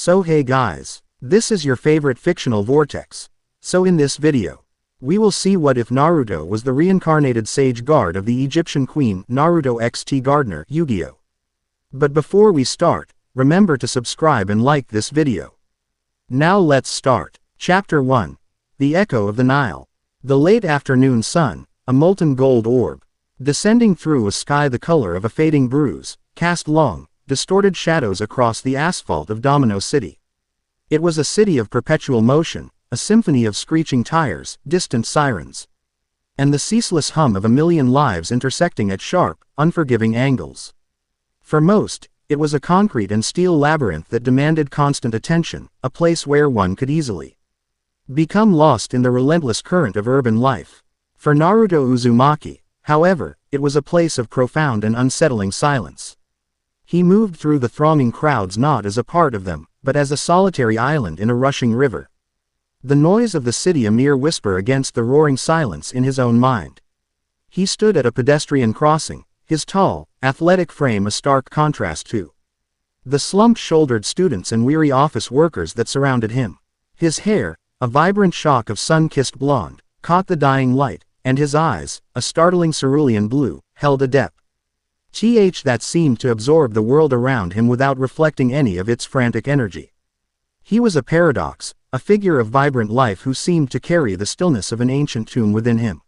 So hey guys, this is your favorite fictional vortex. So in this video, we will see what if Naruto was the reincarnated sage guard of the Egyptian queen Naruto xt Gardner Yu-Gi-Oh! But before we start, remember to subscribe and like this video. Now let's start. Chapter 1. The Echo of the Nile. The late afternoon sun, a molten gold orb, descending through a sky the color of a fading bruise, cast long, distorted shadows across the asphalt of Domino City. It was a city of perpetual motion, a symphony of screeching tires, distant sirens, and the ceaseless hum of a million lives intersecting at sharp, unforgiving angles. For most, it was a concrete and steel labyrinth that demanded constant attention, a place where one could easily become lost in the relentless current of urban life. For Naruto Uzumaki, however, it was a place of profound and unsettling silence. He moved through the thronging crowds not as a part of them, but as a solitary island in a rushing river. The noise of the city a mere whisper against the roaring silence in his own mind. He stood at a pedestrian crossing, his tall, athletic frame a stark contrast to the slumped-shouldered students and weary office workers that surrounded him. His hair, a vibrant shock of sun-kissed blonde, caught the dying light, and his eyes, a startling cerulean blue, held a depth that seemed to absorb the world around him without reflecting any of its frantic energy. He was a paradox, a figure of vibrant life who seemed to carry the stillness of an ancient tomb within him.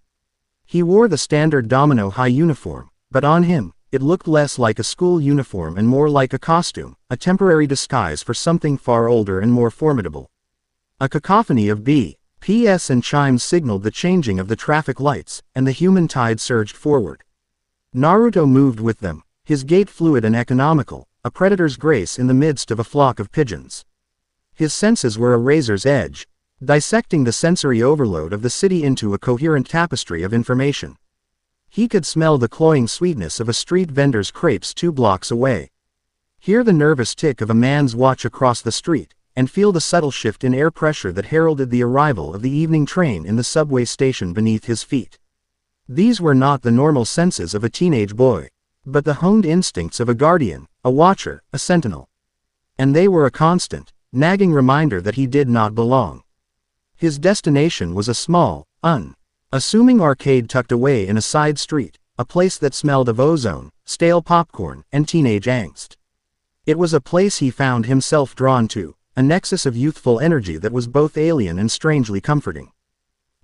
He wore the standard Domino High uniform, but on him, it looked less like a school uniform and more like a costume, a temporary disguise for something far older and more formidable. A cacophony of BPS and chimes signaled the changing of the traffic lights, and the human tide surged forward. Naruto moved with them, his gait fluid and economical, a predator's grace in the midst of a flock of pigeons. His senses were a razor's edge, dissecting the sensory overload of the city into a coherent tapestry of information. He could smell the cloying sweetness of a street vendor's crepes 2 blocks away, hear the nervous tick of a man's watch across the street, and feel the subtle shift in air pressure that heralded the arrival of the evening train in the subway station beneath his feet. These were not the normal senses of a teenage boy, but the honed instincts of a guardian, a watcher, a sentinel. And they were a constant, nagging reminder that he did not belong. His destination was a small, unassuming arcade tucked away in a side street, a place that smelled of ozone, stale popcorn, and teenage angst. It was a place he found himself drawn to, a nexus of youthful energy that was both alien and strangely comforting.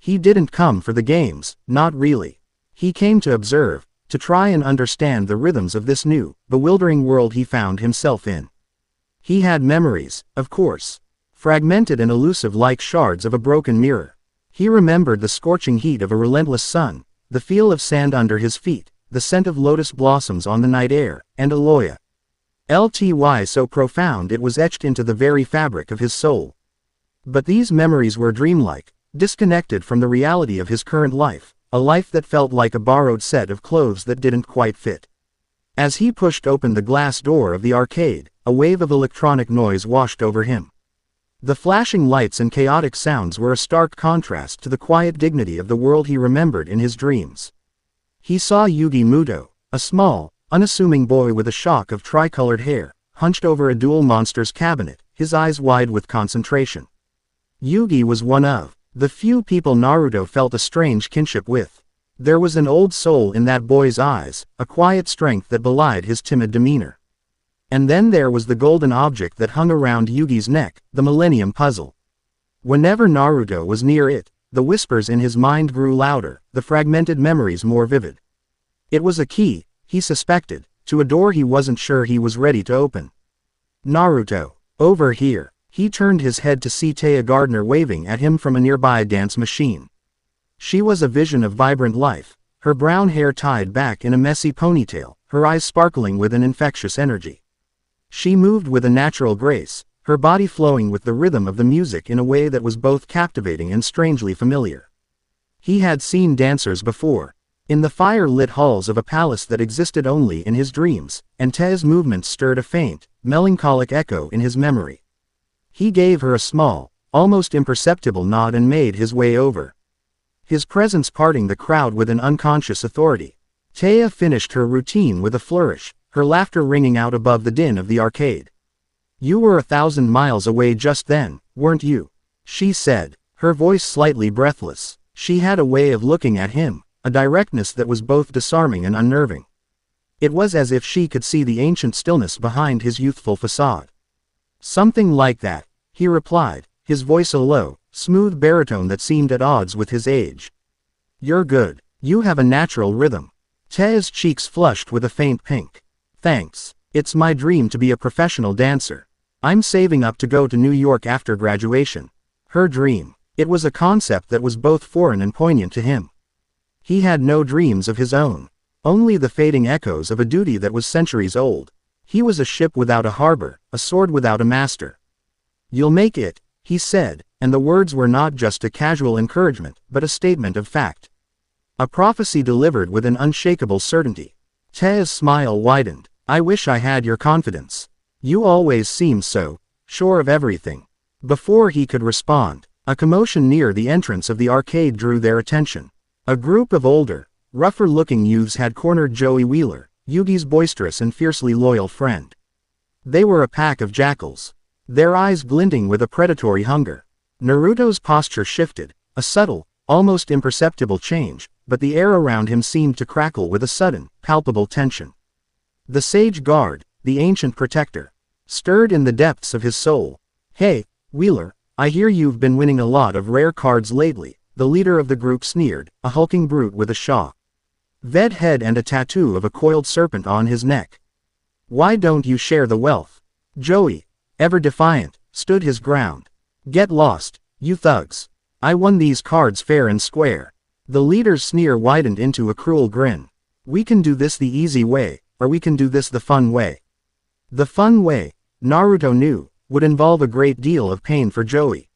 He didn't come for the games, not really. He came to observe, to try and understand the rhythms of this new, bewildering world he found himself in. He had memories, of course, fragmented and elusive like shards of a broken mirror. He remembered the scorching heat of a relentless sun, the feel of sand under his feet, the scent of lotus blossoms on the night air, and Aloya. Ly so profound it was etched into the very fabric of his soul. But these memories were dreamlike, disconnected from the reality of his current life, a life that felt like a borrowed set of clothes that didn't quite fit. As he pushed open the glass door of the arcade, a wave of electronic noise washed over him. The flashing lights and chaotic sounds were a stark contrast to the quiet dignity of the world he remembered in his dreams. He saw Yugi Muto, a small, unassuming boy with a shock of tricolored hair, hunched over a duel monster's cabinet, his eyes wide with concentration. Yugi was one of the few people Naruto felt a strange kinship with. There was an old soul in that boy's eyes, a quiet strength that belied his timid demeanor. And then there was the golden object that hung around Yugi's neck, the Millennium Puzzle. Whenever Naruto was near it, the whispers in his mind grew louder, the fragmented memories more vivid. It was a key, he suspected, to a door he wasn't sure he was ready to open. Naruto, over here. He turned his head to see Gardner waving at him from a nearby dance machine. She was a vision of vibrant life, her brown hair tied back in a messy ponytail, her eyes sparkling with an infectious energy. She moved with a natural grace, her body flowing with the rhythm of the music in a way that was both captivating and strangely familiar. He had seen dancers before, in the fire-lit halls of a palace that existed only in his dreams, and Te's movements stirred a faint, melancholic echo in his memory. He gave her a small, almost imperceptible nod and made his way over, his presence parting the crowd with an unconscious authority. Taya finished her routine with a flourish, her laughter ringing out above the din of the arcade. You were 1,000 miles away just then, weren't you? She said, her voice slightly breathless. She had a way of looking at him, a directness that was both disarming and unnerving. It was as if she could see the ancient stillness behind his youthful facade. Something like that, he replied, his voice a low, smooth baritone that seemed at odds with his age. You're good. You have a natural rhythm. Tea's cheeks flushed with a faint pink. Thanks. It's my dream to be a professional dancer. I'm saving up to go to New York after graduation. Her dream. It was a concept that was both foreign and poignant to him. He had no dreams of his own. Only the fading echoes of a duty that was centuries old. He was a ship without a harbor, a sword without a master. You'll make it, he said, and the words were not just a casual encouragement, but a statement of fact. A prophecy delivered with an unshakable certainty. Tea's smile widened. I wish I had your confidence. You always seem so sure of everything. Before he could respond, a commotion near the entrance of the arcade drew their attention. A group of older, rougher-looking youths had cornered Joey Wheeler, Yugi's boisterous and fiercely loyal friend. They were a pack of jackals, their eyes glinting with a predatory hunger. Naruto's posture shifted, a subtle, almost imperceptible change, but the air around him seemed to crackle with a sudden, palpable tension. The sage guard, the ancient protector, stirred in the depths of his soul. Hey, Wheeler, I hear you've been winning a lot of rare cards lately, the leader of the group sneered, a hulking brute with a shaved head and a tattoo of a coiled serpent on his neck. Why don't you share the wealth? Joey, ever defiant, stood his ground. Get lost, you thugs. I won these cards fair and square. The leader's sneer widened into a cruel grin. We can do this the easy way, or we can do this the fun way. The fun way, Naruto knew, would involve a great deal of pain for Joey.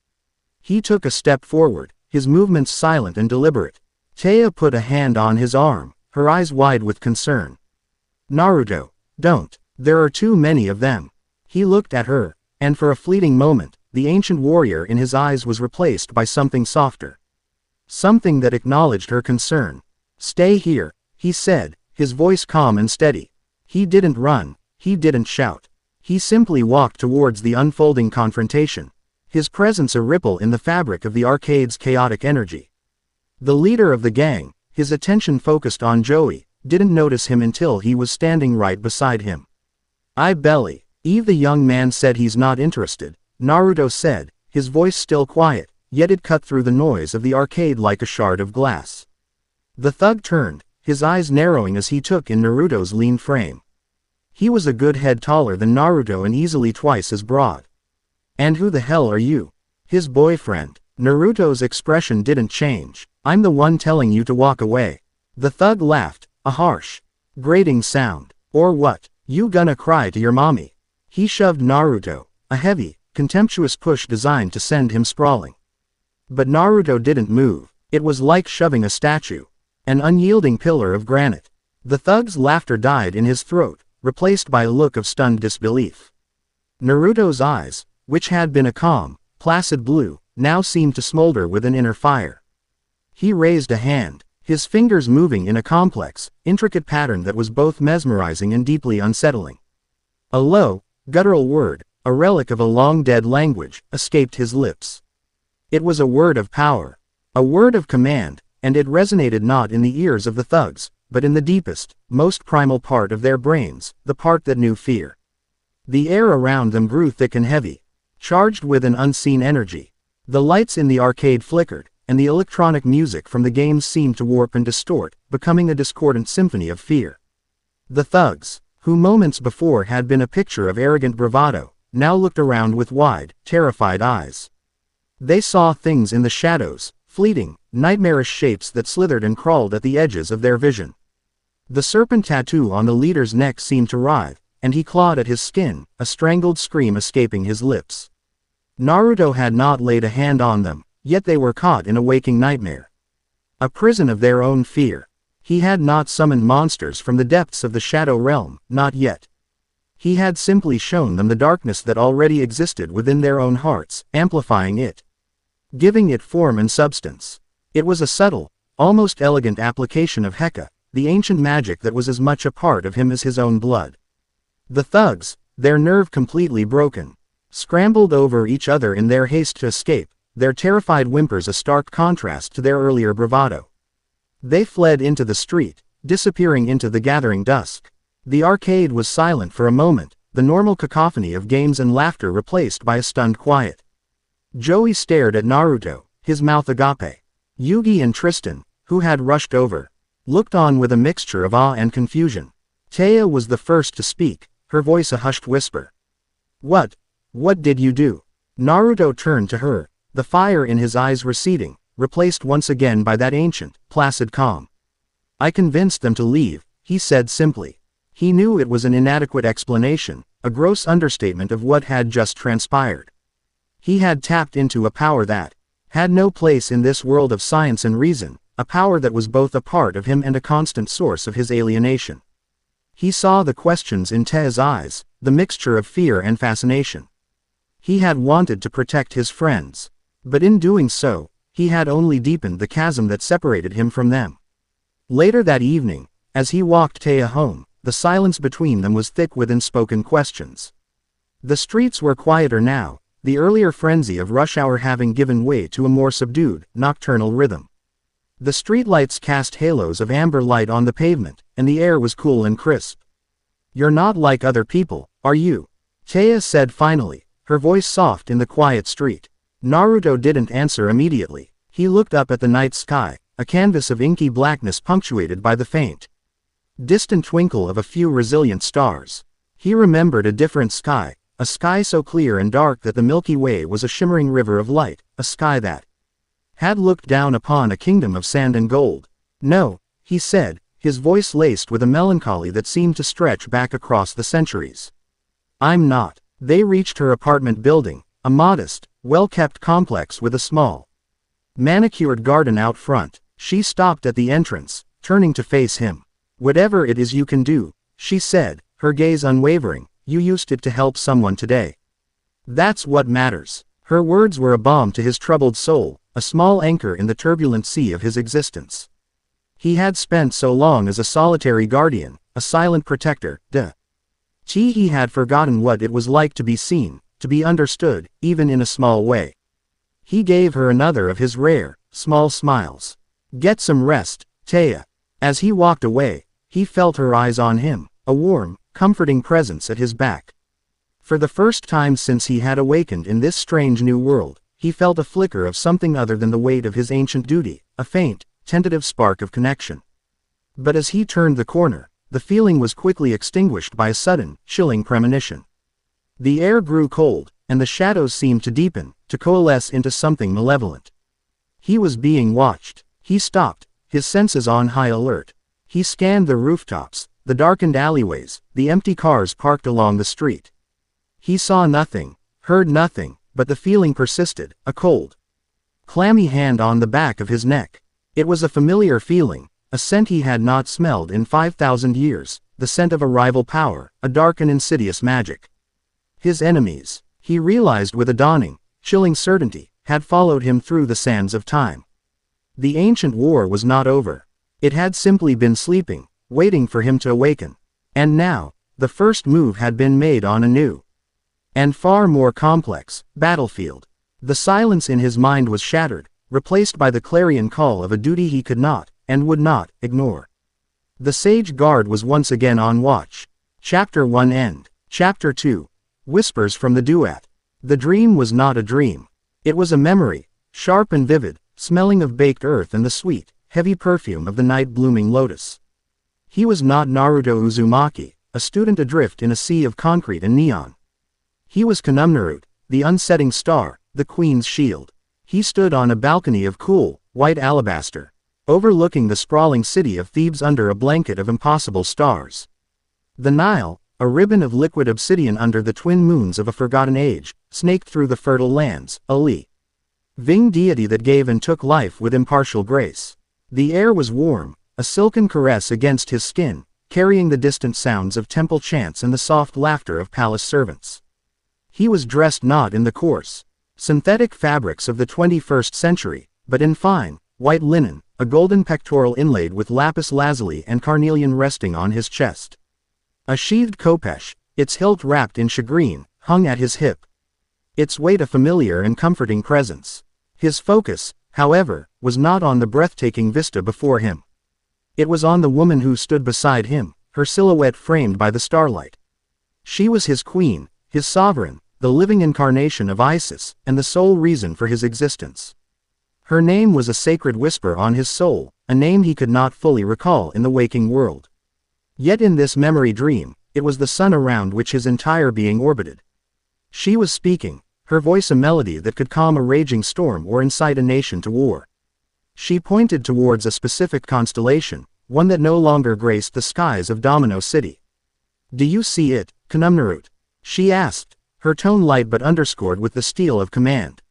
He took a step forward, his movements silent and deliberate. Taya put a hand on his arm, her eyes wide with concern. Naruto, don't. There are too many of them. He looked at her, and for a fleeting moment, the ancient warrior in his eyes was replaced by something softer. Something that acknowledged her concern. Stay here, he said, his voice calm and steady. He didn't run, he didn't shout. He simply walked towards the unfolding confrontation, his presence a ripple in the fabric of the arcade's chaotic energy. The leader of the gang, his attention focused on Joey, didn't notice him until he was standing right beside him. Eve the young man said he's not interested, Naruto said, his voice still quiet, yet it cut through the noise of the arcade like a shard of glass. The thug turned, his eyes narrowing as he took in Naruto's lean frame. He was a good head taller than Naruto and easily twice as broad. And who the hell are you? His boyfriend. Naruto's expression didn't change. I'm the one telling you to walk away. The thug laughed, a harsh, grating sound. Or what? You gonna cry to your mommy? He shoved Naruto, a heavy, contemptuous push designed to send him sprawling. But Naruto didn't move. It was like shoving a statue. An unyielding pillar of granite. The thug's laughter died in his throat, replaced by a look of stunned disbelief. Naruto's eyes, which had been a calm, placid blue, now seemed to smolder with an inner fire. He raised a hand, his fingers moving in a complex, intricate pattern that was both mesmerizing and deeply unsettling. A low, guttural word, a relic of a long-dead language, escaped his lips. It was a word of power, a word of command, and it resonated not in the ears of the thugs, but in the deepest, most primal part of their brains, the part that knew fear. The air around them grew thick and heavy, charged with an unseen energy. The lights in the arcade flickered, and the electronic music from the games seemed to warp and distort, becoming a discordant symphony of fear. The thugs, who moments before had been a picture of arrogant bravado, now looked around with wide, terrified eyes. They saw things in the shadows, fleeting, nightmarish shapes that slithered and crawled at the edges of their vision. The serpent tattoo on the leader's neck seemed to writhe, and he clawed at his skin, a strangled scream escaping his lips. Naruto had not laid a hand on them, yet they were caught in a waking nightmare. A prison of their own fear. He had not summoned monsters from the depths of the shadow realm, not yet. He had simply shown them the darkness that already existed within their own hearts, amplifying it, giving it form and substance. It was a subtle, almost elegant application of Heka, the ancient magic that was as much a part of him as his own blood. The thugs, their nerve completely broken, scrambled over each other in their haste to escape, their terrified whimpers a stark contrast to their earlier bravado. They fled into the street, disappearing into the gathering dusk. The arcade was silent for a moment, the normal cacophony of games and laughter replaced by a stunned quiet. Joey stared at Naruto, his mouth agape. Yugi and Tristan, who had rushed over, looked on with a mixture of awe and confusion. Taya was the first to speak, her voice a hushed whisper. What did you do? Naruto turned to her, the fire in his eyes receding, replaced once again by that ancient, placid calm. I convinced them to leave, he said simply. He knew it was an inadequate explanation, a gross understatement of what had just transpired. He had tapped into a power that had no place in this world of science and reason, a power that was both a part of him and a constant source of his alienation. He saw the questions in Taya's eyes, the mixture of fear and fascination. He had wanted to protect his friends. But in doing so, he had only deepened the chasm that separated him from them. Later that evening, as he walked Taya home, the silence between them was thick with unspoken questions. The streets were quieter now, the earlier frenzy of rush hour having given way to a more subdued, nocturnal rhythm. The streetlights cast halos of amber light on the pavement, and the air was cool and crisp. You're not like other people, are you? Taya said finally, her voice soft in the quiet street. Naruto didn't answer immediately. He looked up at the night sky, a canvas of inky blackness punctuated by the faint, distant twinkle of a few resilient stars. He remembered a different sky, a sky so clear and dark that the Milky Way was a shimmering river of light, a sky that had looked down upon a kingdom of sand and gold. No, he said, his voice laced with a melancholy that seemed to stretch back across the centuries. I'm not. They reached her apartment building, a modest, well-kept complex with a small, manicured garden out front. She stopped at the entrance, turning to face him. Whatever it is you can do, she said, her gaze unwavering, you used it to help someone today. That's what matters. Her words were a balm to his troubled soul, a small anchor in the turbulent sea of his existence. He had spent so long as a solitary guardian, a silent protector, he had forgotten what it was like to be seen, to be understood, even in a small way. He gave her another of his rare, small smiles. Get some rest, Taya. As he walked away, he felt her eyes on him, a warm, comforting presence at his back. For the first time since he had awakened in this strange new world, he felt a flicker of something other than the weight of his ancient duty, a faint, tentative spark of connection. But as he turned the corner, the feeling was quickly extinguished by a sudden, chilling premonition. The air grew cold, and the shadows seemed to deepen, to coalesce into something malevolent. He was being watched. He stopped, his senses on high alert. He scanned the rooftops, the darkened alleyways, the empty cars parked along the street. He saw nothing, heard nothing, but the feeling persisted, a cold, clammy hand on the back of his neck. It was a familiar feeling, a scent he had not smelled in 5,000 years, the scent of a rival power, a dark and insidious magic. His enemies, he realized with a dawning, chilling certainty, had followed him through the sands of time. The ancient war was not over. It had simply been sleeping, waiting for him to awaken. And now, the first move had been made on a new, and far more complex, battlefield. The silence in his mind was shattered, replaced by the clarion call of a duty he could not, and would not, ignore. The sage guard was once again on watch. Chapter 1 End. Chapter 2. Whispers from the duat. The dream was not a dream. It was a memory, sharp and vivid, smelling of baked earth and the sweet, heavy perfume of the night-blooming lotus. He was not Naruto Uzumaki, a student adrift in a sea of concrete and neon. He was Kanumnarut, the unsetting star, the queen's shield. He stood on a balcony of cool, white alabaster, overlooking the sprawling city of Thebes under a blanket of impossible stars. The Nile, a ribbon of liquid obsidian under the twin moons of a forgotten age, snaked through the fertile lands, a living deity that gave and took life with impartial grace. The air was warm, a silken caress against his skin, carrying the distant sounds of temple chants and the soft laughter of palace servants. He was dressed not in the coarse, synthetic fabrics of the 21st century, but in fine, white linen, a golden pectoral inlaid with lapis lazuli and carnelian resting on his chest. A sheathed khopesh, its hilt wrapped in shagreen, hung at his hip. its weight a familiar and comforting presence. His focus, however, was not on the breathtaking vista before him. It was on the woman who stood beside him, her silhouette framed by the starlight. She was his queen, his sovereign, the living incarnation of Isis, and the sole reason for his existence. Her name was a sacred whisper on his soul, a name he could not fully recall in the waking world. Yet in this memory dream, it was the sun around which his entire being orbited. She was speaking, her voice a melody that could calm a raging storm or incite a nation to war. She pointed towards a specific constellation, one that no longer graced the skies of Domino City. "Do you see it, Conumnerut?" she asked, her tone light but underscored with the steel of command.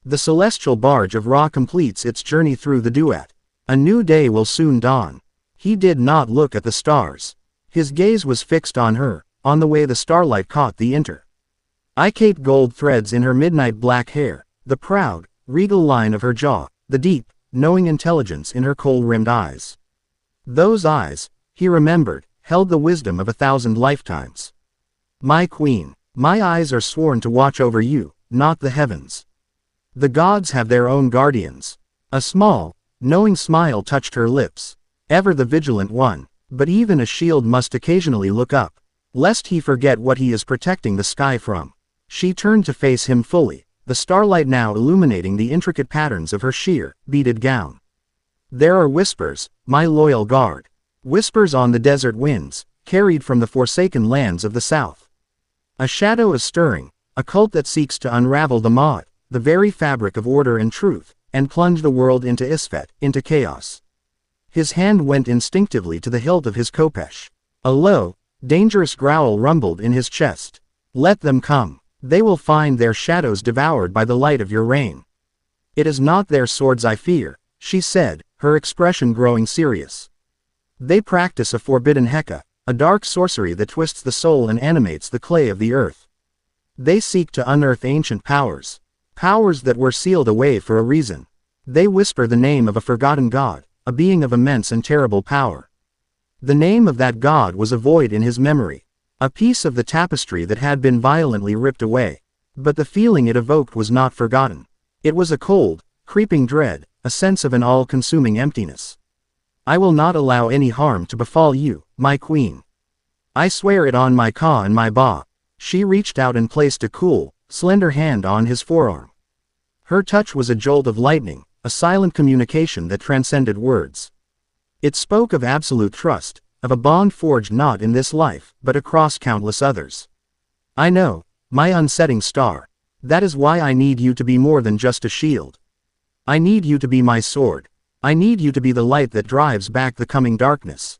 "The celestial barge of Ra completes its journey through the duat. A new day will soon dawn." He did not look at the stars. His gaze was fixed on her, on the way the starlight caught the intricate gold threads in her midnight black hair, the proud, regal line of her jaw, the deep, knowing intelligence in her kohl-rimmed eyes. Those eyes, he remembered, held the wisdom of 1,000 lifetimes. "My queen, my eyes are sworn to watch over you, not the heavens. The gods have their own guardians." A small, knowing smile touched her lips. Ever the vigilant one, but even a shield must occasionally look up, lest he forget what he is protecting the sky from. She turned to face him fully, the starlight now illuminating the intricate patterns of her sheer, beaded gown. "There are whispers, my loyal guard. Whispers on the desert winds, carried from the forsaken lands of the south. A shadow is stirring, a cult that seeks to unravel the Ma'at, the very fabric of order and truth, and plunge the world into Isfet, into chaos." His hand went instinctively to the hilt of his khopesh. A low, dangerous growl rumbled in his chest. "Let them come. They will find their shadows devoured by the light of your reign." "It is not their swords I fear," she said, her expression growing serious. "They practice a forbidden Heka, a dark sorcery that twists the soul and animates the clay of the earth. They seek to unearth ancient powers. Powers that were sealed away for a reason. They whisper the name of a forgotten god, a being of immense and terrible power. The name of that god was a void in his memory, a piece of the tapestry that had been violently ripped away. But the feeling it evoked was not forgotten. It was a cold, creeping dread, a sense of an all-consuming emptiness. "I will not allow any harm to befall you, my queen. I swear it on my Ka and my Ba." She reached out and placed a cool, slender hand on his forearm. Her touch was a jolt of lightning, a silent communication that transcended words. It spoke of absolute trust, of a bond forged not in this life, but across countless others. "I know, my unsetting star. That is why I need you to be more than just a shield. I need you to be my sword. I need you to be the light that drives back the coming darkness."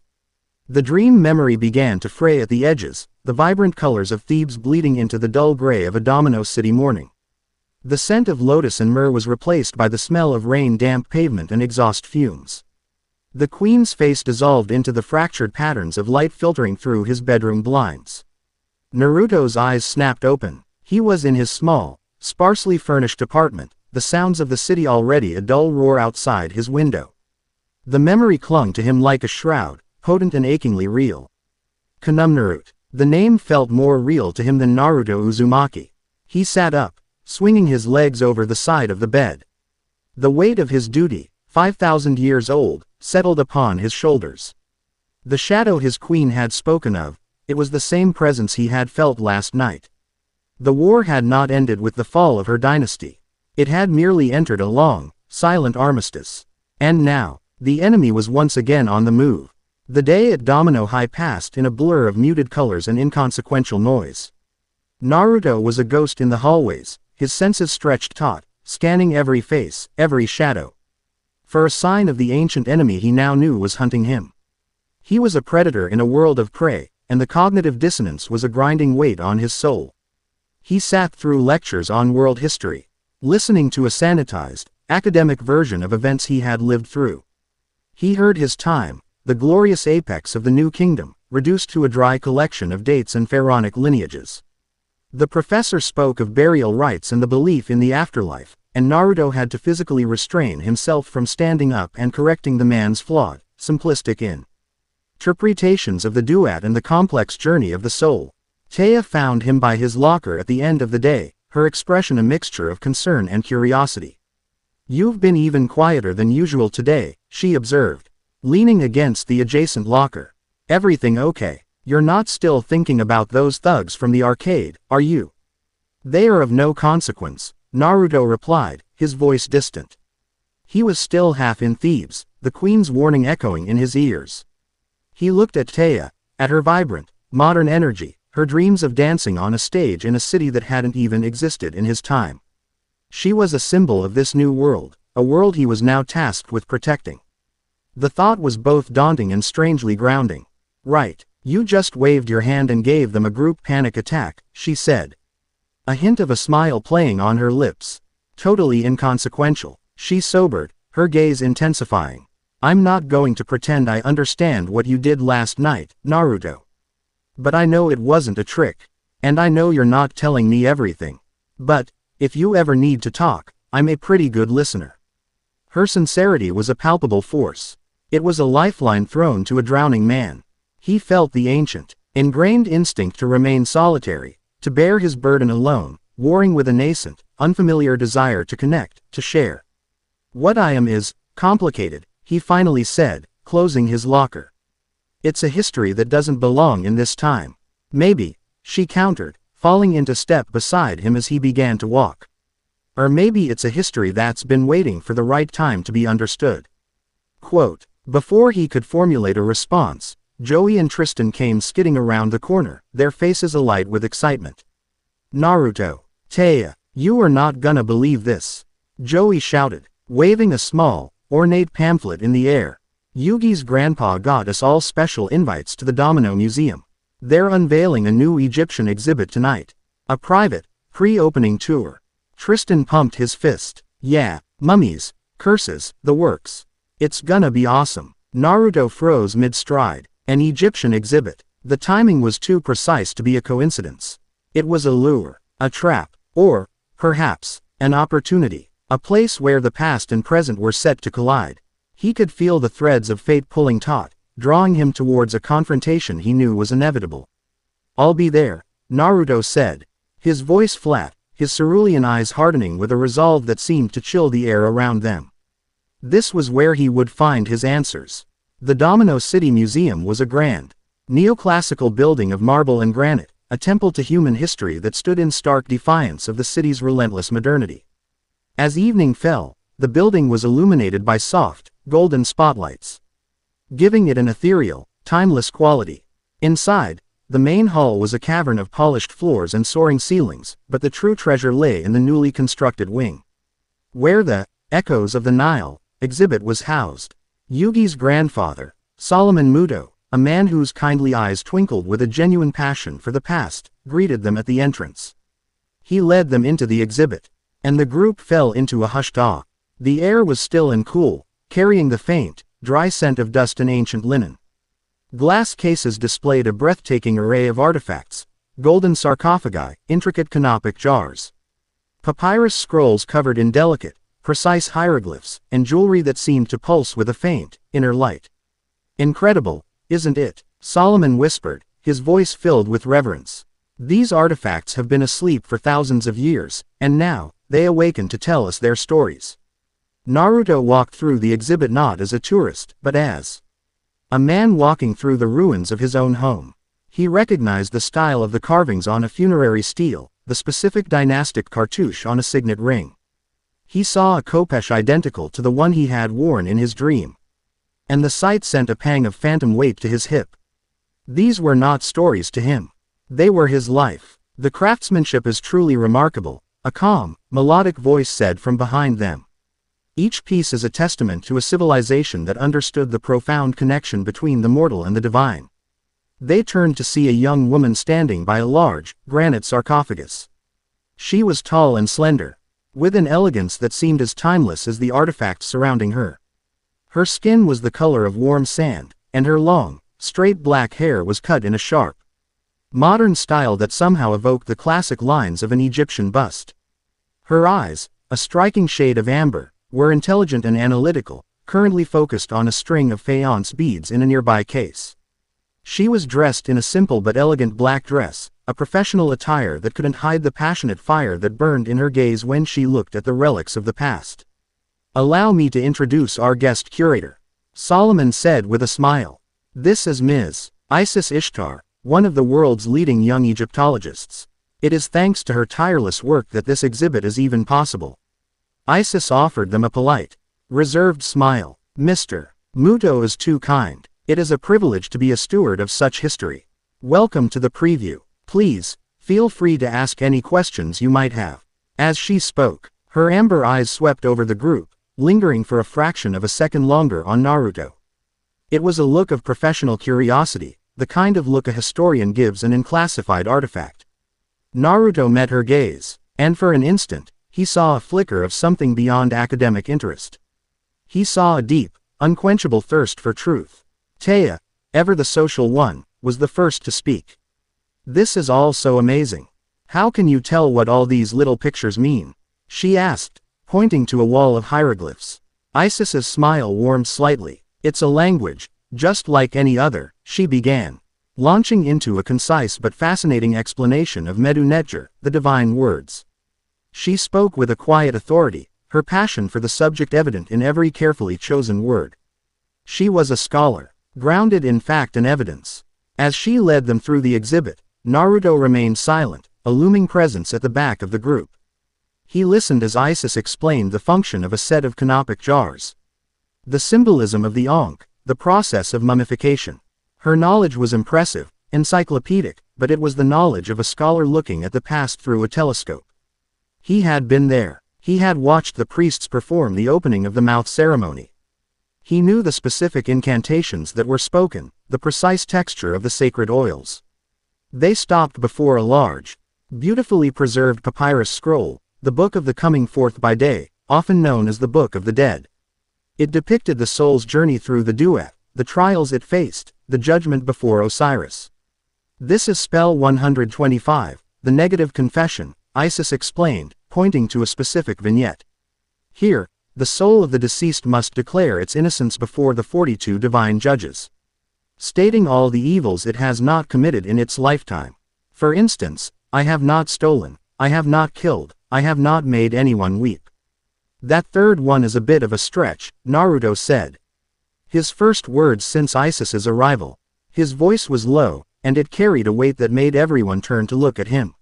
The dream memory began to fray at the edges, the vibrant colors of Thebes bleeding into the dull gray of a Domino City morning. The scent of lotus and myrrh was replaced by the smell of rain-damp pavement and exhaust fumes. The queen's face dissolved into the fractured patterns of light filtering through his bedroom blinds. Naruto's eyes snapped open. He was in his small, sparsely furnished apartment, the sounds of the city already a dull roar outside his window. The memory clung to him like a shroud, potent and achingly real. Conumnerut. The name felt more real to him than Naruto Uzumaki. He sat up, swinging his legs over the side of the bed. The weight of his duty, 5,000 years old, settled upon his shoulders. The shadow his queen had spoken of, it was the same presence he had felt last night. The war had not ended with the fall of her dynasty. It had merely entered a long, silent armistice. And now, the enemy was once again on the move. The day at Domino High passed in a blur of muted colors and inconsequential noise. Naruto was a ghost in the hallways, his senses stretched taut, scanning every face, every shadow. For a sign of the ancient enemy he now knew was hunting him. He was a predator in a world of prey, and the cognitive dissonance was a grinding weight on his soul. He sat through lectures on world history, listening to a sanitized, academic version of events he had lived through. He heard his time, the glorious apex of the new kingdom, reduced to a dry collection of dates and pharaonic lineages. The professor spoke of burial rites and the belief in the afterlife, and Naruto had to physically restrain himself from standing up and correcting the man's flawed, simplistic interpretations of the duat and the complex journey of the soul. Taya found him by his locker at the end of the day, her expression a mixture of concern and curiosity. "You've been even quieter than usual today," she observed, leaning against the adjacent locker. "Everything okay? You're not still thinking about those thugs from the arcade, are you?" "They are of no consequence," Naruto replied, his voice distant. He was still half in Thebes, the queen's warning echoing in his ears. He looked at Taya, at her vibrant, modern energy, her dreams of dancing on a stage in a city that hadn't even existed in his time. She was a symbol of this new world, a world he was now tasked with protecting. The thought was both daunting and strangely grounding. "Right, you just waved your hand and gave them a group panic attack," she said. A hint of a smile playing on her lips. "Totally inconsequential," she sobered, her gaze intensifying. "I'm not going to pretend I understand what you did last night, Naruto. But I know it wasn't a trick. And I know you're not telling me everything. But, if you ever need to talk, I'm a pretty good listener." Her sincerity was a palpable force. It was a lifeline thrown to a drowning man. He felt the ancient, ingrained instinct to remain solitary, to bear his burden alone, warring with a nascent, unfamiliar desire to connect, to share. "What I am is complicated," he finally said, closing his locker. "It's a history that doesn't belong in this time." "Maybe," she countered, falling into step beside him as he began to walk. "Or maybe it's a history that's been waiting for the right time to be understood." Quote. Before he could formulate a response, Joey and Tristan came skidding around the corner, their faces alight with excitement. "Naruto. Taya, you are not gonna believe this," Joey shouted, waving a small, ornate pamphlet in the air. "Yugi's grandpa got us all special invites to the Domino Museum. They're unveiling a new Egyptian exhibit tonight. A private, pre-opening tour." Tristan pumped his fist. "Yeah, mummies, curses, the works. It's gonna be awesome." Naruto froze mid-stride. An Egyptian exhibit. The timing was too precise to be a coincidence. It was a lure, a trap, or, perhaps, an opportunity, a place where the past and present were set to collide. He could feel the threads of fate pulling taut, drawing him towards a confrontation he knew was inevitable. "I'll be there," Naruto said, his voice flat, his cerulean eyes hardening with a resolve that seemed to chill the air around them. This was where he would find his answers. The Domino City Museum was a grand, neoclassical building of marble and granite, a temple to human history that stood in stark defiance of the city's relentless modernity. As evening fell, the building was illuminated by soft, golden spotlights, giving it an ethereal, timeless quality. Inside, the main hall was a cavern of polished floors and soaring ceilings, but the true treasure lay in the newly constructed wing, where the Echoes of the Nile exhibit was housed. Yugi's grandfather, Solomon Muto, a man whose kindly eyes twinkled with a genuine passion for the past, greeted them at the entrance. He led them into the exhibit, and the group fell into a hushed awe. The air was still and cool, carrying the faint, dry scent of dust and ancient linen. Glass cases displayed a breathtaking array of artifacts, golden sarcophagi, intricate canopic jars, papyrus scrolls covered in delicate, precise hieroglyphs, and jewelry that seemed to pulse with a faint, inner light. "Incredible, isn't it?" Solomon whispered, his voice filled with reverence. "These artifacts have been asleep for thousands of years, and now, they awaken to tell us their stories." Naruto walked through the exhibit not as a tourist, but as a man walking through the ruins of his own home. He recognized the style of the carvings on a funerary stele, the specific dynastic cartouche on a signet ring. He saw a khopesh identical to the one he had worn in his dream. And the sight sent a pang of phantom weight to his hip. These were not stories to him. They were his life. "The craftsmanship is truly remarkable," a calm, melodic voice said from behind them. "Each piece is a testament to a civilization that understood the profound connection between the mortal and the divine." They turned to see a young woman standing by a large, granite sarcophagus. She was tall and slender, with an elegance that seemed as timeless as the artifacts surrounding her. Her skin was the color of warm sand, and her long, straight black hair was cut in a sharp, modern style that somehow evoked the classic lines of an Egyptian bust. Her eyes, a striking shade of amber, were intelligent and analytical, currently focused on a string of faience beads in a nearby case. She was dressed in a simple but elegant black dress, a professional attire that couldn't hide the passionate fire that burned in her gaze when she looked at the relics of the past. "Allow me to introduce our guest curator," Solomon said with a smile. "This is Ms. Isis Ishtar, one of the world's leading young Egyptologists. It is thanks to her tireless work that this exhibit is even possible." Isis offered them a polite, reserved smile. "Mr. Muto is too kind. It is a privilege to be a steward of such history. Welcome to the preview. Please, feel free to ask any questions you might have." As she spoke, her amber eyes swept over the group, lingering for a fraction of a second longer on Naruto. It was a look of professional curiosity, the kind of look a historian gives an unclassified artifact. Naruto met her gaze, and for an instant, he saw a flicker of something beyond academic interest. He saw a deep, unquenchable thirst for truth. Taya, ever the social one, was the first to speak. "This is all so amazing. How can you tell what all these little pictures mean?" she asked, pointing to a wall of hieroglyphs. Isis's smile warmed slightly. "It's a language, just like any other," she began, launching into a concise but fascinating explanation of Medu Neter, the divine words. She spoke with a quiet authority, her passion for the subject evident in every carefully chosen word. She was a scholar, grounded in fact and evidence. As she led them through the exhibit, Naruto remained silent, a looming presence at the back of the group. He listened as Isis explained the function of a set of canopic jars. The symbolism of the Ankh, the process of mummification. Her knowledge was impressive, encyclopedic, but it was the knowledge of a scholar looking at the past through a telescope. He had been there. He had watched the priests perform the opening of the mouth ceremony. He knew the specific incantations that were spoken, the precise texture of the sacred oils. They stopped before a large, beautifully preserved papyrus scroll, the Book of the Coming Forth by Day, often known as the Book of the Dead. It depicted the soul's journey through the duat, the trials it faced, the judgment before Osiris. "This is spell 125, the negative confession," Isis explained, pointing to a specific vignette. "Here, the soul of the deceased must declare its innocence before the 42 divine judges, stating all the evils it has not committed in its lifetime. For instance, I have not stolen, I have not killed, I have not made anyone weep." "That third one is a bit of a stretch," Naruto said. His first words since Isis's arrival. His voice was low, and it carried a weight that made everyone turn to look at him.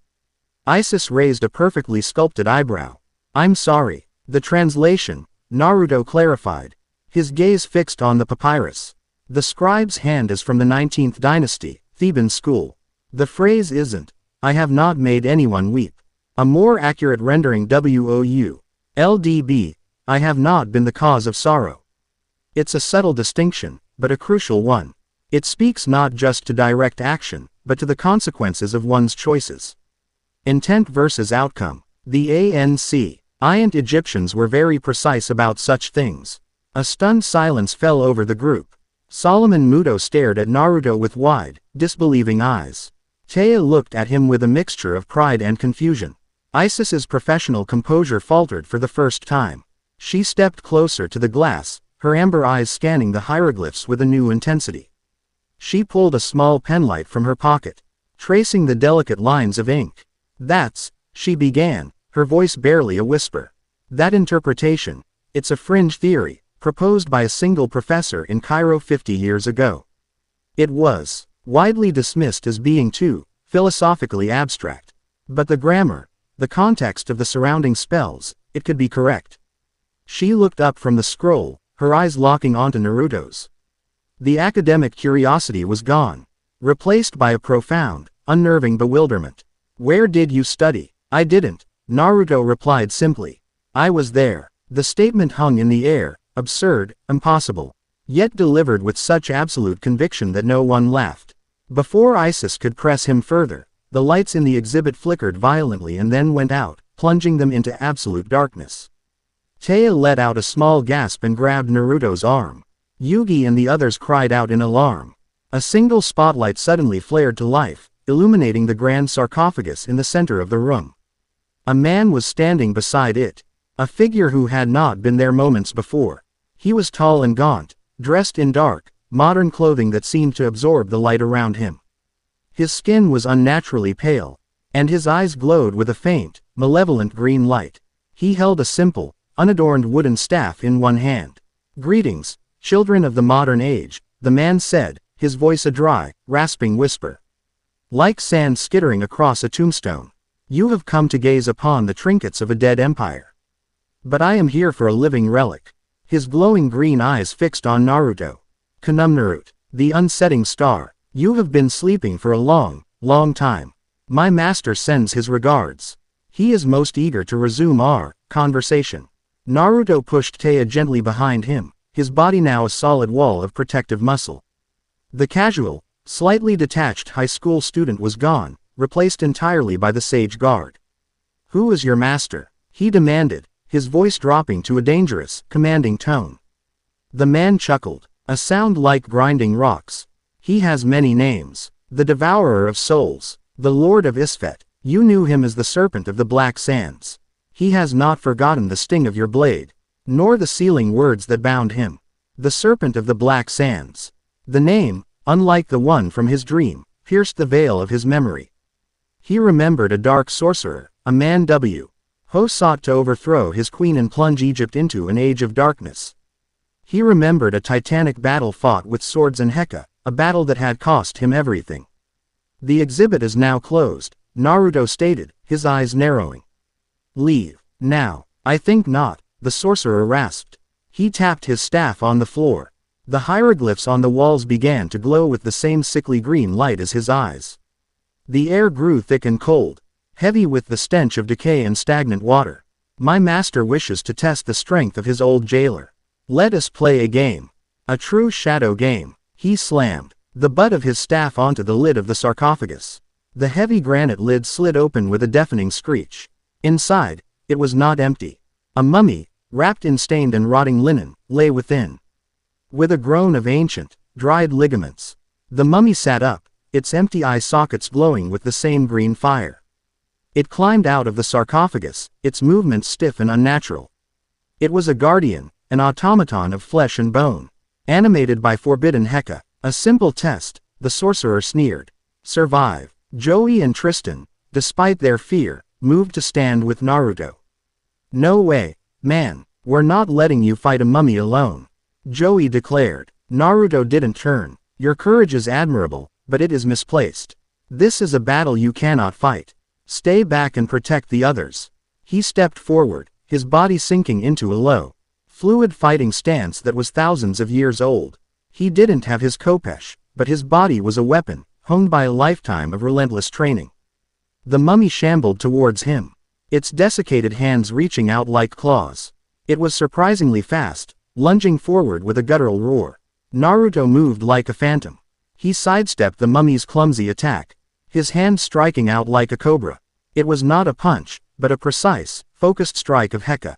Isis raised a perfectly sculpted eyebrow. "I'm sorry." "The translation," Naruto clarified, his gaze fixed on the papyrus. "The scribe's hand is from the 19th dynasty, Theban school. The phrase isn't, 'I have not made anyone weep.' A more accurate rendering LDB, 'I have not been the cause of sorrow.' It's a subtle distinction, but a crucial one. It speaks not just to direct action, but to the consequences of one's choices. Intent versus outcome. The ancient Egyptians were very precise about such things." A stunned silence fell over the group. Solomon Muto stared at Naruto with wide, disbelieving eyes. Taya looked at him with a mixture of pride and confusion. Isis's professional composure faltered for the first time. She stepped closer to the glass, her amber eyes scanning the hieroglyphs with a new intensity. She pulled a small penlight from her pocket, tracing the delicate lines of ink. "That's," she began, her voice barely a whisper. "That interpretation, it's a fringe theory, proposed by a single professor in Cairo 50 years ago. It was widely dismissed as being too philosophically abstract. But the grammar, the context of the surrounding spells, it could be correct." She looked up from the scroll, her eyes locking onto Naruto's. The academic curiosity was gone, replaced by a profound, unnerving bewilderment. "Where did you study?" "I didn't," Naruto replied simply. "I was there." The statement hung in the air, absurd, impossible, yet delivered with such absolute conviction that no one laughed. Before Isis could press him further, the lights in the exhibit flickered violently and then went out, plunging them into absolute darkness. Taya let out a small gasp and grabbed Naruto's arm. Yugi and the others cried out in alarm. A single spotlight suddenly flared to life, illuminating the grand sarcophagus in the center of the room. A man was standing beside it, a figure who had not been there moments before. He was tall and gaunt, dressed in dark, modern clothing that seemed to absorb the light around him. His skin was unnaturally pale, and his eyes glowed with a faint, malevolent green light. He held a simple, unadorned wooden staff in one hand. "Greetings, children of the modern age," the man said, his voice a dry, rasping whisper. Like sand skittering across a tombstone. "You have come to gaze upon the trinkets of a dead empire. But I am here for a living relic." His glowing green eyes fixed on Naruto. "Naruto, the unsetting star. You have been sleeping for a long, long time. My master sends his regards. He is most eager to resume our conversation." Naruto pushed Taya gently behind him, his body now a solid wall of protective muscle. The casual, slightly detached high school student was gone, replaced entirely by the sage guard. "Who is your master?" he demanded, his voice dropping to a dangerous, commanding tone. The man chuckled, a sound like grinding rocks. "He has many names. The Devourer of Souls, the Lord of Isfet. You knew him as the Serpent of the Black Sands. He has not forgotten the sting of your blade, nor the sealing words that bound him. The Serpent of the Black Sands." The name, unlike the one from his dream, pierced the veil of his memory. He remembered a dark sorcerer, a man who sought to overthrow his queen and plunge Egypt into an age of darkness. He remembered a titanic battle fought with swords and Heka, a battle that had cost him everything. "The exhibit is now closed," Naruto stated, his eyes narrowing. "Leave, now." "I think not," the sorcerer rasped. He tapped his staff on the floor. The hieroglyphs on the walls began to glow with the same sickly green light as his eyes. The air grew thick and cold, heavy with the stench of decay and stagnant water. "My master wishes to test the strength of his old jailer. Let us play a game. A true shadow game." He slammed the butt of his staff onto the lid of the sarcophagus. The heavy granite lid slid open with a deafening screech. Inside, it was not empty. A mummy, wrapped in stained and rotting linen, lay within. With a groan of ancient, dried ligaments, the mummy sat up, its empty eye sockets glowing with the same green fire. It climbed out of the sarcophagus, its movements stiff and unnatural. It was a guardian, an automaton of flesh and bone, animated by forbidden Heka. "A simple test," the sorcerer sneered. "Survive." Joey and Tristan, despite their fear, moved to stand with Naruto. "No way, man, we're not letting you fight a mummy alone," Joey declared. Naruto didn't turn. "Your courage is admirable, but it is misplaced. This is a battle you cannot fight. Stay back and protect the others." He stepped forward, his body sinking into a low, fluid fighting stance that was thousands of years old. He didn't have his khopesh, but his body was a weapon, honed by a lifetime of relentless training. The mummy shambled towards him, its desiccated hands reaching out like claws. It was surprisingly fast, lunging forward with a guttural roar. Naruto moved like a phantom. He sidestepped the mummy's clumsy attack, his hand striking out like a cobra. It was not a punch, but a precise, focused strike of Heka.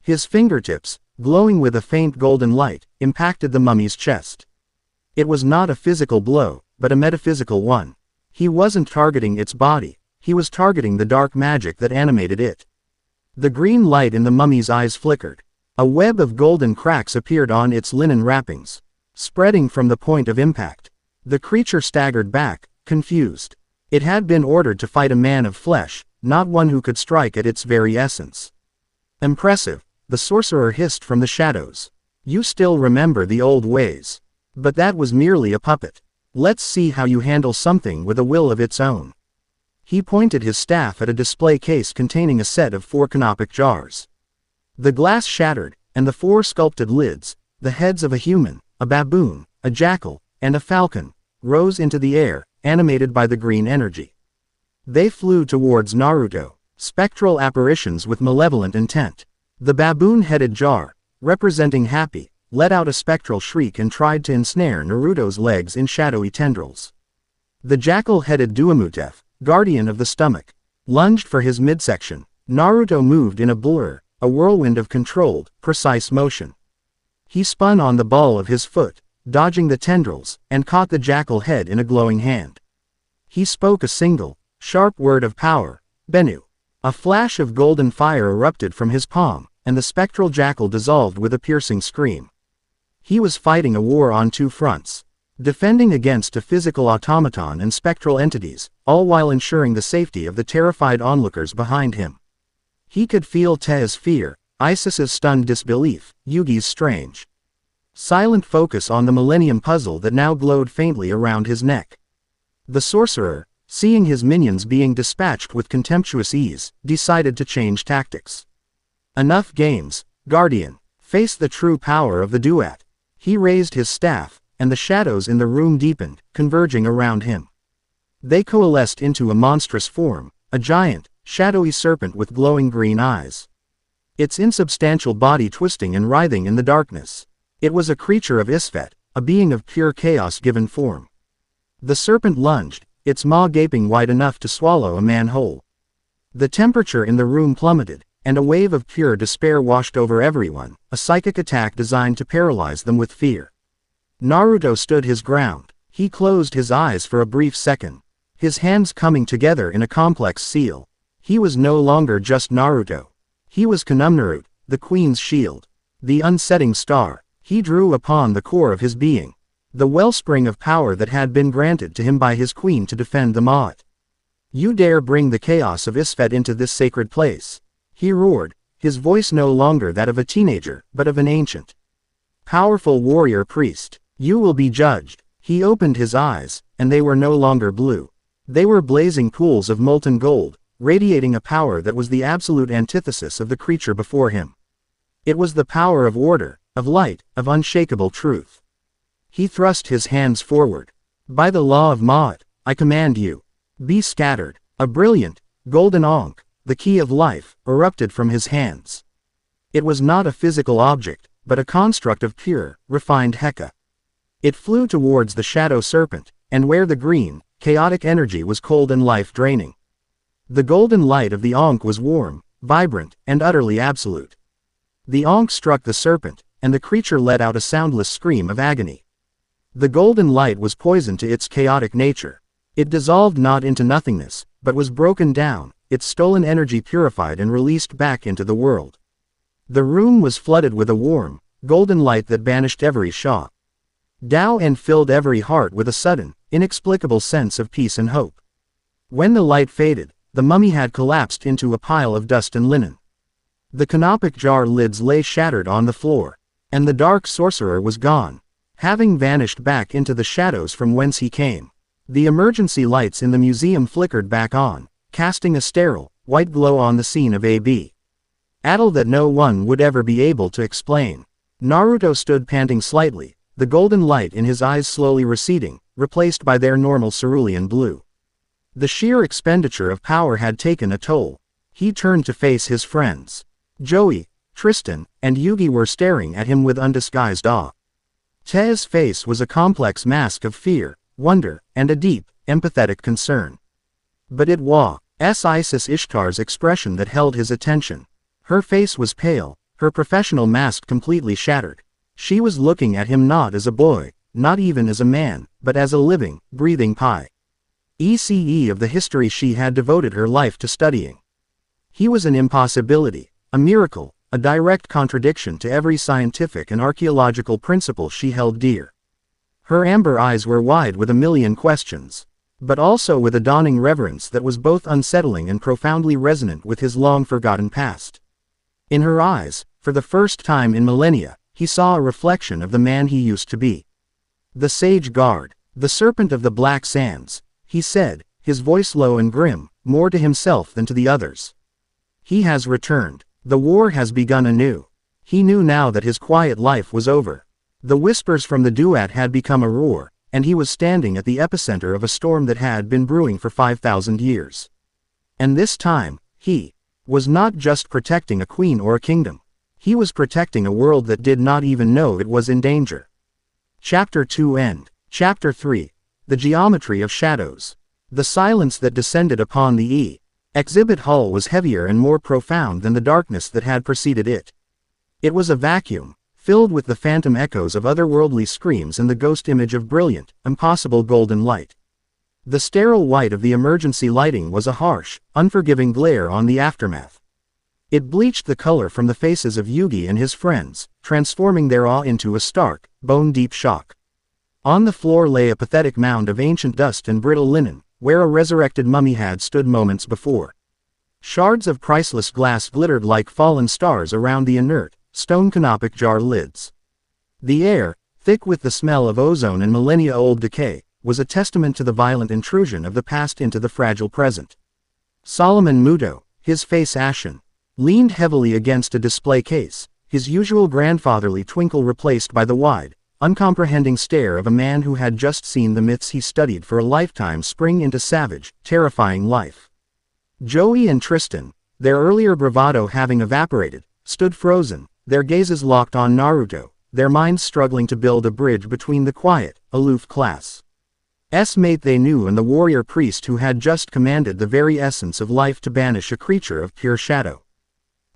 His fingertips, glowing with a faint golden light, impacted the mummy's chest. It was not a physical blow, but a metaphysical one. He wasn't targeting its body, he was targeting the dark magic that animated it. The green light in the mummy's eyes flickered. A web of golden cracks appeared on its linen wrappings, spreading from the point of impact. The creature staggered back, confused. It had been ordered to fight a man of flesh, not one who could strike at its very essence. "Impressive," the sorcerer hissed from the shadows. "You still remember the old ways. But that was merely a puppet. Let's see how you handle something with a will of its own." He pointed his staff at a display case containing a set of 4 canopic jars. The glass shattered, and the 4 sculpted lids, the heads of a human, a baboon, a jackal, and a falcon, rose into the air, animated by the green energy. They flew towards Naruto, spectral apparitions with malevolent intent. The baboon-headed jar, representing Happy, let out a spectral shriek and tried to ensnare Naruto's legs in shadowy tendrils. The jackal-headed Duamutef, guardian of the stomach, lunged for his midsection. Naruto moved in a blur, a whirlwind of controlled, precise motion. He spun on the ball of his foot, dodging the tendrils, and caught the jackal head in a glowing hand. He spoke a single, sharp word of power, Bennu. A flash of golden fire erupted from his palm, and the spectral jackal dissolved with a piercing scream. He was fighting a war on 2 fronts. defending against a physical automaton and spectral entities, all while ensuring the safety of the terrified onlookers behind him. He could feel Te's fear, Isis's stunned disbelief, Yugi's strange, silent focus on the Millennium Puzzle that now glowed faintly around his neck. The sorcerer, seeing his minions being dispatched with contemptuous ease, decided to change tactics. Enough games, Guardian. Face the true power of the duat. He raised his staff, and the shadows in the room deepened, converging around him. They coalesced into a monstrous form, a giant, shadowy serpent with glowing green eyes. Its insubstantial body twisting and writhing in the darkness. It was a creature of Isfet, a being of pure chaos given form. The serpent lunged, its maw gaping wide enough to swallow a man whole. The temperature in the room plummeted, and a wave of pure despair washed over everyone, a psychic attack designed to paralyze them with fear. Naruto stood his ground. He closed his eyes for a brief second, his hands coming together in a complex seal. He was no longer just Naruto. He was Kunumnarut, the Queen's shield. The unsetting star. He drew upon the core of his being, the wellspring of power that had been granted to him by his queen to defend the Ma'at. You dare bring the chaos of Isfet into this sacred place? He roared, his voice no longer that of a teenager, but of an ancient, powerful warrior priest. You will be judged. He opened his eyes, and they were no longer blue. They were blazing pools of molten gold, radiating a power that was the absolute antithesis of the creature before him. It was the power of order, of light, of unshakable truth. He thrust his hands forward. By the law of Ma'at, I command you. Be scattered. A brilliant, golden ankh, the key of life, erupted from his hands. It was not a physical object, but a construct of pure, refined Heka. It flew towards the shadow serpent, and where the green, chaotic energy was cold and life-draining, the golden light of the ankh was warm, vibrant, and utterly absolute. The ankh struck the serpent, and the creature let out a soundless scream of agony. The golden light was poison to its chaotic nature. It dissolved not into nothingness, but was broken down, its stolen energy purified and released back into the world. The room was flooded with a warm, golden light that banished every shock, doubt and filled every heart with a sudden, inexplicable sense of peace and hope. When the light faded, the mummy had collapsed into a pile of dust and linen. The canopic jar lids lay shattered on the floor, and the dark sorcerer was gone, having vanished back into the shadows from whence he came. The emergency lights in the museum flickered back on, casting a sterile, white glow on the scene of A.B. Adel that no one would ever be able to explain. Naruto stood panting slightly, the golden light in his eyes slowly receding, replaced by their normal cerulean blue. The sheer expenditure of power had taken a toll. He turned to face his friends. Joey, Tristan, and Yugi were staring at him with undisguised awe. Te's face was a complex mask of fear, wonder, and a deep, empathetic concern. But it was Isis Ishtar's expression that held his attention. Her face was pale, her professional mask completely shattered. She was looking at him not as a boy, not even as a man, but as a living, breathing ECE of the history she had devoted her life to studying. He was an impossibility, a miracle, a direct contradiction to every scientific and archaeological principle she held dear. Her amber eyes were wide with a million questions, but also with a dawning reverence that was both unsettling and profoundly resonant with his long-forgotten past. In her eyes, for the first time in millennia, he saw a reflection of the man he used to be. The sage guard, the serpent of the black sands, he said, his voice low and grim, more to himself than to the others. He has returned. The war has begun anew. He knew now that his quiet life was over. The whispers from the duat had become a roar, and he was standing at the epicenter of a storm that had been brewing for 5,000 years. And this time, he was not just protecting a queen or a kingdom. He was protecting a world that did not even know it was in danger. Chapter 2 End. Chapter 3. The Geometry of Shadows. The silence that descended upon the exhibit hall was heavier and more profound than the darkness that had preceded it. It was a vacuum, filled with the phantom echoes of otherworldly screams and the ghost image of brilliant, impossible golden light. The sterile white of the emergency lighting was a harsh, unforgiving glare on the aftermath. It bleached the color from the faces of Yugi and his friends, transforming their awe into a stark, bone-deep shock. On the floor lay a pathetic mound of ancient dust and brittle linen, where a resurrected mummy had stood moments before. Shards of priceless glass glittered like fallen stars around the inert, stone canopic jar lids. The air, thick with the smell of ozone and millennia-old decay, was a testament to the violent intrusion of the past into the fragile present. Solomon Muto, his face ashen, leaned heavily against a display case, his usual grandfatherly twinkle replaced by the wide, uncomprehending stare of a man who had just seen the myths he studied for a lifetime spring into savage, terrifying life. Joey and Tristan, their earlier bravado having evaporated, stood frozen, their gazes locked on Naruto, their minds struggling to build a bridge between the quiet, aloof class mate they knew and the warrior priest who had just commanded the very essence of life to banish a creature of pure shadow.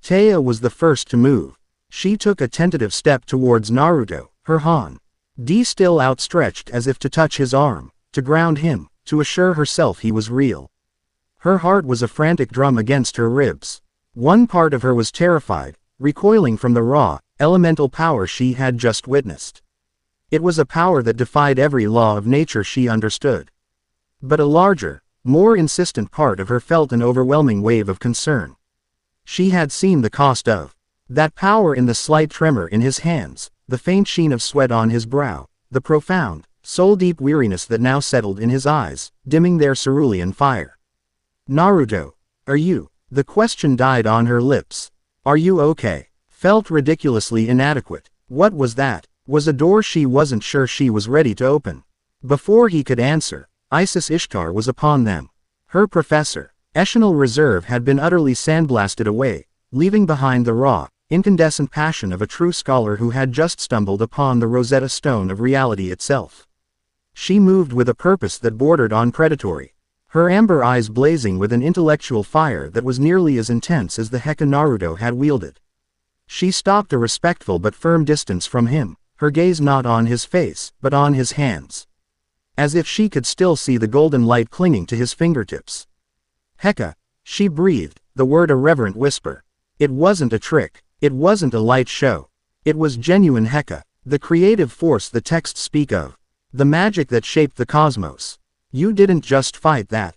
Taya was the first to move. She took a tentative step towards Naruto, her hand still outstretched as if to touch his arm, to ground him, to assure herself he was real. Her heart was a frantic drum against her ribs. One part of her was terrified, recoiling from the raw, elemental power she had just witnessed. It was a power that defied every law of nature she understood. But a larger, more insistent part of her felt an overwhelming wave of concern. She had seen the cost of that power in the slight tremor in his hands, the faint sheen of sweat on his brow, the profound, soul-deep weariness that now settled in his eyes, dimming their cerulean fire. Naruto, are you? The question died on her lips. Are you okay? Felt ridiculously inadequate. What was that? Was a door she wasn't sure she was ready to open. Before he could answer, Isis Ishtar was upon them. Her professor, Echelonal Reserve had been utterly sandblasted away, leaving behind the raw, incandescent passion of a true scholar who had just stumbled upon the Rosetta Stone of reality itself. She moved with a purpose that bordered on predatory, her amber eyes blazing with an intellectual fire that was nearly as intense as the Heka Naruto had wielded. She stopped a respectful but firm distance from him, her gaze not on his face, but on his hands. As if she could still see the golden light clinging to his fingertips. Heka, she breathed, the word a reverent whisper. It wasn't a trick, it wasn't a light show. It was genuine Heka, the creative force the texts speak of. The magic that shaped the cosmos. You didn't just fight that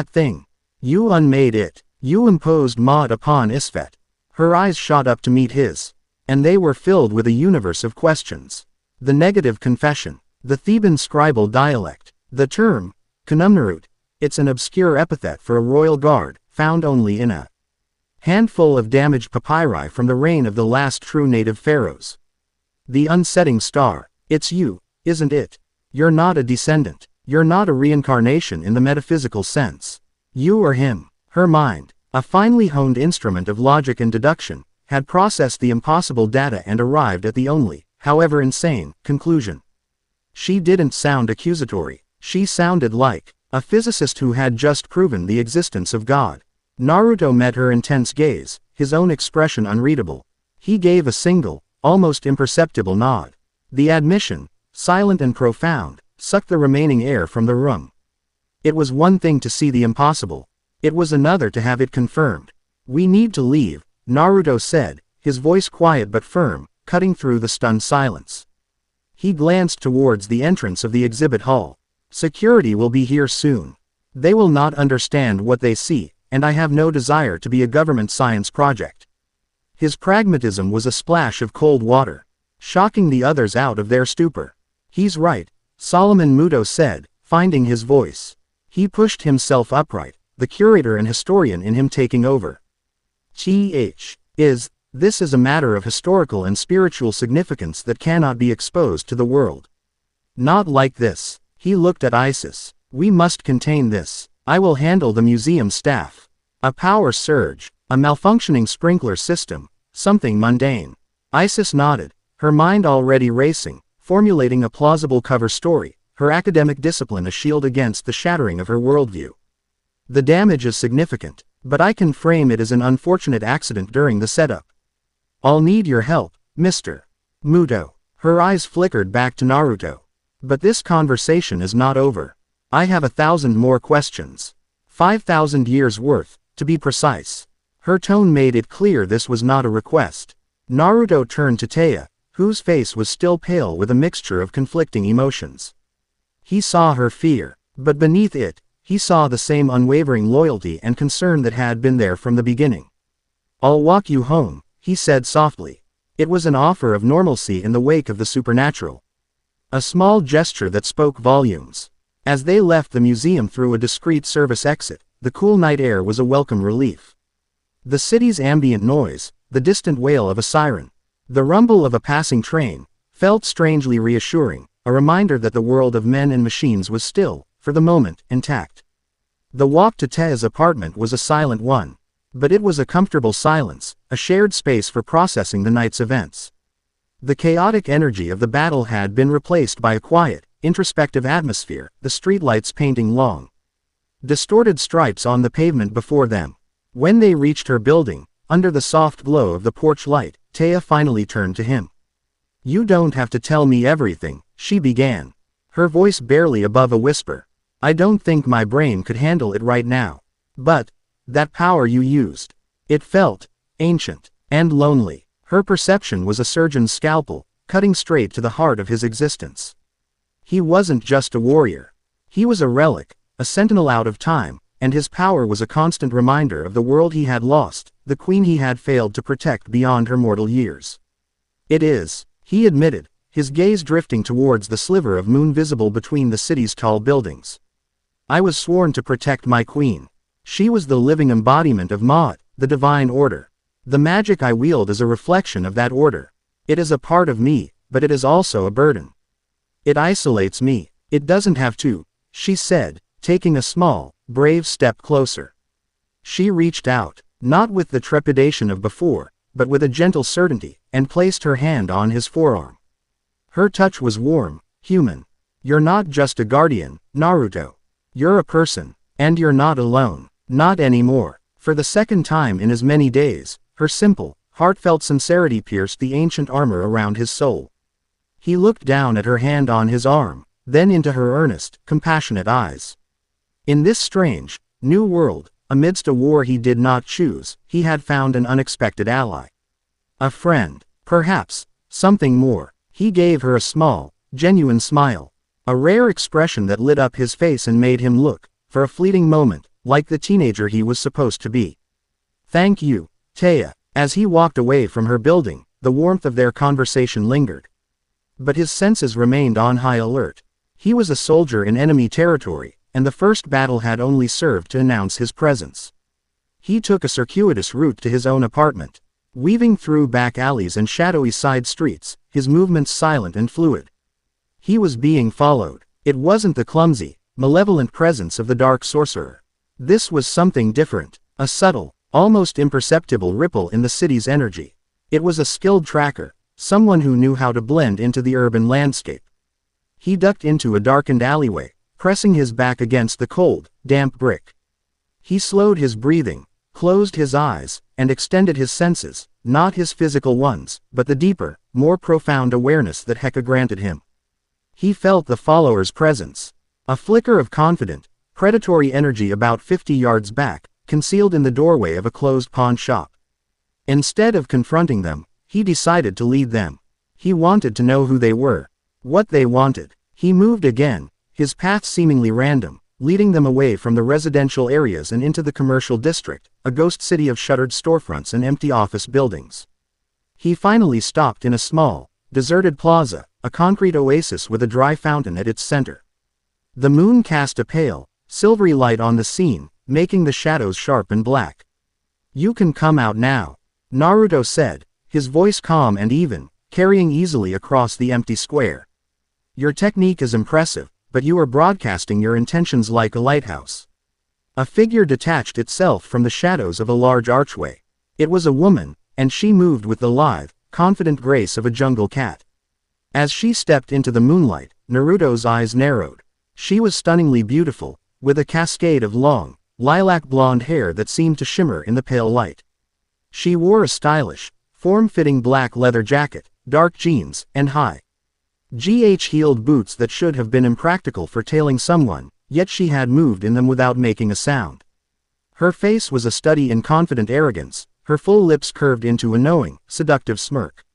thing. You unmade it. You imposed Maud upon Isfet. Her eyes shot up to meet his. And they were filled with a universe of questions. The negative confession. The Theban scribal dialect. The term, Kunumnarut. It's an obscure epithet for a royal guard, found only in a handful of damaged papyri from the reign of the last true native pharaohs. The unsetting star. It's you, isn't it? You're not a descendant. You're not a reincarnation in the metaphysical sense. You are him. Her mind, a finely honed instrument of logic and deduction, had processed the impossible data and arrived at the only, however insane, conclusion. She didn't sound accusatory. She sounded like a physicist who had just proven the existence of God. Naruto met her intense gaze, his own expression unreadable. He gave a single, almost imperceptible nod. The admission, silent and profound, sucked the remaining air from the room. It was one thing to see the impossible. It was another to have it confirmed. We need to leave, Naruto said, his voice quiet but firm, cutting through the stunned silence. He glanced towards the entrance of the exhibit hall. Security will be here soon. They will not understand what they see, and I have no desire to be a government science project. His pragmatism was a splash of cold water, shocking the others out of their stupor. He's right, Solomon Muto said, finding his voice. He pushed himself upright, the curator and historian in him taking over. This is a matter of historical and spiritual significance that cannot be exposed to the world. Not like this. He looked at Isis. We must contain this. I will handle the museum staff. A power surge, a malfunctioning sprinkler system, something mundane. Isis nodded, her mind already racing, formulating a plausible cover story, her academic discipline a shield against the shattering of her worldview. The damage is significant, but I can frame it as an unfortunate accident during the setup. I'll need your help, Mr. Muto. Her eyes flickered back to Naruto. But this conversation is not over. I have 1,000 more questions. 5,000 years worth, to be precise. Her tone made it clear this was not a request. Naruto turned to Taya, whose face was still pale with a mixture of conflicting emotions. He saw her fear, but beneath it, he saw the same unwavering loyalty and concern that had been there from the beginning. "I'll walk you home," he said softly. It was an offer of normalcy in the wake of the supernatural. A small gesture that spoke volumes. As they left the museum through a discreet service exit, the cool night air was a welcome relief. The city's ambient noise, the distant wail of a siren, the rumble of a passing train, felt strangely reassuring, a reminder that the world of men and machines was still, for the moment, intact. The walk to Tea's apartment was a silent one. But it was a comfortable silence, a shared space for processing the night's events. The chaotic energy of the battle had been replaced by a quiet, introspective atmosphere, the streetlights painting long, distorted stripes on the pavement before them. When they reached her building, under the soft glow of the porch light, Tea finally turned to him. "You don't have to tell me everything," she began, her voice barely above a whisper. "I don't think my brain could handle it right now. But that power you used, it felt ancient and lonely." Her perception was a surgeon's scalpel, cutting straight to the heart of his existence. He wasn't just a warrior. He was a relic, a sentinel out of time, and his power was a constant reminder of the world he had lost, the queen he had failed to protect beyond her mortal years. "It is," he admitted, his gaze drifting towards the sliver of moon visible between the city's tall buildings. "I was sworn to protect my queen. She was the living embodiment of Ma'at, the divine order. The magic I wield is a reflection of that order. It is a part of me, but it is also a burden. It isolates me. It doesn't have to," she said, taking a small, brave step closer. She reached out, not with the trepidation of before, but with a gentle certainty, and placed her hand on his forearm. Her touch was warm, human. "You're not just a guardian, Naruto. You're a person, and you're not alone. Not anymore." For the second time in as many days, her simple, heartfelt sincerity pierced the ancient armor around his soul. He looked down at her hand on his arm, then into her earnest, compassionate eyes. In this strange, new world, amidst a war he did not choose, he had found an unexpected ally. A friend, perhaps, something more. He gave her a small, genuine smile, a rare expression that lit up his face and made him look, for a fleeting moment, like the teenager he was supposed to be. "Thank you, Tea." As he walked away from her building, the warmth of their conversation lingered. But his senses remained on high alert. He was a soldier in enemy territory, and the first battle had only served to announce his presence. He took a circuitous route to his own apartment, weaving through back alleys and shadowy side streets, his movements silent and fluid. He was being followed. It wasn't the clumsy, malevolent presence of the dark sorcerer. This was something different, a subtle, almost imperceptible ripple in the city's energy. It was a skilled tracker, someone who knew how to blend into the urban landscape. He ducked into a darkened alleyway, pressing his back against the cold, damp brick. He slowed his breathing, closed his eyes, and extended his senses, not his physical ones, but the deeper, more profound awareness that Heka granted him. He felt the follower's presence, a flicker of confident, predatory energy about 50 yards back, concealed in the doorway of a closed pawn shop. Instead of confronting them, he decided to lead them. He wanted to know who they were, what they wanted. He moved again, his path seemingly random, leading them away from the residential areas and into the commercial district, a ghost city of shuttered storefronts and empty office buildings. He finally stopped in a small, deserted plaza, a concrete oasis with a dry fountain at its center. The moon cast a pale, silvery light on the scene, making the shadows sharp and black. "You can come out now," Naruto said, his voice calm and even, carrying easily across the empty square. "Your technique is impressive, but you are broadcasting your intentions like a lighthouse." A figure detached itself from the shadows of a large archway. It was a woman, and she moved with the lithe, confident grace of a jungle cat. As she stepped into the moonlight, Naruto's eyes narrowed. She was stunningly beautiful, with a cascade of long, lilac blonde hair that seemed to shimmer in the pale light. She wore a stylish, form-fitting black leather jacket, dark jeans, and high-heeled boots that should have been impractical for tailing someone, yet she had moved in them without making a sound. Her face was a study in confident arrogance, her full lips curved into a knowing, seductive smirk.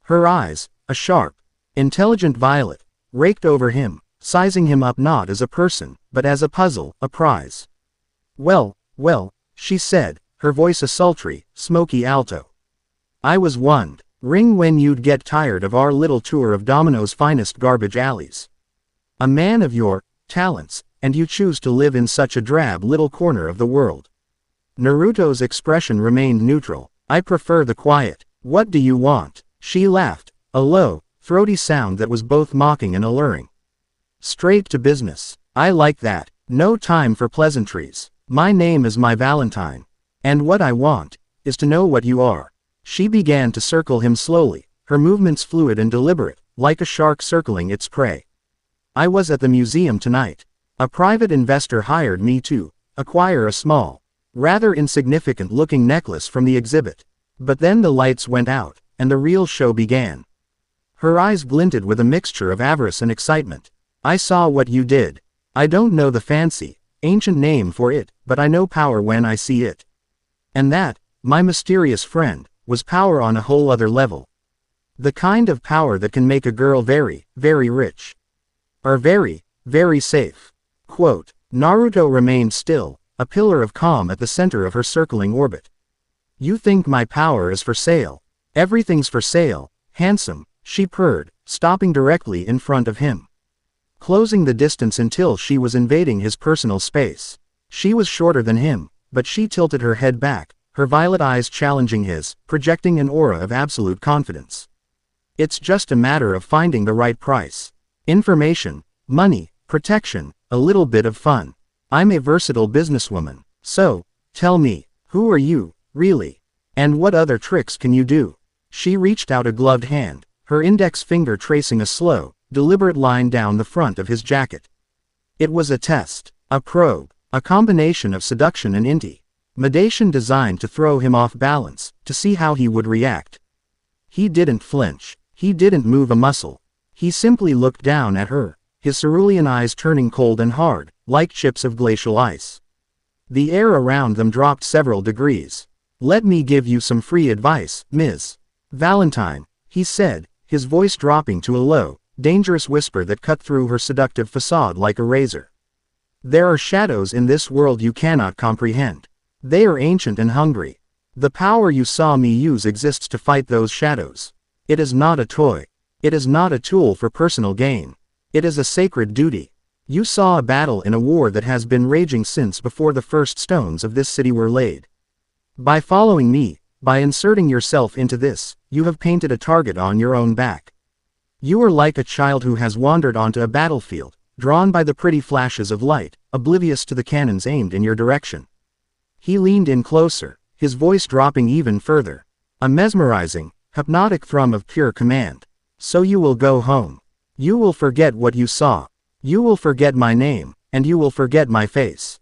Her eyes, a sharp, intelligent violet, raked over him, sizing him up not as a person, but as a puzzle, a prize. Well, well, she said, her voice a sultry, smoky alto. I was wondered when you'd get tired of our little tour of Domino's finest garbage alleys. A man of your talents, and you choose to live in such a drab little corner of the world. Naruto's expression remained neutral. I prefer the quiet. What do you want? She laughed, a low, throaty sound that was both mocking and alluring. Straight to business. I like that. No time for pleasantries. My name is my Valentine. And what I want is to know what you are. She began to circle him slowly, her movements fluid and deliberate, like a shark circling its prey. I was at the museum tonight. A private investor hired me to acquire a small, rather insignificant-looking necklace from the exhibit. But then the lights went out, and the real show began. Her eyes glinted with a mixture of avarice and excitement. I saw what you did. I don't know the fancy, ancient name for it, but I know power when I see it. And that, my mysterious friend, was power on a whole other level. The kind of power that can make a girl very, very rich. Or very, very safe. Quote, Naruto remained still, a pillar of calm at the center of her circling orbit. You think my power is for sale? Everything's for sale, handsome, she purred, stopping directly in front of him. Closing the distance until she was invading his personal space. She was shorter than him, but she tilted her head back, her violet eyes challenging his, projecting an aura of absolute confidence. It's just a matter of finding the right price. Information, money, protection, a little bit of fun. I'm a versatile businesswoman. So, tell me, who are you, really? And what other tricks can you do? She reached out a gloved hand, her index finger tracing a slow, deliberate line down the front of his jacket. It was a test, a probe, a combination of seduction and intimidation designed to throw him off balance, to see how he would react. He didn't flinch. He didn't move a muscle. He simply looked down at her, his cerulean eyes turning cold and hard, like chips of glacial ice. The air around them dropped several degrees. Let me give you some free advice, Ms. Valentine, he said, his voice dropping to a low, dangerous whisper that cut through her seductive facade like a razor. There are shadows in this world you cannot comprehend. They are ancient and hungry. The power you saw me use exists to fight those shadows. It is not a toy. It is not a tool for personal gain. It is a sacred duty. You saw a battle in a war that has been raging since before the first stones of this city were laid. By following me, by inserting yourself into this, you have painted a target on your own back. You are like a child who has wandered onto a battlefield, drawn by the pretty flashes of light, oblivious to the cannons aimed in your direction. He leaned in closer, his voice dropping even further. A mesmerizing, hypnotic thrum of pure command. So you will go home. You will forget what you saw. You will forget my name, and you will forget my face.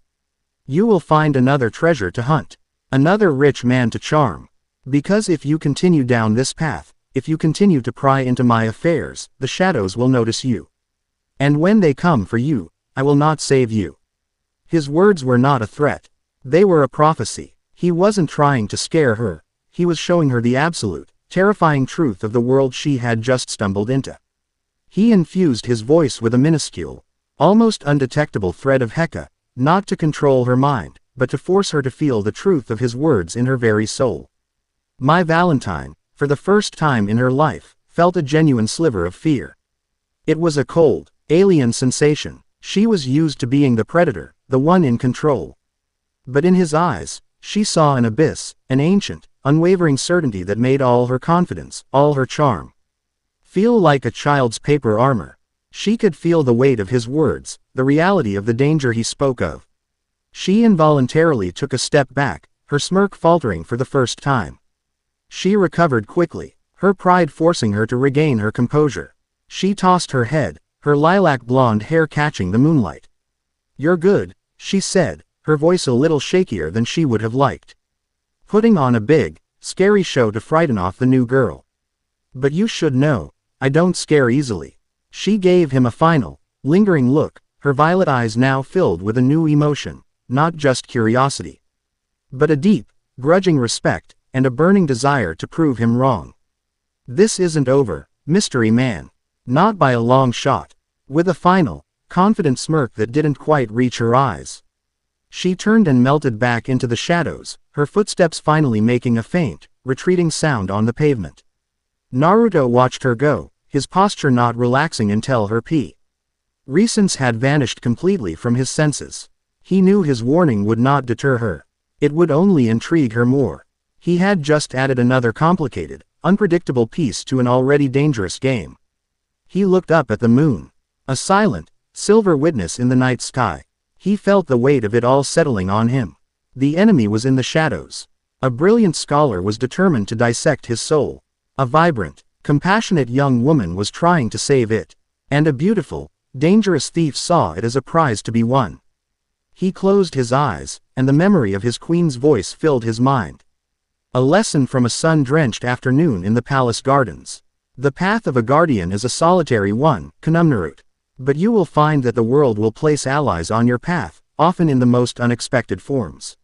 You will find another treasure to hunt. Another rich man to charm. Because if you continue down this path, if you continue to pry into my affairs, the shadows will notice you. And when they come for you, I will not save you. His words were not a threat. They were a prophecy. He wasn't trying to scare her. He was showing her the absolute, terrifying truth of the world she had just stumbled into. He infused his voice with a minuscule, almost undetectable thread of Heka, not to control her mind, but to force her to feel the truth of his words in her very soul. My Valentine, for the first time in her life, felt a genuine sliver of fear. It was a cold, alien sensation. She was used to being the predator, the one in control. But in his eyes, she saw an abyss, an ancient, unwavering certainty that made all her confidence, all her charm, feel like a child's paper armor. She could feel the weight of his words, the reality of the danger he spoke of. She involuntarily took a step back, her smirk faltering for the first time. She recovered quickly, her pride forcing her to regain her composure. She tossed her head, her lilac blonde hair catching the moonlight. You're good, she said, her voice a little shakier than she would have liked. Putting on a big, scary show to frighten off the new girl. But you should know, I don't scare easily. She gave him a final, lingering look, her violet eyes now filled with a new emotion, not just curiosity, but a deep, grudging respect, and a burning desire to prove him wrong. This isn't over, mystery man. Not by a long shot. With a final, confident smirk that didn't quite reach her eyes. She turned and melted back into the shadows, her footsteps finally making a faint, retreating sound on the pavement. Naruto watched her go, his posture not relaxing until her presence had vanished completely from his senses. He knew his warning would not deter her. It would only intrigue her more. He had just added another complicated, unpredictable piece to an already dangerous game. He looked up at the moon. A silent, silver witness in the night sky. He felt the weight of it all settling on him. The enemy was in the shadows. A brilliant scholar was determined to dissect his soul. A vibrant, compassionate young woman was trying to save it. And a beautiful, dangerous thief saw it as a prize to be won. He closed his eyes, and the memory of his queen's voice filled his mind. A lesson from a sun-drenched afternoon in the palace gardens. The path of a guardian is a solitary one, Naruto. But you will find that the world will place allies on your path, often in the most unexpected forms.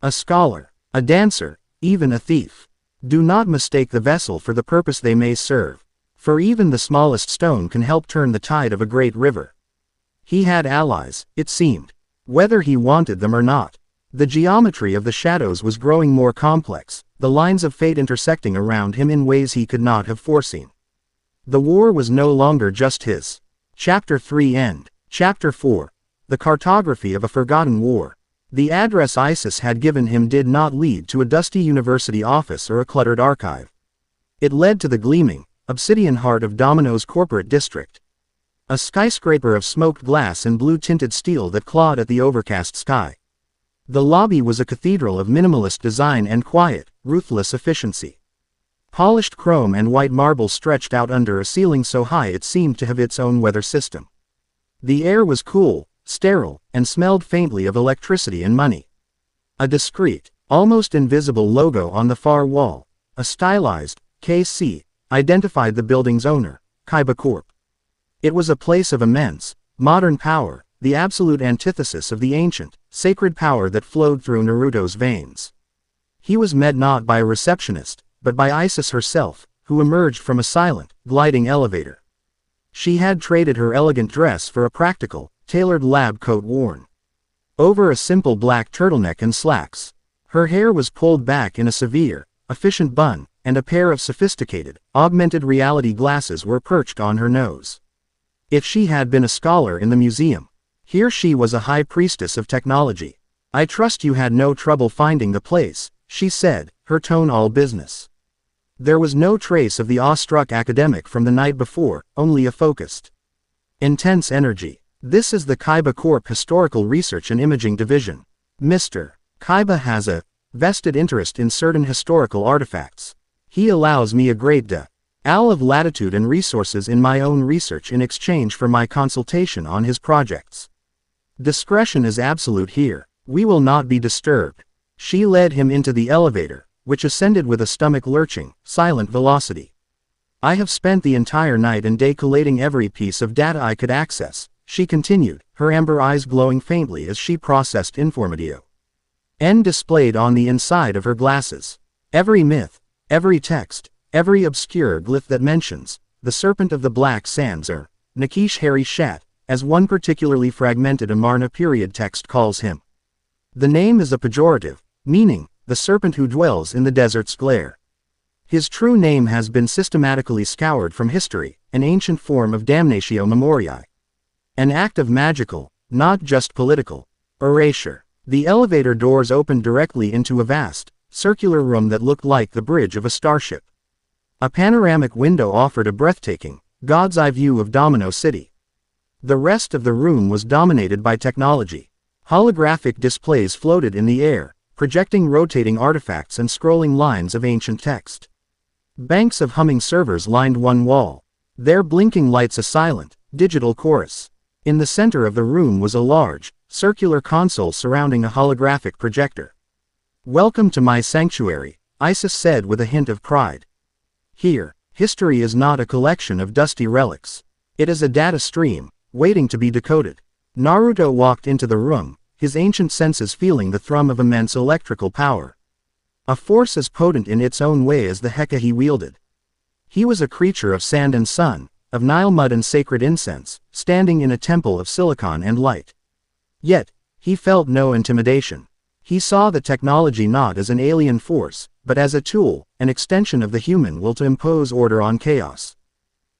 A scholar, a dancer, even a thief. Do not mistake the vessel for the purpose they may serve, for even the smallest stone can help turn the tide of a great river. He had allies, it seemed, whether he wanted them or not. The geometry of the shadows was growing more complex, the lines of fate intersecting around him in ways he could not have foreseen. The war was no longer just his. Chapter 3 End. Chapter 4. The cartography of a forgotten war. The address Isis had given him did not lead to a dusty university office or a cluttered archive. It led to the gleaming, obsidian heart of Domino's corporate district. A skyscraper of smoked glass and blue-tinted steel that clawed at the overcast sky. The lobby was a cathedral of minimalist design and quiet, ruthless efficiency. Polished chrome and white marble stretched out under a ceiling so high it seemed to have its own weather system. The air was cool, sterile, and smelled faintly of electricity and money. A discreet, almost invisible logo on the far wall, a stylized KC, identified the building's owner, Kaiba Corp. It was a place of immense, modern power, the absolute antithesis of the ancient, sacred power that flowed through Naruto's veins. He was met not by a receptionist, but by Isis herself, who emerged from a silent, gliding elevator. She had traded her elegant dress for a practical, tailored lab coat worn over a simple black turtleneck and slacks. Her hair was pulled back in a severe, efficient bun, and a pair of sophisticated, augmented reality glasses were perched on her nose. If she had been a scholar in the museum, here she was a high priestess of technology. "I trust you had no trouble finding the place," she said, her tone all business. There was no trace of the awestruck academic from the night before, only a focused, intense energy. "This is the Kaiba Corp Historical Research and Imaging Division. Mr. Kaiba has a vested interest in certain historical artifacts. He allows me a great deal of latitude and resources in my own research in exchange for my consultation on his projects. Discretion is absolute here. We will not be disturbed." She led him into the elevator, which ascended with a stomach-lurching, silent velocity. "I have spent the entire night and day collating every piece of data I could access," she continued, her amber eyes glowing faintly as she processed information displayed on the inside of her glasses. Every myth, every text, every obscure glyph that mentions the serpent of the black sands or Nakish Hairy Shat, as one particularly fragmented Amarna period text calls him. The name is a pejorative, meaning the serpent who dwells in the desert's glare. His true name has been systematically scoured from history, an ancient form of damnatio memoriae. An act of magical, not just political, erasure. The elevator doors opened directly into a vast, circular room that looked like the bridge of a starship. A panoramic window offered a breathtaking, God's eye view of Domino City. The rest of the room was dominated by technology. Holographic displays floated in the air, projecting rotating artifacts and scrolling lines of ancient text. Banks of humming servers lined one wall, their blinking lights a silent, digital chorus. In the center of the room was a large, circular console surrounding a holographic projector. "Welcome to my sanctuary," Isis said with a hint of pride. "Here, history is not a collection of dusty relics. It is a data stream, waiting to be decoded." Naruto walked into the room, his ancient senses feeling the thrum of immense electrical power. A force as potent in its own way as the Heka he wielded. He was a creature of sand and sun, of Nile mud and sacred incense, standing in a temple of silicon and light. Yet, he felt no intimidation. He saw the technology not as an alien force, but as a tool, an extension of the human will to impose order on chaos.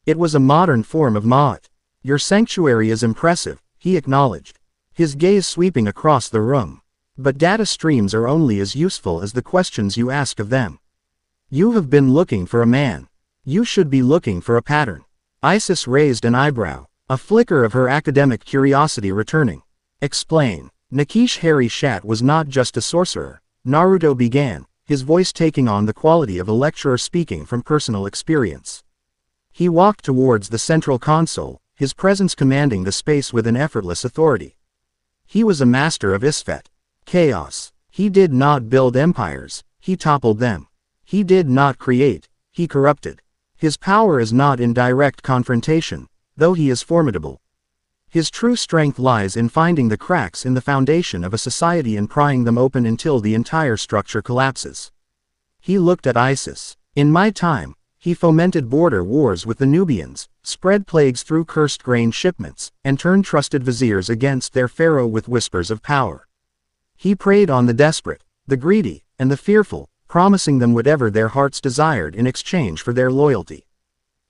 It was a modern form of Ma'at. Your sanctuary is impressive, he acknowledged, his gaze sweeping across the room. But data streams are only as useful as the questions you ask of them. You have been looking for a man. You should be looking for a pattern. Isis raised an eyebrow, a flicker of her academic curiosity returning. Explain. Nakish Harry Shat was not just a sorcerer, Naruto began, his voice taking on the quality of a lecturer speaking from personal experience. He walked towards the central console, his presence commanding the space with an effortless authority. He was a master of Isfet. Chaos. He did not build empires, he toppled them. He did not create, he corrupted. His power is not in direct confrontation, though he is formidable. His true strength lies in finding the cracks in the foundation of a society and prying them open until the entire structure collapses. He looked at Isis. In my time, he fomented border wars with the Nubians, spread plagues through cursed grain shipments, and turned trusted viziers against their pharaoh with whispers of power. He preyed on the desperate, the greedy, and the fearful, promising them whatever their hearts desired in exchange for their loyalty.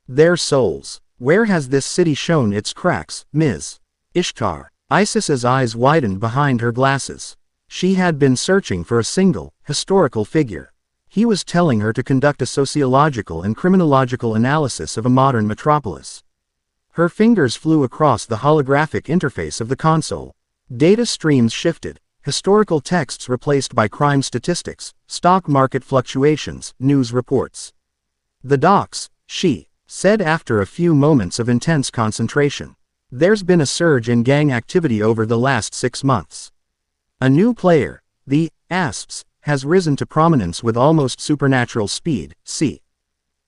Their souls. Where has this city shown its cracks, Ms. Ishtar? Isis's eyes widened behind her glasses. She had been searching for a single, historical figure. He was telling her to conduct a sociological and criminological analysis of a modern metropolis. Her fingers flew across the holographic interface of the console. Data streams shifted, historical texts replaced by crime statistics, stock market fluctuations, news reports. The docs, she said after a few moments of intense concentration. There's been a surge in gang activity over the last 6 months. A new player, the Asps, has risen to prominence with almost supernatural speed,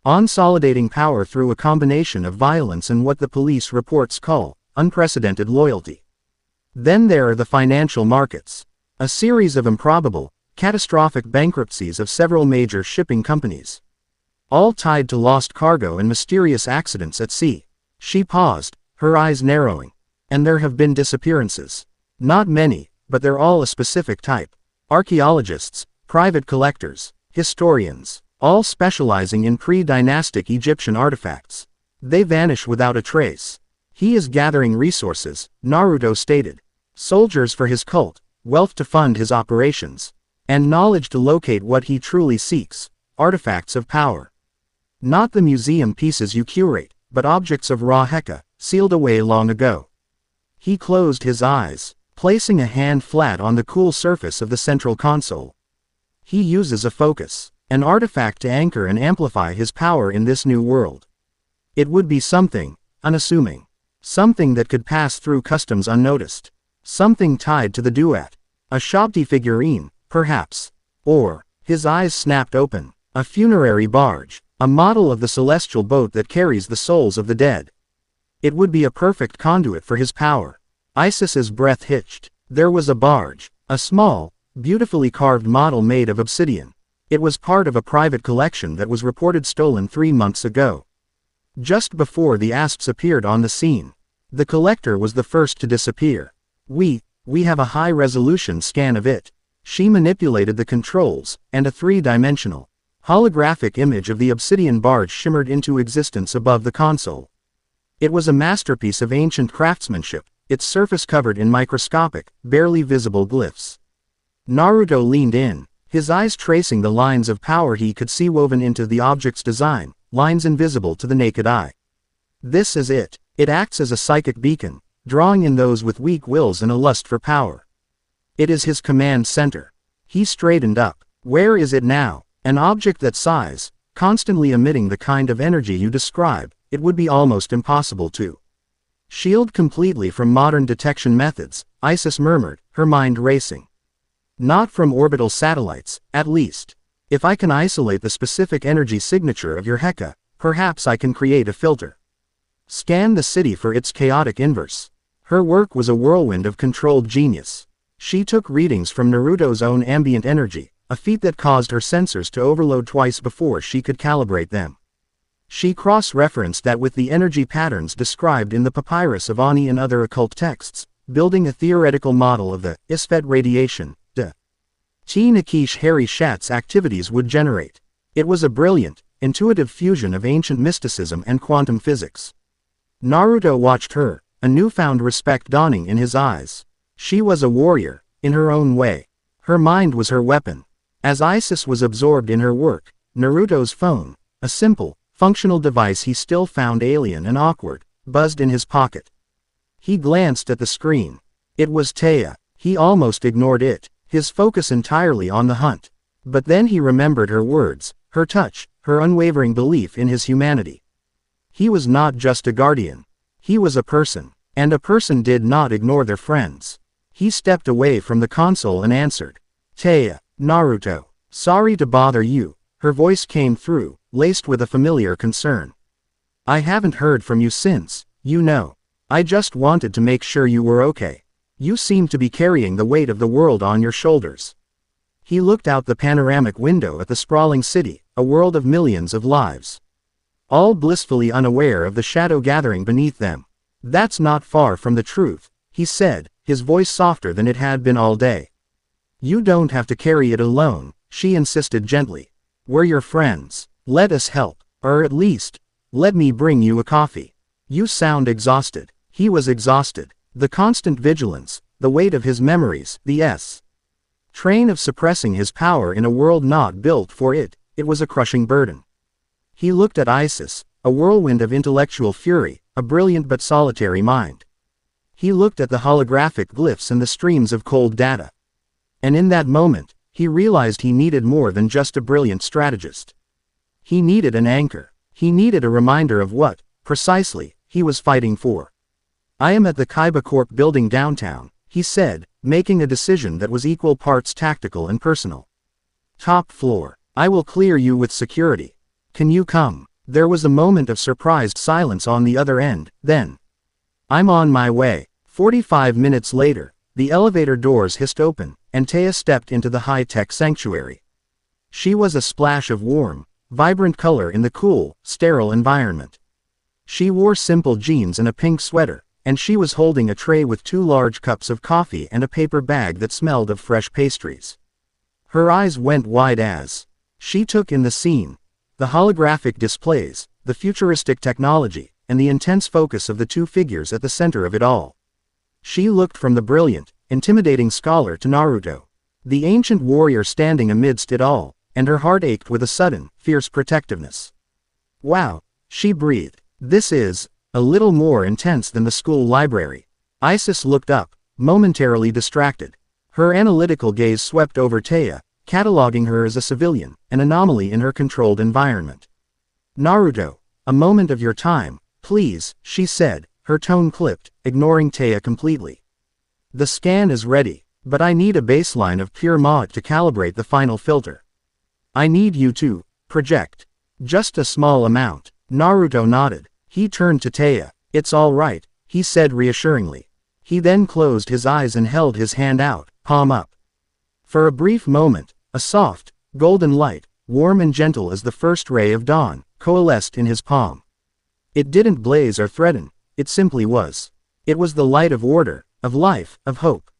consolidating power through a combination of violence and what the police reports call unprecedented loyalty. Then there are the financial markets. A series of improbable, catastrophic bankruptcies of several major shipping companies. All tied to lost cargo and mysterious accidents at sea. She paused, her eyes narrowing. And there have been disappearances. Not many, but they're all a specific type. Archaeologists, private collectors, historians, all specializing in pre-dynastic Egyptian artifacts. They vanish without a trace. He is gathering resources, Naruto stated. Soldiers for his cult, wealth to fund his operations, and knowledge to locate what he truly seeks, artifacts of power. Not the museum pieces you curate, but objects of raw Heka, sealed away long ago. He closed his eyes, placing a hand flat on the cool surface of the central console. He uses a focus, an artifact to anchor and amplify his power in this new world. It would be something, unassuming. Something that could pass through customs unnoticed. Something tied to the duat. A Shabti figurine, perhaps. Or, his eyes snapped open, a funerary barge, a model of the celestial boat that carries the souls of the dead. It would be a perfect conduit for his power. Isis's breath hitched. There was a barge, a small, beautifully carved model made of obsidian. It was part of a private collection that was reported stolen 3 months ago. Just before the Asps appeared on the scene. The collector was the first to disappear. We have a high-resolution scan of it. She manipulated the controls, and a 3-dimensional, holographic image of the obsidian barge shimmered into existence above the console. It was a masterpiece of ancient craftsmanship, its surface covered in microscopic, barely visible glyphs. Naruto leaned in, his eyes tracing the lines of power he could see woven into the object's design, lines invisible to the naked eye. This is it. It acts as a psychic beacon, drawing in those with weak wills and a lust for power. It is his command center. He straightened up. Where is it now? An object that sighs, constantly emitting the kind of energy you describe, it would be almost impossible to shield completely from modern detection methods, Isis murmured, her mind racing. Not from orbital satellites, at least. If I can isolate the specific energy signature of your Heka, perhaps I can create a filter. Scan the city for its chaotic inverse. Her work was a whirlwind of controlled genius. She took readings from Naruto's own ambient energy, a feat that caused her sensors to overload twice before she could calibrate them. She cross-referenced that with the energy patterns described in the papyrus of Ani and other occult texts, building a theoretical model of the Isfet radiation, de T. Nakish Hari Shat's activities would generate. It was a brilliant, intuitive fusion of ancient mysticism and quantum physics. Naruto watched her, a newfound respect dawning in his eyes. She was a warrior, in her own way. Her mind was her weapon. As Isis was absorbed in her work, Naruto's phone, a simple, functional device he still found alien and awkward, buzzed in his pocket. He glanced at the screen. It was Taya. He almost ignored it, his focus entirely on the hunt. But then he remembered her words, her touch, her unwavering belief in his humanity. He was not just a guardian. He was a person, and a person did not ignore their friends. He stepped away from the console and answered. Taya, Naruto. Sorry to bother you, her voice came through, laced with a familiar concern. I haven't heard from you since, you know. I just wanted to make sure you were okay. You seem to be carrying the weight of the world on your shoulders. He looked out the panoramic window at the sprawling city, a world of millions of lives. All blissfully unaware of the shadow gathering beneath them. That's not far from the truth, he said, his voice softer than it had been all day. You don't have to carry it alone, she insisted gently. We're your friends. Let us help, or at least, let me bring you a coffee. You sound exhausted. He was exhausted. The constant vigilance, the weight of his memories, the train of suppressing his power in a world not built for it, it was a crushing burden. He looked at Isis, a whirlwind of intellectual fury, a brilliant but solitary mind. He looked at the holographic glyphs and the streams of cold data. And in that moment, he realized he needed more than just a brilliant strategist. He needed an anchor. He needed a reminder of what, precisely, he was fighting for. I am at the Kaiba Corp building downtown, he said, making a decision that was equal parts tactical and personal. Top floor. I will clear you with security. Can you come? There was a moment of surprised silence on the other end, then. I'm on my way. 45 minutes later, the elevator doors hissed open, and Taya stepped into the high-tech sanctuary. She was a splash of warm, vibrant color in the cool, sterile environment. She wore simple jeans and a pink sweater, and she was holding a tray with 2 large cups of coffee and a paper bag that smelled of fresh pastries. Her eyes went wide as she took in the scene. The holographic displays, the futuristic technology, and the intense focus of the 2 figures at the center of it all. She looked from the brilliant, intimidating scholar to Naruto, the ancient warrior standing amidst it all, and her heart ached with a sudden, fierce protectiveness. Wow, she breathed. This is a little more intense than the school library. Isis looked up, momentarily distracted. Her analytical gaze swept over Taya, cataloging her as a civilian, an anomaly in her controlled environment. Naruto, a moment of your time, please, she said, her tone clipped, ignoring Taya completely. The scan is ready, but I need a baseline of pure mod to calibrate the final filter. I need you to project. Just a small amount. Naruto nodded. He turned to Taya. It's all right, he said reassuringly. He then closed his eyes and held his hand out, palm up. For a brief moment, a soft, golden light, warm and gentle as the first ray of dawn, coalesced in his palm. It didn't blaze or threaten, it simply was. It was the light of order, of life, of hope.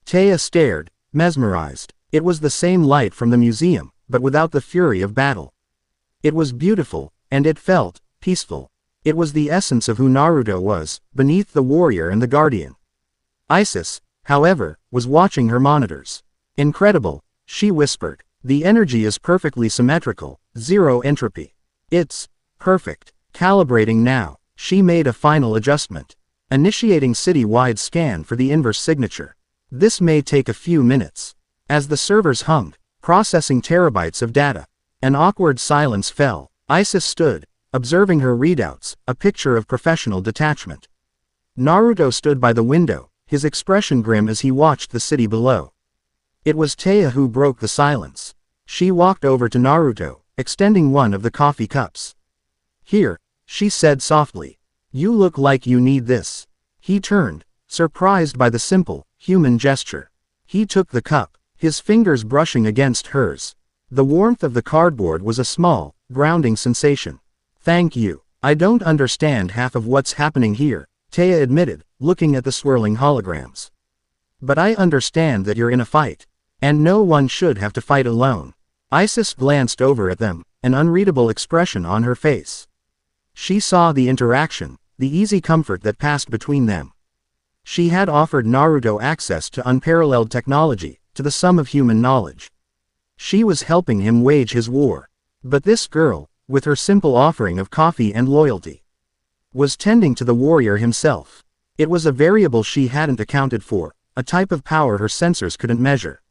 Taya stared, mesmerized. It was the same light from the museum, but without the fury of battle. It was beautiful, and it felt peaceful. It was the essence of who Naruto was, beneath the warrior and the guardian. Isis, however, was watching her monitors. Incredible, she whispered. The energy is perfectly symmetrical, 0 entropy. It's perfect. Calibrating now. She made a final adjustment. Initiating city-wide scan for the inverse signature. This may take a few minutes. As the servers hummed, processing terabytes of data, an awkward silence fell. Isis stood, observing her readouts, a picture of professional detachment. Naruto stood by the window, his expression grim as he watched the city below. It was Taya who broke the silence. She walked over to Naruto, extending one of the coffee cups. Here, she said softly. You look like you need this. He turned, surprised by the simple, human gesture. He took the cup, his fingers brushing against hers. The warmth of the cardboard was a small, grounding sensation. Thank you. I don't understand half of what's happening here, Taya admitted, looking at the swirling holograms. But I understand that you're in a fight. And no one should have to fight alone. Isis glanced over at them, an unreadable expression on her face. She saw the interaction, the easy comfort that passed between them. She had offered Naruto access to unparalleled technology, to the sum of human knowledge. She was helping him wage his war. But this girl, with her simple offering of coffee and loyalty, was tending to the warrior himself. It was a variable she hadn't accounted for, a type of power her sensors couldn't measure.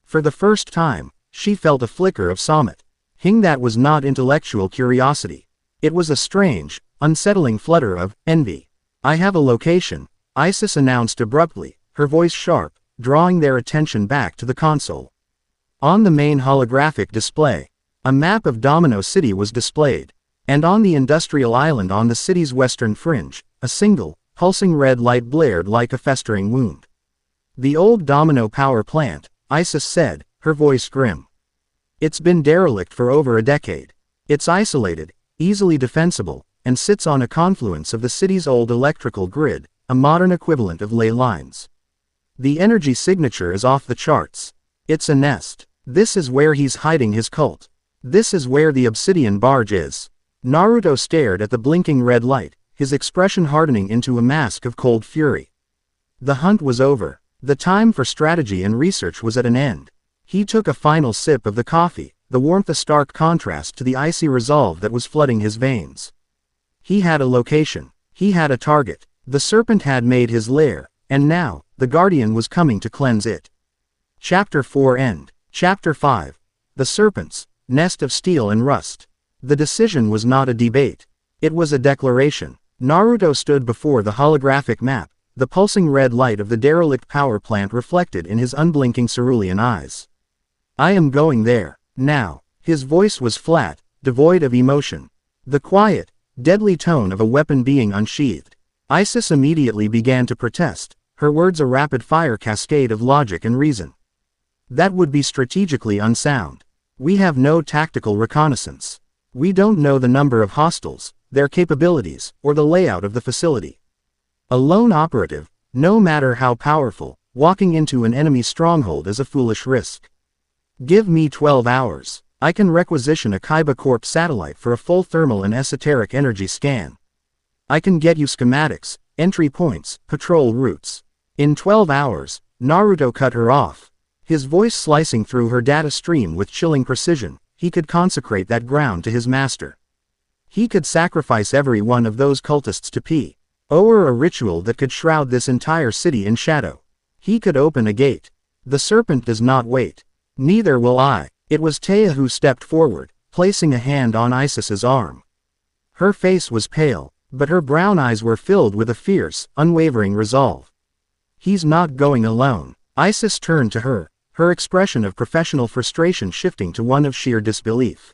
For the first time, she felt a flicker of Samet. That was not intellectual curiosity. It was a strange, unsettling flutter of envy. I have a location, Isis announced abruptly, her voice sharp, drawing their attention back to the console. On the main holographic display, a map of Domino City was displayed, and on the industrial island on the city's western fringe, a single, pulsing red light blared like a festering wound. The old Domino power plant, Isis said, her voice grim. It's been derelict for over a decade. It's isolated, easily defensible, and sits on a confluence of the city's old electrical grid, a modern equivalent of ley lines. The energy signature is off the charts. It's a nest. This is where he's hiding his cult. This is where the obsidian barge is. Naruto stared at the blinking red light, his expression hardening into a mask of cold fury. The hunt was over. The time for strategy and research was at an end. He took a final sip of the coffee, the warmth a stark contrast to the icy resolve that was flooding his veins. He had a location. He had a target. The serpent had made his lair, and now, the guardian was coming to cleanse it. Chapter 4 End. Chapter 5. The Serpents, Nest of Steel and Rust. The decision was not a debate. It was a declaration. Naruto stood before the holographic map, the pulsing red light of the derelict power plant reflected in his unblinking cerulean eyes. I am going there, now. His voice was flat, devoid of emotion. The quiet, deadly tone of a weapon being unsheathed. Isis immediately began to protest, her words a rapid-fire cascade of logic and reason. That would be strategically unsound. We have no tactical reconnaissance. We don't know the number of hostiles, their capabilities, or the layout of the facility. A lone operative, no matter how powerful, walking into an enemy stronghold is a foolish risk. Give me 12 hours. I can requisition a Kaiba Corp satellite for a full thermal and esoteric energy scan. I can get you schematics, entry points, patrol routes. In 12 hours, Naruto cut her off. His voice slicing through her data stream with chilling precision, he could consecrate that ground to his master. He could sacrifice every one of those cultists to or a ritual that could shroud this entire city in shadow. He could open a gate. The serpent does not wait. Neither will I. It was Taya who stepped forward, placing a hand on Isis's arm. Her face was pale, but her brown eyes were filled with a fierce, unwavering resolve. He's not going alone. Isis turned to her, her expression of professional frustration shifting to one of sheer disbelief.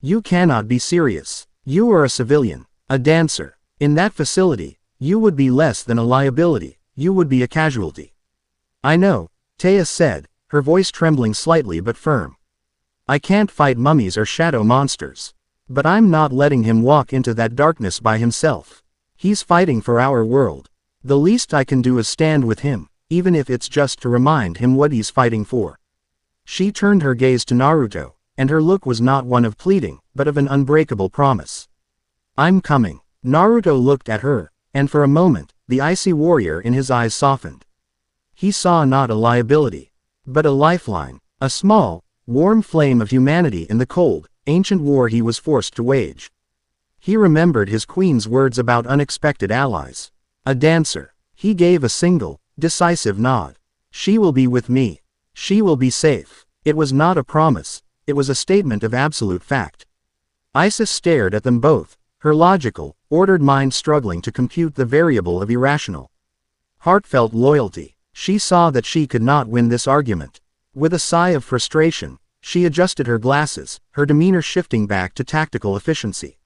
You cannot be serious. You are a civilian, a dancer. In that facility, you would be less than a liability, you would be a casualty. I know, Taya said, her voice trembling slightly but firm. I can't fight mummies or shadow monsters. But I'm not letting him walk into that darkness by himself. He's fighting for our world. The least I can do is stand with him, even if it's just to remind him what he's fighting for. She turned her gaze to Naruto, and her look was not one of pleading, but of an unbreakable promise. I'm coming. Naruto looked at her, and for a moment, the icy warrior in his eyes softened. He saw not a liability, but a lifeline, a small, warm flame of humanity in the cold, ancient war he was forced to wage. He remembered his queen's words about unexpected allies. A dancer. He gave a single, decisive nod. She will be with me. She will be safe. It was not a promise, it was a statement of absolute fact. Isis stared at them both, her logical, ordered mind struggling to compute the variable of irrational, heartfelt loyalty. She saw that she could not win this argument. With a sigh of frustration, she adjusted her glasses, her demeanor shifting back to tactical efficiency.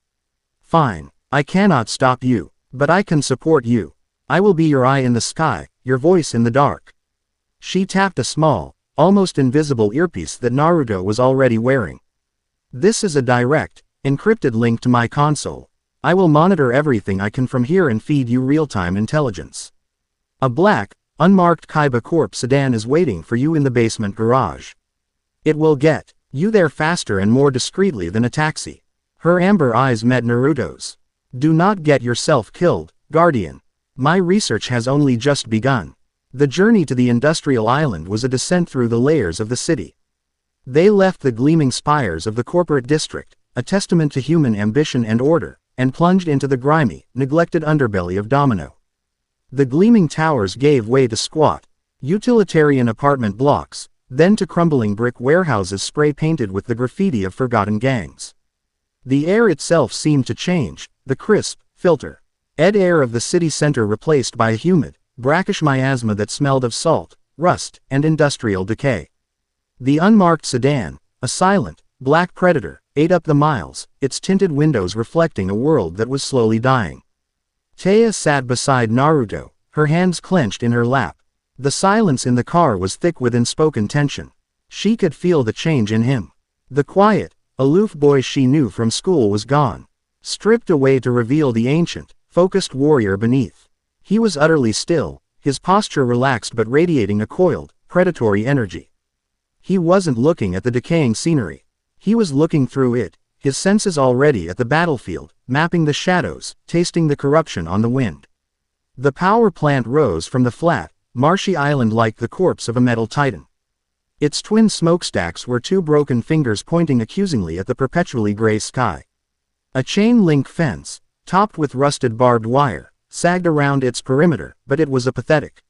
Fine, I cannot stop you, but I can support you. I will be your eye in the sky, your voice in the dark. She tapped a small, almost invisible earpiece that Naruto was already wearing. This is a direct, Encrypted link to my console. I will monitor everything I can from here and feed you real-time intelligence. A black, unmarked Kaiba Corp sedan is waiting for you in the basement garage. It will get you there faster and more discreetly than a taxi. Her amber eyes met Naruto's. Do not get yourself killed, Guardian. My research has only just begun. The journey to the industrial island was a descent through the layers of the city. They left the gleaming spires of the corporate district, a testament to human ambition and order, and plunged into the grimy, neglected underbelly of Domino. The gleaming towers gave way to squat, utilitarian apartment blocks, then to crumbling brick warehouses spray-painted with the graffiti of forgotten gangs. The air itself seemed to change, the crisp, filter-ed air of the city center replaced by a humid, brackish miasma that smelled of salt, rust, and industrial decay. The unmarked sedan, a silent, black predator, ate up the miles, its tinted windows reflecting a world that was slowly dying. Taya sat beside Naruto, her hands clenched in her lap. The silence in the car was thick with unspoken tension. She could feel the change in him. The quiet, aloof boy she knew from school was gone, stripped away to reveal the ancient, focused warrior beneath. He was utterly still, his posture relaxed but radiating a coiled, predatory energy. He wasn't looking at the decaying scenery. He was looking through it, his senses already at the battlefield, mapping the shadows, tasting the corruption on the wind. The power plant rose from the flat, marshy island like the corpse of a metal titan. Its twin smokestacks were two broken fingers pointing accusingly at the perpetually gray sky. A chain-link fence, topped with rusted barbed wire, sagged around its perimeter, but it was a pathetic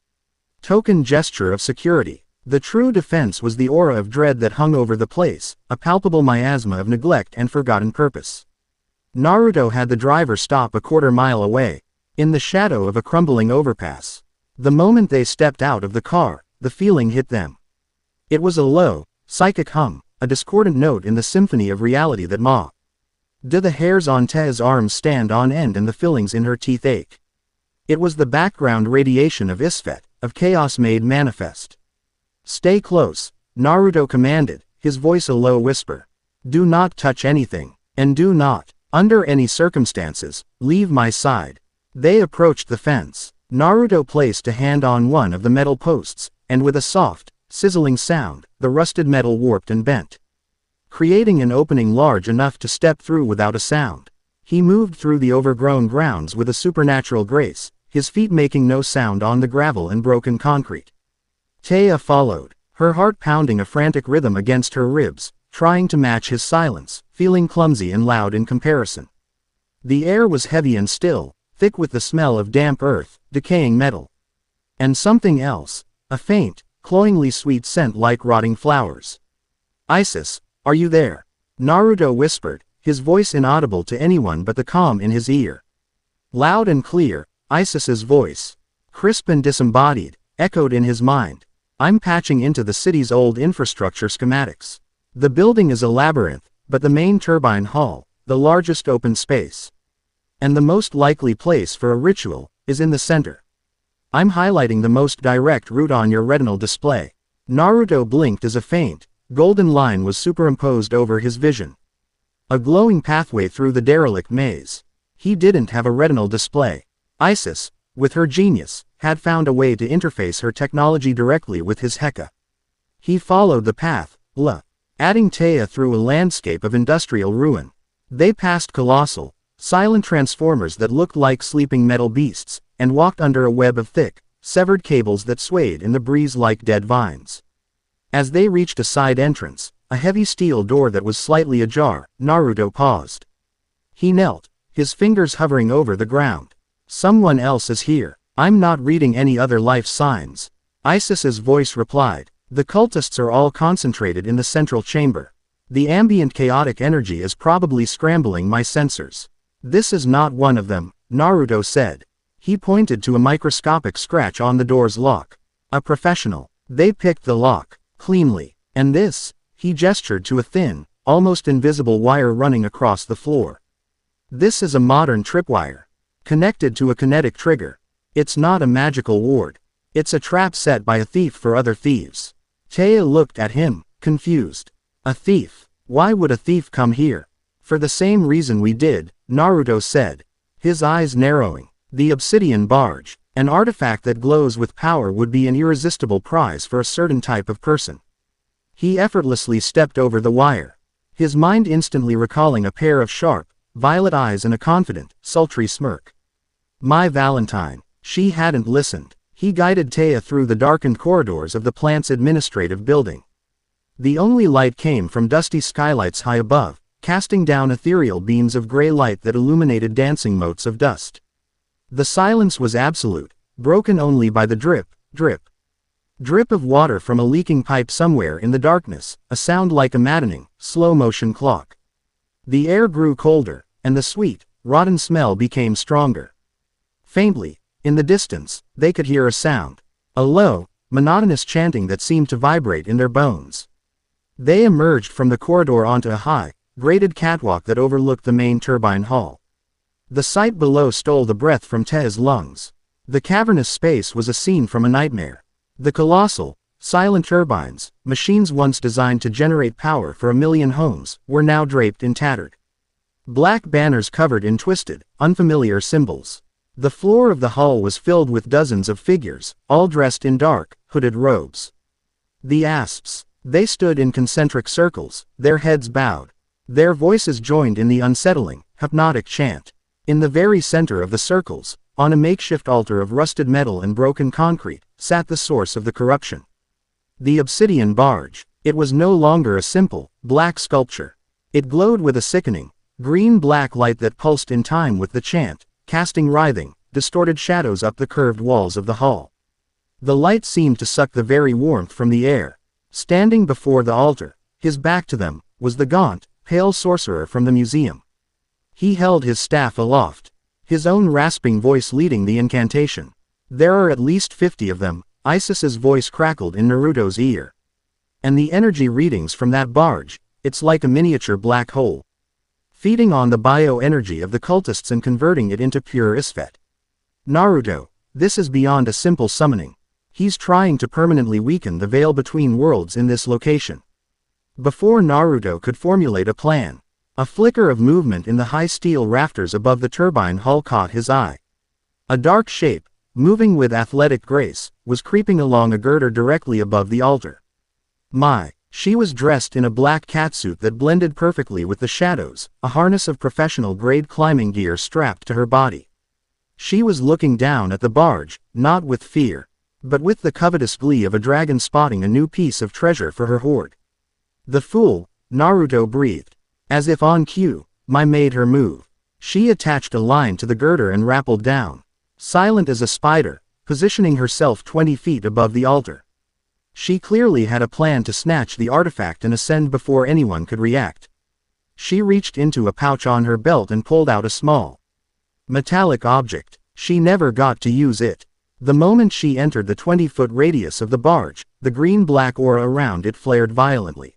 token gesture of security. The true defense was the aura of dread that hung over the place, a palpable miasma of neglect and forgotten purpose. Naruto had the driver stop a quarter-mile away, in the shadow of a crumbling overpass. The moment they stepped out of the car, the feeling hit them. It was a low, psychic hum, a discordant note in the symphony of reality that did the hairs on Tea's arms stand on end and the fillings in her teeth ache. It was the background radiation of Isfet, of chaos made manifest. Stay close, Naruto commanded, his voice a low whisper. Do not touch anything, and do not, under any circumstances, leave my side. They approached the fence. Naruto placed a hand on one of the metal posts, and with a soft, sizzling sound, the rusted metal warped and bent, creating an opening large enough to step through without a sound. He moved through the overgrown grounds with a supernatural grace, his feet making no sound on the gravel and broken concrete. Taya followed, her heart pounding a frantic rhythm against her ribs, trying to match his silence, feeling clumsy and loud in comparison. The air was heavy and still, thick with the smell of damp earth, decaying metal. And something else, a faint, cloyingly sweet scent like rotting flowers. Isis, are you there? Naruto whispered, his voice inaudible to anyone but the calm in his ear. Loud and clear, Isis's voice, crisp and disembodied, echoed in his mind. I'm patching into the city's old infrastructure schematics. The building is a labyrinth, but the main turbine hall, the largest open space, and the most likely place for a ritual, is in the center. I'm highlighting the most direct route on your retinal display. Naruto blinked as a faint, golden line was superimposed over his vision. A glowing pathway through the derelict maze. He didn't have a retinal display. Isis, with her genius, had found a way to interface her technology directly with his Heka. He followed the path, adding Taya through a landscape of industrial ruin. They passed colossal, silent transformers that looked like sleeping metal beasts, and walked under a web of thick, severed cables that swayed in the breeze like dead vines. As they reached a side entrance, a heavy steel door that was slightly ajar, Naruto paused. He knelt, his fingers hovering over the ground. Someone else is here. I'm not reading any other life signs. Isis's voice replied. The cultists are all concentrated in the central chamber. The ambient chaotic energy is probably scrambling my sensors. This is not one of them, Naruto said. He pointed to a microscopic scratch on the door's lock. A professional. They picked the lock, cleanly. And this, he gestured to a thin, almost invisible wire running across the floor. This is a modern tripwire, connected to a kinetic trigger. It's not a magical ward. It's a trap set by a thief for other thieves. Taya looked at him, confused. A thief? Why would a thief come here? For the same reason we did, Naruto said, his eyes narrowing. The obsidian barge, an artifact that glows with power, would be an irresistible prize for a certain type of person. He effortlessly stepped over the wire, his mind instantly recalling a pair of sharp, violet eyes and a confident, sultry smirk. My Valentine. She hadn't listened. He guided Taya through the darkened corridors of the plant's administrative building. The only light came from dusty skylights high above, casting down ethereal beams of gray light that illuminated dancing motes of dust. The silence was absolute, broken only by the drip, drip, drip of water from a leaking pipe somewhere in the darkness, a sound like a maddening, slow-motion clock. The air grew colder, and the sweet, rotten smell became stronger. Faintly, in the distance, they could hear a sound, a low, monotonous chanting that seemed to vibrate in their bones. They emerged from the corridor onto a high, graded catwalk that overlooked the main turbine hall. The sight below stole the breath from Taya's lungs. The cavernous space was a scene from a nightmare. The colossal, silent turbines, machines once designed to generate power for 1,000,000 homes, were now draped in tattered black banners covered in twisted, unfamiliar symbols. The floor of the hall was filled with dozens of figures, all dressed in dark, hooded robes. The asps. They stood in concentric circles, their heads bowed. Their voices joined in the unsettling, hypnotic chant. In the very center of the circles, on a makeshift altar of rusted metal and broken concrete, sat the source of the corruption. The obsidian barge. It was no longer a simple, black sculpture. It glowed with a sickening, green-black light that pulsed in time with the chant, casting writhing, distorted shadows up the curved walls of the hall. The light seemed to suck the very warmth from the air. Standing before the altar, his back to them, was the gaunt, pale sorcerer from the museum. He held his staff aloft, his own rasping voice leading the incantation. There are at least 50 of them, Isis's voice crackled in Naruto's ear. And the energy readings from that barge, it's like a miniature black hole, feeding on the bioenergy of the cultists and converting it into pure Isfet. Naruto, this is beyond a simple summoning. He's trying to permanently weaken the veil between worlds in this location. Before Naruto could formulate a plan, a flicker of movement in the high steel rafters above the turbine hall caught his eye. A dark shape, moving with athletic grace, was creeping along a girder directly above the altar. She was dressed in a black catsuit that blended perfectly with the shadows, a harness of professional-grade climbing gear strapped to her body. She was looking down at the barge, not with fear, but with the covetous glee of a dragon spotting a new piece of treasure for her hoard. The fool, Naruto breathed. As if on cue, Mai made her move. She attached a line to the girder and rappelled down, silent as a spider, positioning herself 20 feet above the altar. She clearly had a plan to snatch the artifact and ascend before anyone could react. She reached into a pouch on her belt and pulled out a small, metallic object. She never got to use it. The moment she entered the 20-foot radius of the barge, the green-black aura around it flared violently.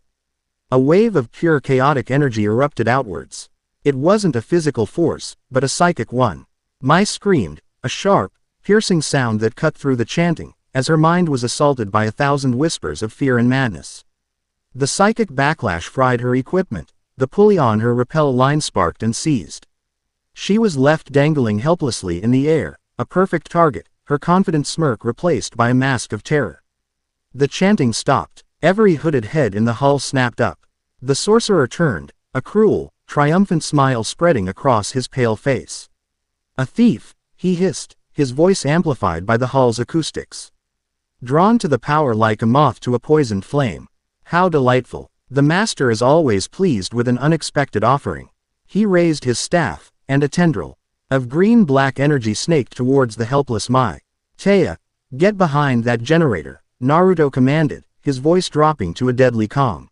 A wave of pure chaotic energy erupted outwards. It wasn't a physical force, but a psychic one. Mai screamed, a sharp, piercing sound that cut through the chanting, as her mind was assaulted by 1,000 whispers of fear and madness. The psychic backlash fried her equipment. The pulley on her rappel line sparked and seized. She was left dangling helplessly in the air, a perfect target, her confident smirk replaced by a mask of terror. The chanting stopped. Every hooded head in the hall snapped up. The sorcerer turned, a cruel, triumphant smile spreading across his pale face. "A thief," he hissed, his voice amplified by the hall's acoustics. Drawn to the power like a moth to a poisoned flame. How delightful. The master is always pleased with an unexpected offering. He raised his staff, and a tendril of green-black energy snaked towards the helpless Mai. "Taya, get behind that generator," Naruto commanded, his voice dropping to a deadly calm.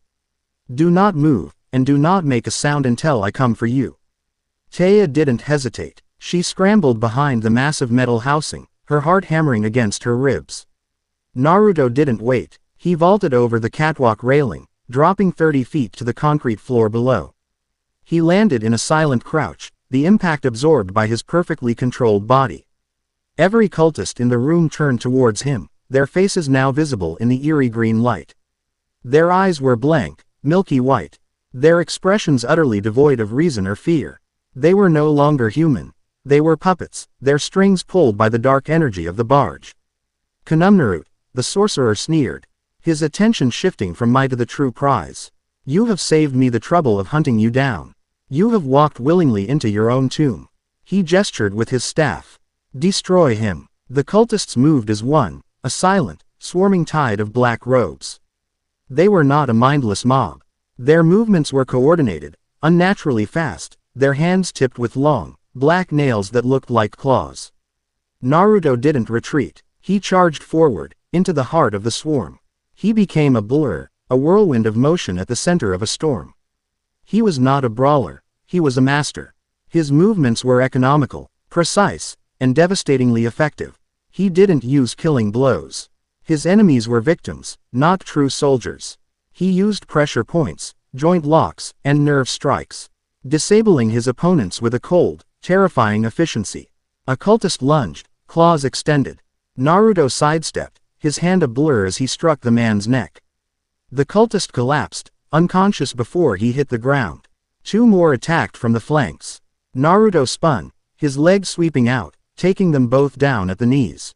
"Do not move, and do not make a sound until I come for you." Taya didn't hesitate. She scrambled behind the massive metal housing, her heart hammering against her ribs. Naruto didn't wait. He vaulted over the catwalk railing, dropping 30 feet to the concrete floor below. He landed in a silent crouch, the impact absorbed by his perfectly controlled body. Every cultist in the room turned towards him, their faces now visible in the eerie green light. Their eyes were blank, milky white. their expressions utterly devoid of reason or fear. They were no longer human. They were puppets, their strings pulled by the dark energy of the barge. Conumnarut, the sorcerer sneered, his attention shifting from my to the true prize. You have saved me the trouble of hunting you down. You have walked willingly into your own tomb. He gestured with his staff. Destroy him. The cultists moved as one, a silent, swarming tide of black robes. They were not a mindless mob. Their movements were coordinated, unnaturally fast, their hands tipped with long, black nails that looked like claws. Naruto didn't retreat. He charged forward, into the heart of the swarm. He became a blur, a whirlwind of motion at the center of a storm. He was not a brawler. He was a master. His movements were economical, precise, and devastatingly effective. He didn't use killing blows. His enemies were victims, not true soldiers. He used pressure points, joint locks, and nerve strikes, disabling his opponents with a cold, terrifying efficiency. A cultist lunged, claws extended. Naruto sidestepped, his hand a blur as he struck the man's neck. The cultist collapsed, unconscious before he hit the ground. Two more attacked from the flanks. Naruto spun, his legs sweeping out, taking them both down at the knees.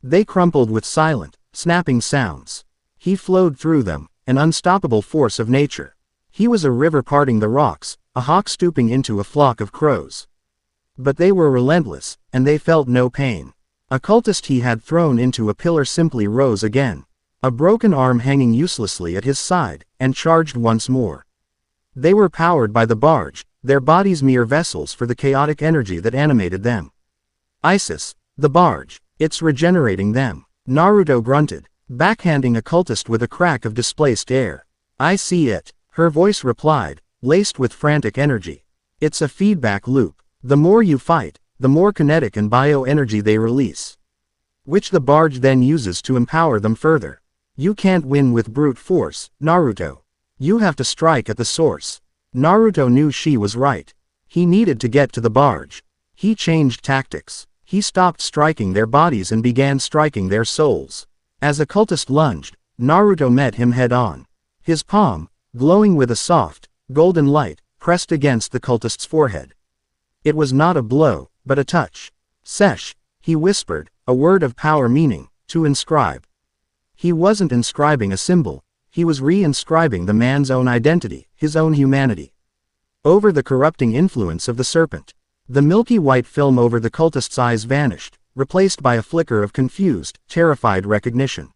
They crumpled with silent, snapping sounds. He flowed through them, an unstoppable force of nature. He was a river parting the rocks, a hawk stooping into a flock of crows. But they were relentless, and they felt no pain. A cultist he had thrown into a pillar simply rose again, a broken arm hanging uselessly at his side, and charged once more. They were powered by the barge, their bodies mere vessels for the chaotic energy that animated them. Isis, the barge, it's regenerating them. Naruto grunted, backhanding a cultist with a crack of displaced air. I see it, her voice replied, laced with frantic energy. It's a feedback loop. The more you fight, the more kinetic and bioenergy they release, which the barge then uses to empower them further. You can't win with brute force, Naruto. You have to strike at the source. Naruto knew she was right. He needed to get to the barge. He changed tactics. He stopped striking their bodies and began striking their souls. As a cultist lunged, Naruto met him head-on. His palm, glowing with a soft, golden light, pressed against the cultist's forehead. It was not a blow, but a touch. Sesh, he whispered, a word of power meaning, to inscribe. He wasn't inscribing a symbol, he was re-inscribing the man's own identity, his own humanity. Over the corrupting influence of the serpent. The milky white film over the cultist's eyes vanished, replaced by a flicker of confused, terrified recognition.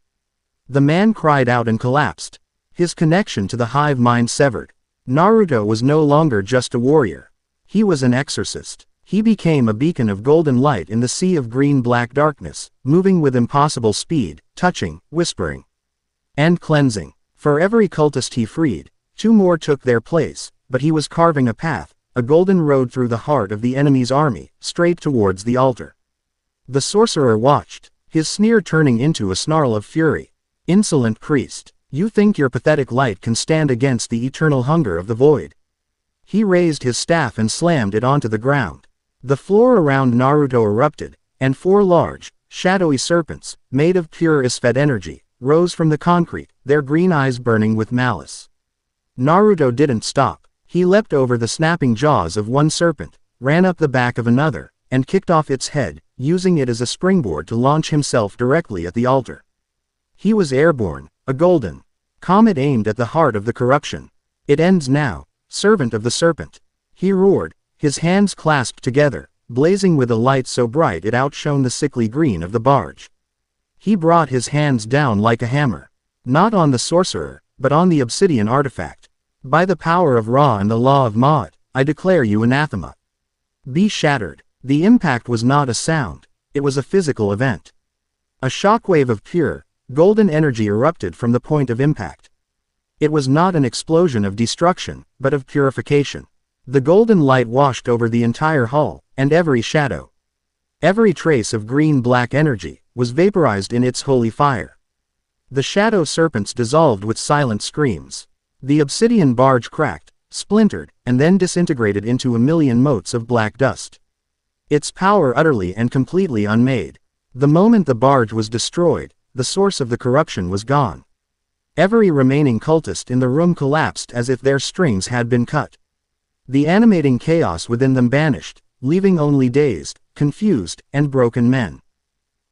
The man cried out and collapsed. His connection to the hive mind severed. Naruto was no longer just a warrior. He was an exorcist. He became a beacon of golden light in the sea of green-black darkness, moving with impossible speed, touching, whispering, and cleansing. For every cultist he freed, two more took their place, but he was carving a path, a golden road through the heart of the enemy's army, straight towards the altar. The sorcerer watched, his sneer turning into a snarl of fury. Insolent priest, you think your pathetic light can stand against the eternal hunger of the void? He raised his staff and slammed it onto the ground. The floor around Naruto erupted, and four large, shadowy serpents, made of pure Isfed energy, rose from the concrete, their green eyes burning with malice. Naruto didn't stop. He leapt over the snapping jaws of one serpent, ran up the back of another, and kicked off its head, using it as a springboard to launch himself directly at the altar. He was airborne, a golden comet aimed at the heart of the corruption. It ends now, servant of the serpent. He roared, his hands clasped together, blazing with a light so bright it outshone the sickly green of the barge. He brought his hands down like a hammer. Not on the sorcerer, but on the obsidian artifact. By the power of Ra and the law of Ma'at, I declare you anathema. Be shattered. The impact was not a sound, it was a physical event. A shockwave of pure, golden energy erupted from the point of impact. It was not an explosion of destruction, but of purification. The golden light washed over the entire hall, and every shadow, every trace of green-black energy, was vaporized in its holy fire. The shadow serpents dissolved with silent screams. The obsidian barge cracked, splintered, and then disintegrated into a million motes of black dust. Its power utterly and completely unmade. The moment the barge was destroyed, the source of the corruption was gone. Every remaining cultist in the room collapsed as if their strings had been cut. The animating chaos within them vanished, leaving only dazed, confused, and broken men.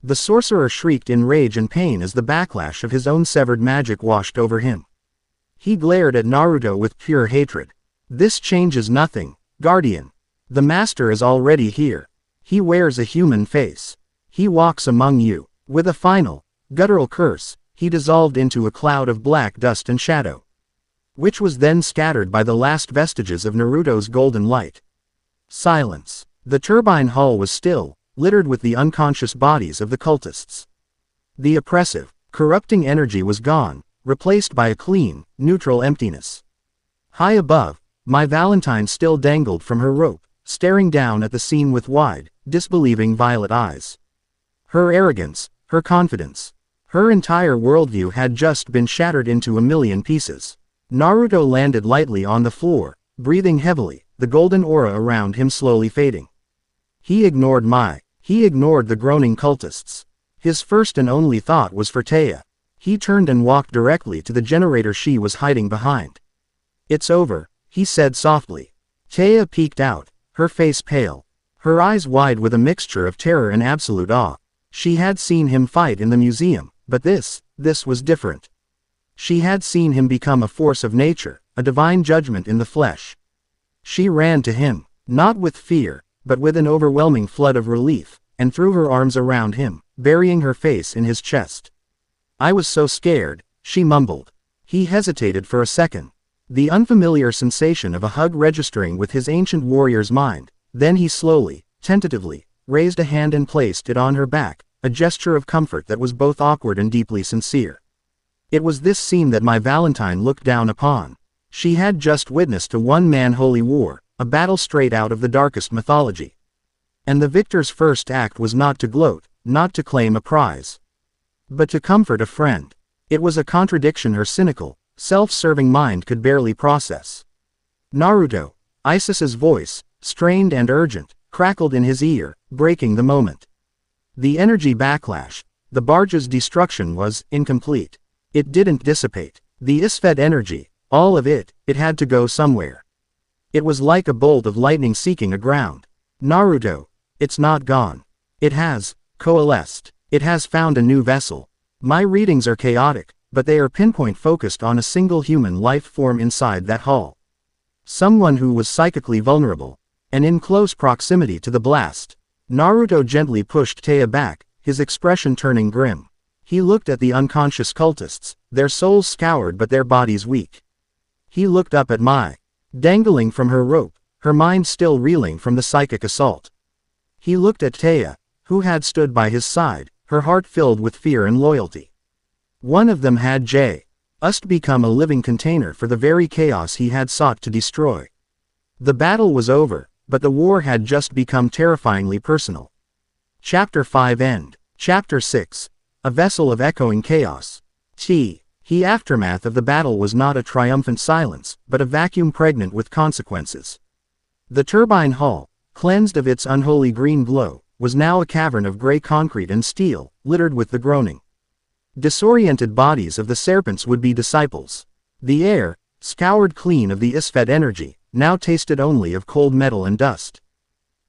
The sorcerer shrieked in rage and pain as the backlash of his own severed magic washed over him. He glared at Naruto with pure hatred. This changes nothing, Guardian. The master is already here. He wears a human face. He walks among you. With a final, guttural curse, he dissolved into a cloud of black dust and shadow, which was then scattered by the last vestiges of Naruto's golden light. Silence. The turbine hall was still, littered with the unconscious bodies of the cultists. The oppressive, corrupting energy was gone, replaced by a clean, neutral emptiness. High above, my Valentine still dangled from her rope, staring down at the scene with wide, disbelieving violet eyes. Her arrogance, her confidence, her entire worldview had just been shattered into a million pieces. Naruto landed lightly on the floor, breathing heavily, the golden aura around him slowly fading. He ignored the groaning cultists. His first and only thought was for Taya. He turned and walked directly to the generator she was hiding behind. "It's over," he said softly. Taya peeked out, her face pale, her eyes wide with a mixture of terror and absolute awe. She had seen him fight in the museum, but this was different. She had seen him become a force of nature, a divine judgment in the flesh. She ran to him, not with fear, but with an overwhelming flood of relief, and threw her arms around him, burying her face in his chest. "I was so scared," she mumbled. He hesitated for a second, the unfamiliar sensation of a hug registering with his ancient warrior's mind. Then he slowly, tentatively, raised a hand and placed it on her back, a gesture of comfort that was both awkward and deeply sincere. It was this scene that my Valentine looked down upon. She had just witnessed a one-man holy war, a battle straight out of the darkest mythology. And the victor's first act was not to gloat, not to claim a prize, but to comfort a friend. It was a contradiction her cynical, self-serving mind could barely process. "Naruto," Isis's voice, strained and urgent, crackled in his ear, breaking the moment. The energy backlash, the barge's destruction was incomplete. It didn't dissipate. The isfed energy, all of it, it had to go somewhere. It was like a bolt of lightning seeking a ground. "Naruto, it's not gone. It has coalesced. It has found a new vessel. My readings are chaotic, but they are pinpoint focused on a single human life form inside that hall. Someone who was psychically vulnerable, and in close proximity to the blast." Naruto gently pushed Taya back, his expression turning grim. He looked at the unconscious cultists, their souls scoured but their bodies weak. He looked up at Mai, dangling from her rope, her mind still reeling from the psychic assault. He looked at Taya, who had stood by his side, her heart filled with fear and loyalty. One of them had just become a living container for the very chaos he had sought to destroy. The battle was over, but the war had just become terrifyingly personal. Chapter 5 End. Chapter 6. A vessel of echoing chaos. The aftermath of the battle was not a triumphant silence, but a vacuum pregnant with consequences. The turbine hall, cleansed of its unholy green glow, was now a cavern of gray concrete and steel, littered with the groaning, disoriented bodies of the serpents would-be disciples. The air, scoured clean of the isfed energy, now tasted only of cold metal and dust.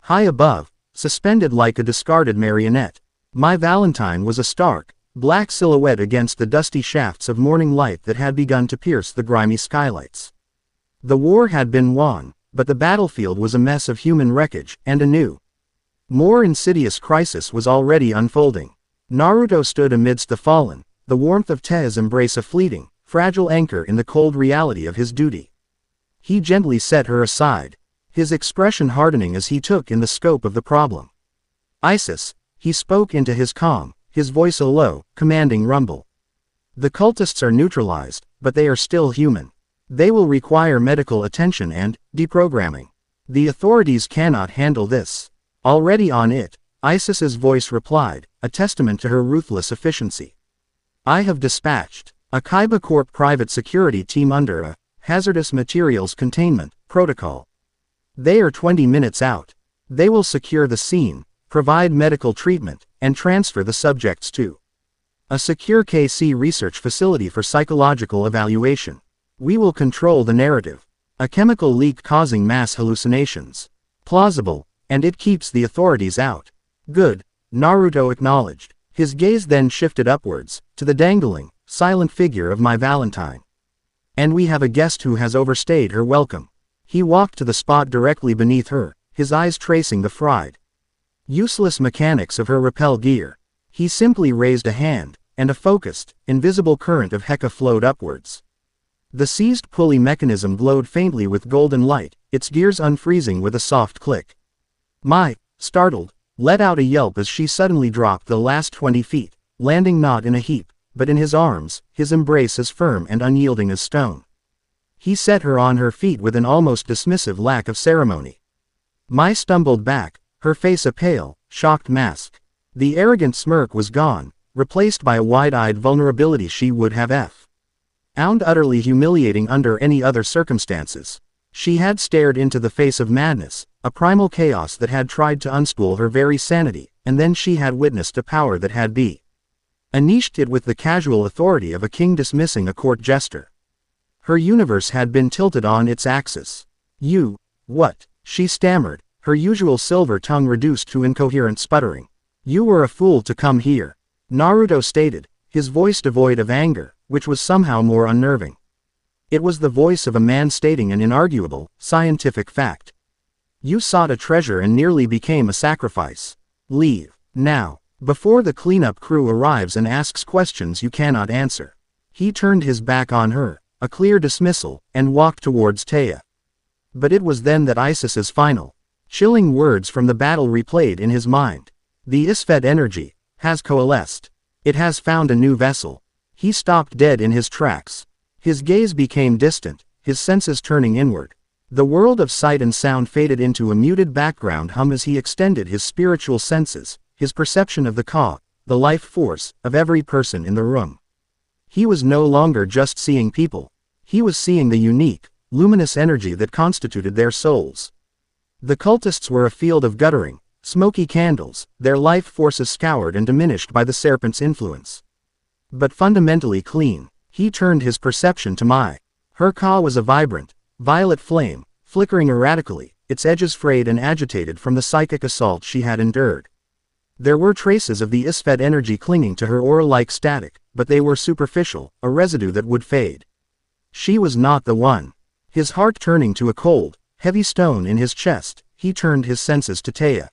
High above, suspended like a discarded marionette, my Valentine was a stark, black silhouette against the dusty shafts of morning light that had begun to pierce the grimy skylights. The war had been won, but the battlefield was a mess of human wreckage, and a new, more insidious crisis was already unfolding. Naruto stood amidst the fallen, the warmth of Tea's embrace a fleeting, fragile anchor in the cold reality of his duty. He gently set her aside, his expression hardening as he took in the scope of the problem. "Isis," he spoke into his calm, his voice a low, commanding rumble. "The cultists are neutralized, but they are still human. They will require medical attention and deprogramming. The authorities cannot handle this." "Already on it," Isis's voice replied, a testament to her ruthless efficiency. "I have dispatched a Kaiba Corp private security team under a hazardous materials containment protocol. They are 20 minutes out. They will secure the scene, provide medical treatment, and transfer the subjects to A secure KC research facility for psychological evaluation. We will control the narrative. A chemical leak causing mass hallucinations. Plausible, and it keeps the authorities out. Good, Naruto acknowledged. His gaze then shifted upwards, to the dangling, silent figure of my Valentine. And we have a guest who has overstayed her welcome. He walked to the spot directly beneath her, his eyes tracing the fried, useless mechanics of her rappel gear. He simply raised a hand, and a focused, invisible current of Heka flowed upwards. The seized pulley mechanism glowed faintly with golden light, its gears unfreezing with a soft click. Mai, startled, let out a yelp as she suddenly dropped the last 20 feet, landing not in a heap, but in his arms, his embrace as firm and unyielding as stone. He set her on her feet with an almost dismissive lack of ceremony. Mai stumbled back, her face a pale, shocked mask. The arrogant smirk was gone, replaced by a wide-eyed vulnerability she would have found utterly humiliating under any other circumstances. She had stared into the face of madness, a primal chaos that had tried to unspool her very sanity, and then she had witnessed a power that had unleashed it with the casual authority of a king dismissing a court jester. Her universe had been tilted on its axis. You, what? She stammered, her usual silver tongue reduced to incoherent sputtering. You were a fool to come here, Naruto stated, his voice devoid of anger, which was somehow more unnerving. It was the voice of a man stating an inarguable, scientific fact. You sought a treasure and nearly became a sacrifice. Leave, now, before the cleanup crew arrives and asks questions you cannot answer. He turned his back on her, a clear dismissal, and walked towards Taya. But it was then that Isis's final, chilling words from the battle replayed in his mind. The Isfet energy has coalesced. It has found a new vessel. He stopped dead in his tracks. His gaze became distant, his senses turning inward. The world of sight and sound faded into a muted background hum as he extended his spiritual senses, his perception of the life force, of every person in the room. He was no longer just seeing people. He was seeing the unique, luminous energy that constituted their souls. The cultists were a field of guttering, smoky candles, their life forces scoured and diminished by the serpent's influence. But fundamentally clean. He turned his perception to Mai. Her ka was a vibrant, violet flame, flickering erratically, its edges frayed and agitated from the psychic assault she had endured. There were traces of the Isfet energy clinging to her aura-like static, but they were superficial, a residue that would fade. She was not the one. His heart turning to a cold, heavy stone in his chest, he turned his senses to Taya.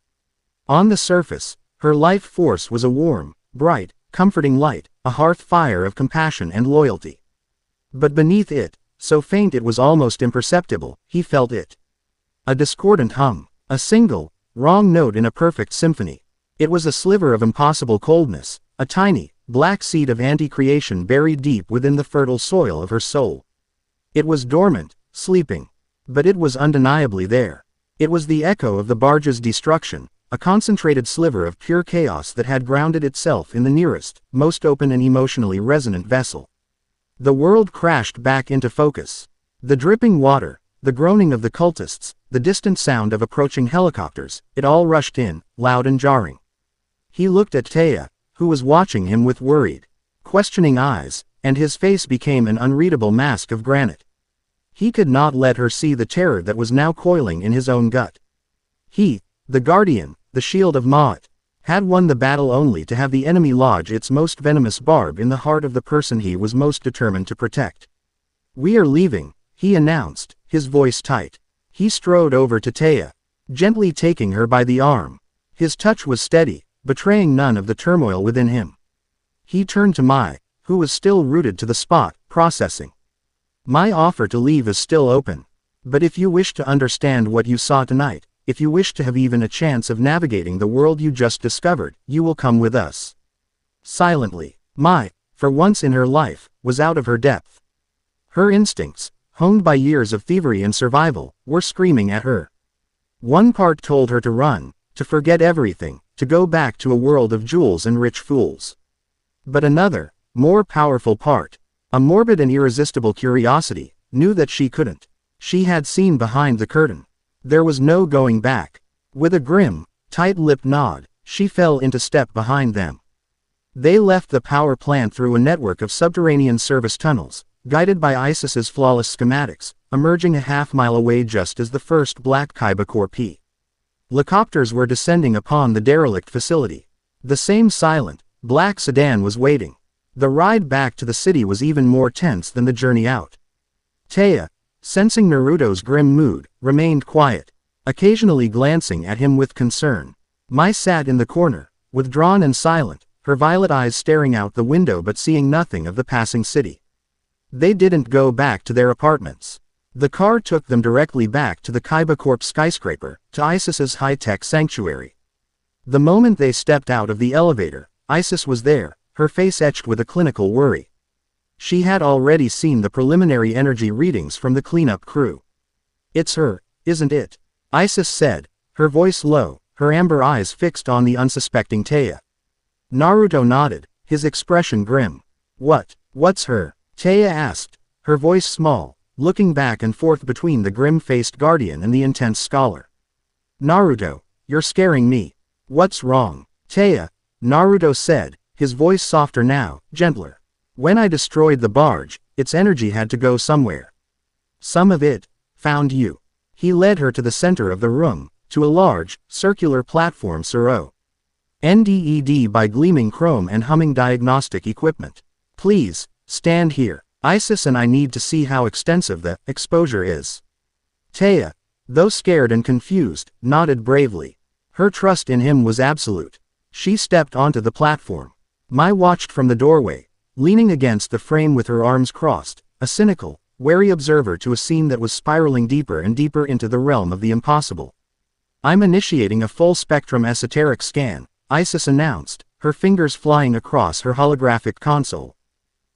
On the surface, her life force was a warm, bright, comforting light, a hearth fire of compassion and loyalty. But beneath it, so faint it was almost imperceptible, he felt it. A discordant hum, a single, wrong note in a perfect symphony. It was a sliver of impossible coldness, a tiny, black seed of anti-creation buried deep within the fertile soil of her soul. It was dormant, sleeping. But it was undeniably there. It was the echo of the barge's destruction, a concentrated sliver of pure chaos that had grounded itself in the nearest, most open and emotionally resonant vessel. The world crashed back into focus. The dripping water, the groaning of the cultists, the distant sound of approaching helicopters, it all rushed in, loud and jarring. He looked at Taya, who was watching him with worried, questioning eyes, and his face became an unreadable mask of granite. He could not let her see the terror that was now coiling in his own gut. He, the guardian, the shield of Ma'at, had won the battle only to have the enemy lodge its most venomous barb in the heart of the person he was most determined to protect. We are leaving, he announced, his voice tight. He strode over to Taya, gently taking her by the arm. His touch was steady, betraying none of the turmoil within him. He turned to Mai, who was still rooted to the spot, processing. My offer to leave is still open. But if you wish to understand what you saw tonight, if you wish to have even a chance of navigating the world you just discovered, you will come with us. Silently, Mai, for once in her life, was out of her depth. Her instincts, honed by years of thievery and survival, were screaming at her. One part told her to run, to forget everything, to go back to a world of jewels and rich fools. But another, more powerful part, a morbid and irresistible curiosity, knew that she couldn't. She had seen behind the curtain. There was no going back. With a grim, tight-lipped nod, she fell into step behind them. They left the power plant through a network of subterranean service tunnels, guided by Isis's flawless schematics, emerging a half-mile away just as the first black Kyber P. Helicopters were descending upon the derelict facility. The same silent, black sedan was waiting. The ride back to the city was even more tense than the journey out. Taya, sensing Naruto's grim mood, remained quiet, occasionally glancing at him with concern. Mai sat in the corner, withdrawn and silent, her violet eyes staring out the window but seeing nothing of the passing city. They didn't go back to their apartments. The car took them directly back to the Kyber skyscraper, to Isis's high-tech sanctuary. The moment they stepped out of the elevator, Isis was there, her face etched with a clinical worry. She had already seen the preliminary energy readings from the cleanup crew. "It's her, isn't it?" Isis said, her voice low, her amber eyes fixed on the unsuspecting Taya. Naruto nodded, his expression grim. What's her?" Taya asked, her voice small, looking back and forth between the grim-faced guardian and the intense scholar. "Naruto, you're scaring me. What's wrong?" "Taya," Naruto said, his voice softer now, gentler. "When I destroyed the barge, its energy had to go somewhere. Some of it found you." He led her to the center of the room, to a large, circular platform surrounded by gleaming chrome and humming diagnostic equipment. "Please, stand here. Isis and I need to see how extensive the exposure is." Taya, though scared and confused, nodded bravely. Her trust in him was absolute. She stepped onto the platform. Mai watched from the doorway, leaning against the frame with her arms crossed, a cynical, wary observer to a scene that was spiraling deeper and deeper into the realm of the impossible. "I'm initiating a full-spectrum esoteric scan," Isis announced, her fingers flying across her holographic console.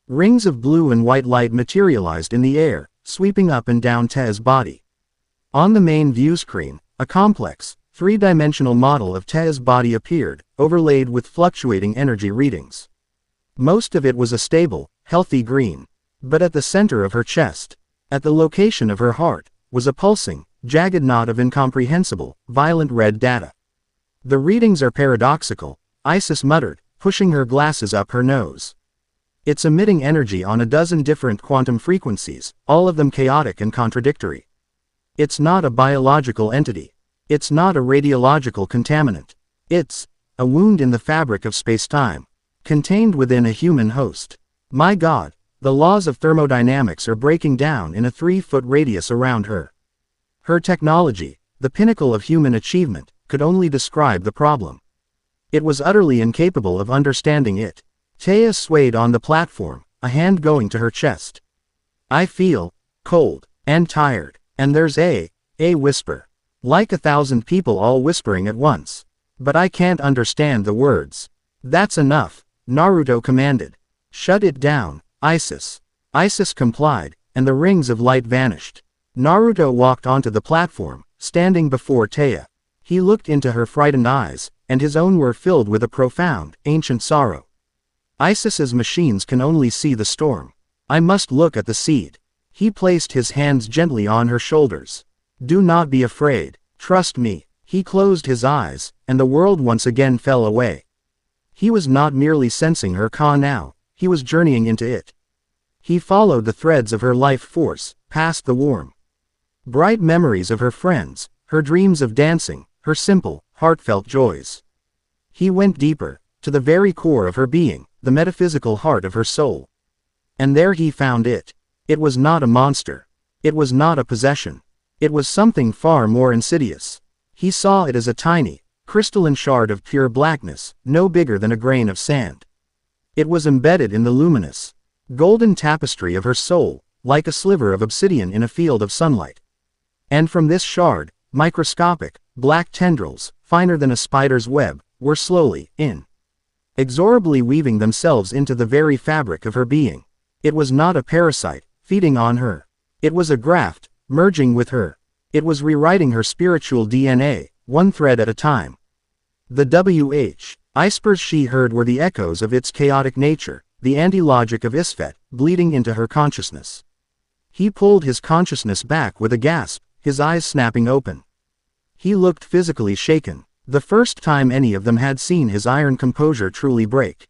Rings of blue and white light materialized in the air, sweeping up and down Taya's body. On the main view screen, a complex, three-dimensional model of Taya's body appeared, overlaid with fluctuating energy readings. Most of it was a stable, healthy green. But at the center of her chest, at the location of her heart, was a pulsing, jagged knot of incomprehensible, violent red data. "The readings are paradoxical," Isis muttered, pushing her glasses up her nose. "It's emitting energy on a dozen different quantum frequencies, all of them chaotic and contradictory. It's not a biological entity. It's not a radiological contaminant. It's a wound in the fabric of space-time, contained within a human host. My God, the laws of thermodynamics are breaking down in a 3-foot radius around her." Her technology, the pinnacle of human achievement, could only describe the problem. It was utterly incapable of understanding it. Taya swayed on the platform, a hand going to her chest. "I feel cold and tired, and there's a whisper. Like 1,000 people all whispering at once. But I can't understand the words." "That's enough," Naruto commanded. "Shut it down, Isis." Isis complied, and the rings of light vanished. Naruto walked onto the platform, standing before Taya. He looked into her frightened eyes, and his own were filled with a profound, ancient sorrow. "Isis's machines can only see the storm. I must look at the seed." He placed his hands gently on her shoulders. "Do not be afraid. Trust me." He closed his eyes, and the world once again fell away. He was not merely sensing her Ka now, he was journeying into it. He followed the threads of her life force, past the warm, bright memories of her friends, her dreams of dancing, her simple, heartfelt joys. He went deeper, to the very core of her being, the metaphysical heart of her soul. And there he found it. It was not a monster. It was not a possession. It was something far more insidious. He saw it as a tiny, crystalline shard of pure blackness, no bigger than a grain of sand. It was embedded in the luminous, golden tapestry of her soul, like a sliver of obsidian in a field of sunlight. And from this shard, microscopic, black tendrils, finer than a spider's web, were slowly, inexorably weaving themselves into the very fabric of her being. It was not a parasite, feeding on her. It was a graft, merging with her. It was rewriting her spiritual DNA, one thread at a time. The whispers she heard were the echoes of its chaotic nature, the anti-logic of Isfet, bleeding into her consciousness. He pulled his consciousness back with a gasp, his eyes snapping open. He looked physically shaken, the first time any of them had seen his iron composure truly break.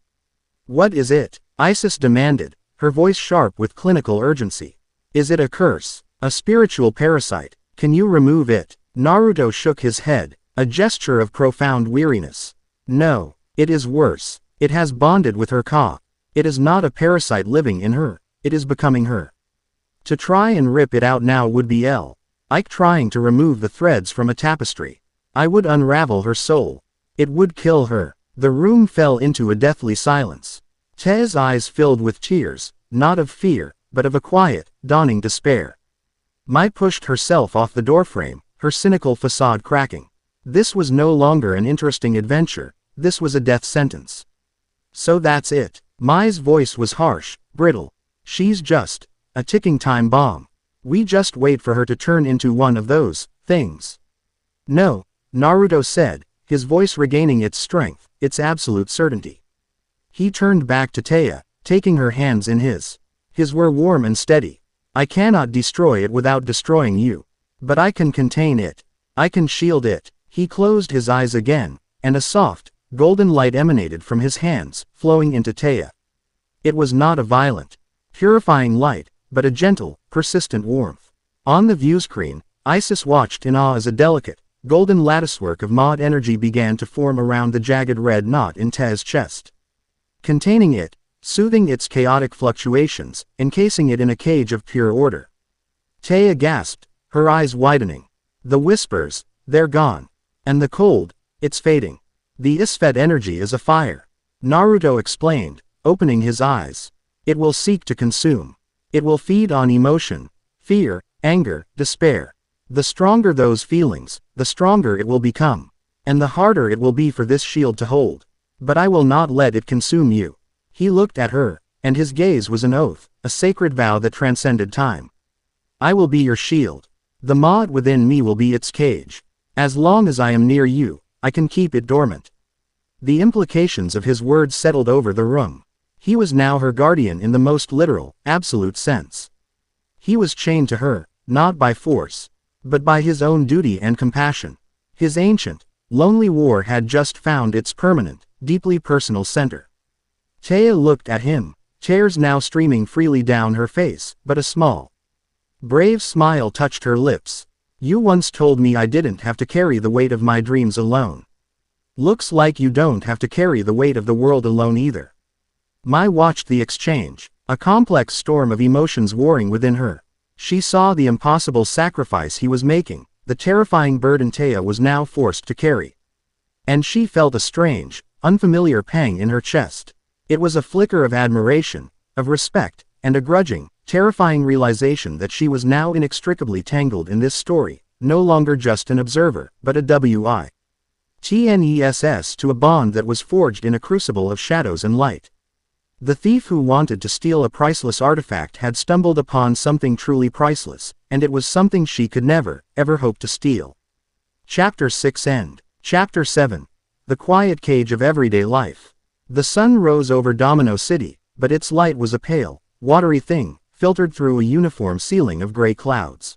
What is it? Isis demanded, her voice sharp with clinical urgency. Is it a curse? A spiritual parasite? Can you remove it? Naruto shook his head, a gesture of profound weariness. No, it is worse. It has bonded with her ka. It is not a parasite living in her, it is becoming her. To try and rip it out now would be like trying to remove the threads from a tapestry. I would unravel her soul. It would kill her. The room fell into a deathly silence. Tea's eyes filled with tears, not of fear, but of a quiet, dawning despair. Mai pushed herself off the doorframe, her cynical facade cracking. This was no longer an interesting adventure, this was a death sentence. So that's it. Mai's voice was harsh, brittle. She's just a ticking time bomb. We just wait for her to turn into one of those things. No, Naruto said, his voice regaining its strength, its absolute certainty. He turned back to Taya, taking her hands in his. His were warm and steady. I cannot destroy it without destroying you. But I can contain it. I can shield it. He closed his eyes again, and a soft, golden light emanated from his hands, flowing into Taya. It was not a violent, purifying light, but a gentle, persistent warmth. On the view screen, Isis watched in awe as a delicate, golden latticework of mod energy began to form around the jagged red knot in Taya's chest. Containing it, soothing its chaotic fluctuations, encasing it in a cage of pure order. Taya gasped, her eyes widening. The whispers, they're gone. And the cold, it's fading. The Isfet energy is a fire. Naruto explained, opening his eyes. It will seek to consume. It will feed on emotion, fear, anger, despair. The stronger those feelings, the stronger it will become. And the harder it will be for this shield to hold. But I will not let it consume you. He looked at her, and his gaze was an oath, a sacred vow that transcended time. I will be your shield. The mod within me will be its cage. As long as I am near you, I can keep it dormant. The implications of his words settled over the room. He was now her guardian in the most literal, absolute sense. He was chained to her, not by force, but by his own duty and compassion. His ancient, lonely war had just found its permanent, deeply personal center. Taya looked at him, tears now streaming freely down her face, but a small, brave smile touched her lips. You once told me I didn't have to carry the weight of my dreams alone. Looks like you don't have to carry the weight of the world alone either. Mai watched the exchange, a complex storm of emotions warring within her. She saw the impossible sacrifice he was making, the terrifying burden Taya was now forced to carry. And she felt a strange, unfamiliar pang in her chest. It was a flicker of admiration, of respect, and a grudging, terrifying realization that she was now inextricably tangled in this story, no longer just an observer, but a witness to a bond that was forged in a crucible of shadows and light. The thief who wanted to steal a priceless artifact had stumbled upon something truly priceless, and it was something she could never, ever hope to steal. Chapter 6 End. Chapter 7. The Quiet Cage of Everyday Life. The sun rose over Domino City, but its light was a pale, watery thing, filtered through a uniform ceiling of gray clouds.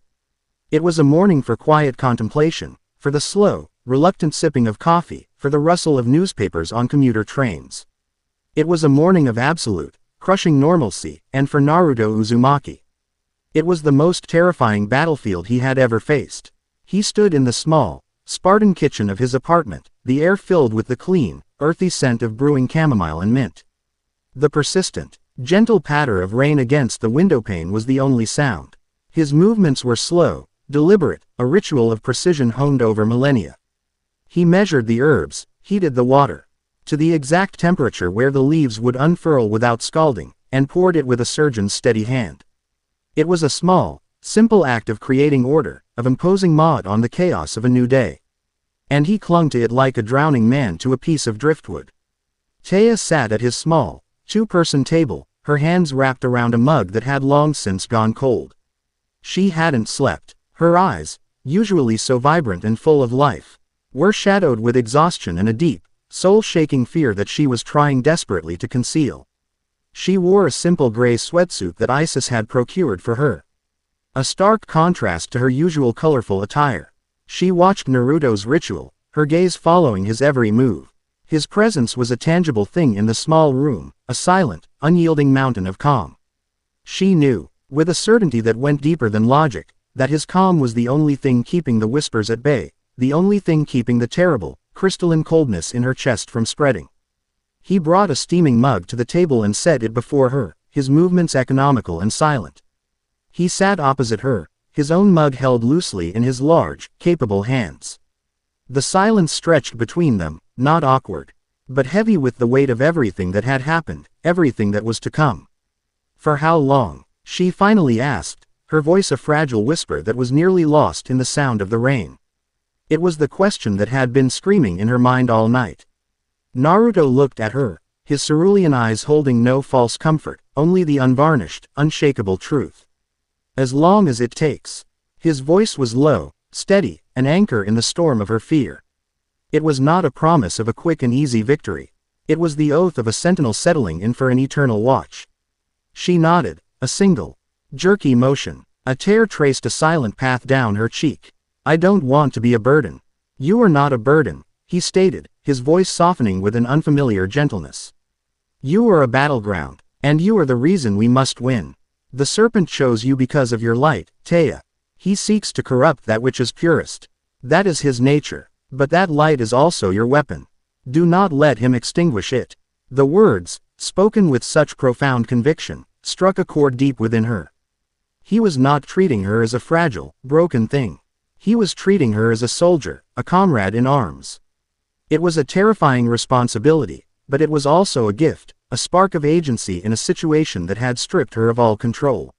It was a morning for quiet contemplation, for the slow, reluctant sipping of coffee, for the rustle of newspapers on commuter trains. It was a morning of absolute, crushing normalcy, and for Naruto Uzumaki. It was the most terrifying battlefield he had ever faced. He stood in the small, Spartan kitchen of his apartment, the air filled with the clean, earthy scent of brewing chamomile and mint. The persistent, gentle patter of rain against the windowpane was the only sound. His movements were slow, deliberate, a ritual of precision honed over millennia. He measured the herbs, heated the water to the exact temperature where the leaves would unfurl without scalding, and poured it with a surgeon's steady hand. It was a small, simple act of creating order, of imposing mod on the chaos of a new day. And he clung to it like a drowning man to a piece of driftwood. Taya sat at his small, two-person table, her hands wrapped around a mug that had long since gone cold. She hadn't slept. Her eyes, usually so vibrant and full of life, were shadowed with exhaustion and a deep, soul-shaking fear that she was trying desperately to conceal. She wore a simple gray sweatsuit that Isis had procured for her. A stark contrast to her usual colorful attire. She watched Naruto's ritual, her gaze following his every move. His presence was a tangible thing in the small room, a silent, unyielding mountain of calm. She knew, with a certainty that went deeper than logic, that his calm was the only thing keeping the whispers at bay, the only thing keeping the terrible, crystalline coldness in her chest from spreading. He brought a steaming mug to the table and set it before her, his movements economical and silent. He sat opposite her, his own mug held loosely in his large, capable hands. The silence stretched between them, not awkward, but heavy with the weight of everything that had happened, everything that was to come. For how long? She finally asked, her voice a fragile whisper that was nearly lost in the sound of the rain. It was the question that had been screaming in her mind all night. Naruto looked at her, his cerulean eyes holding no false comfort, only the unvarnished, unshakable truth. As long as it takes. His voice was low, steady, an anchor in the storm of her fear. It was not a promise of a quick and easy victory. It was the oath of a sentinel settling in for an eternal watch. She nodded, a single, jerky motion. A tear traced a silent path down her cheek. I don't want to be a burden. You are not a burden, he stated, his voice softening with an unfamiliar gentleness. You are a battleground, and you are the reason we must win. The serpent chose you because of your light, Taya. He seeks to corrupt that which is purest. That is his nature, but that light is also your weapon. Do not let him extinguish it. The words, spoken with such profound conviction, struck a chord deep within her. He was not treating her as a fragile, broken thing. He was treating her as a soldier, a comrade in arms. It was a terrifying responsibility, but it was also a gift, a spark of agency in a situation that had stripped her of all control.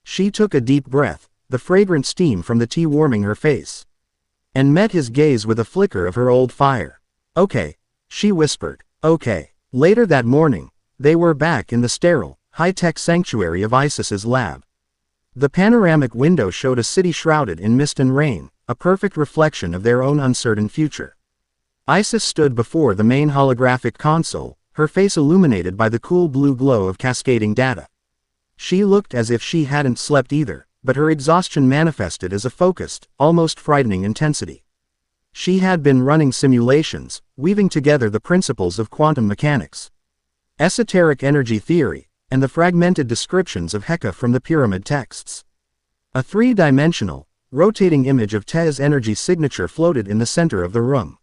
She took a deep breath, the fragrant steam from the tea warming her face, and met his gaze with a flicker of her old fire. Okay, she whispered. Okay. Later that morning, they were back in the sterile, high-tech sanctuary of Isis's lab. The panoramic window showed a city shrouded in mist and rain, a perfect reflection of their own uncertain future. Isis stood before the main holographic console, her face illuminated by the cool blue glow of cascading data. She looked as if she hadn't slept either, but her exhaustion manifested as a focused, almost frightening intensity. She had been running simulations, weaving together the principles of quantum mechanics, esoteric energy theory, and the fragmented descriptions of Heka from the pyramid texts. A three-dimensional, rotating image of Te's energy signature floated in the center of the room.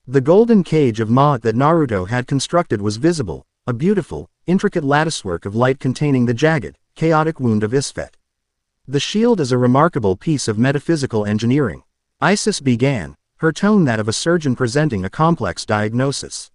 The golden cage of Ma'at that Naruto had constructed was visible, a beautiful, intricate latticework of light containing the jagged, chaotic wound of Isfet. The shield is a remarkable piece of metaphysical engineering. Isis began, her tone that of a surgeon presenting a complex diagnosis.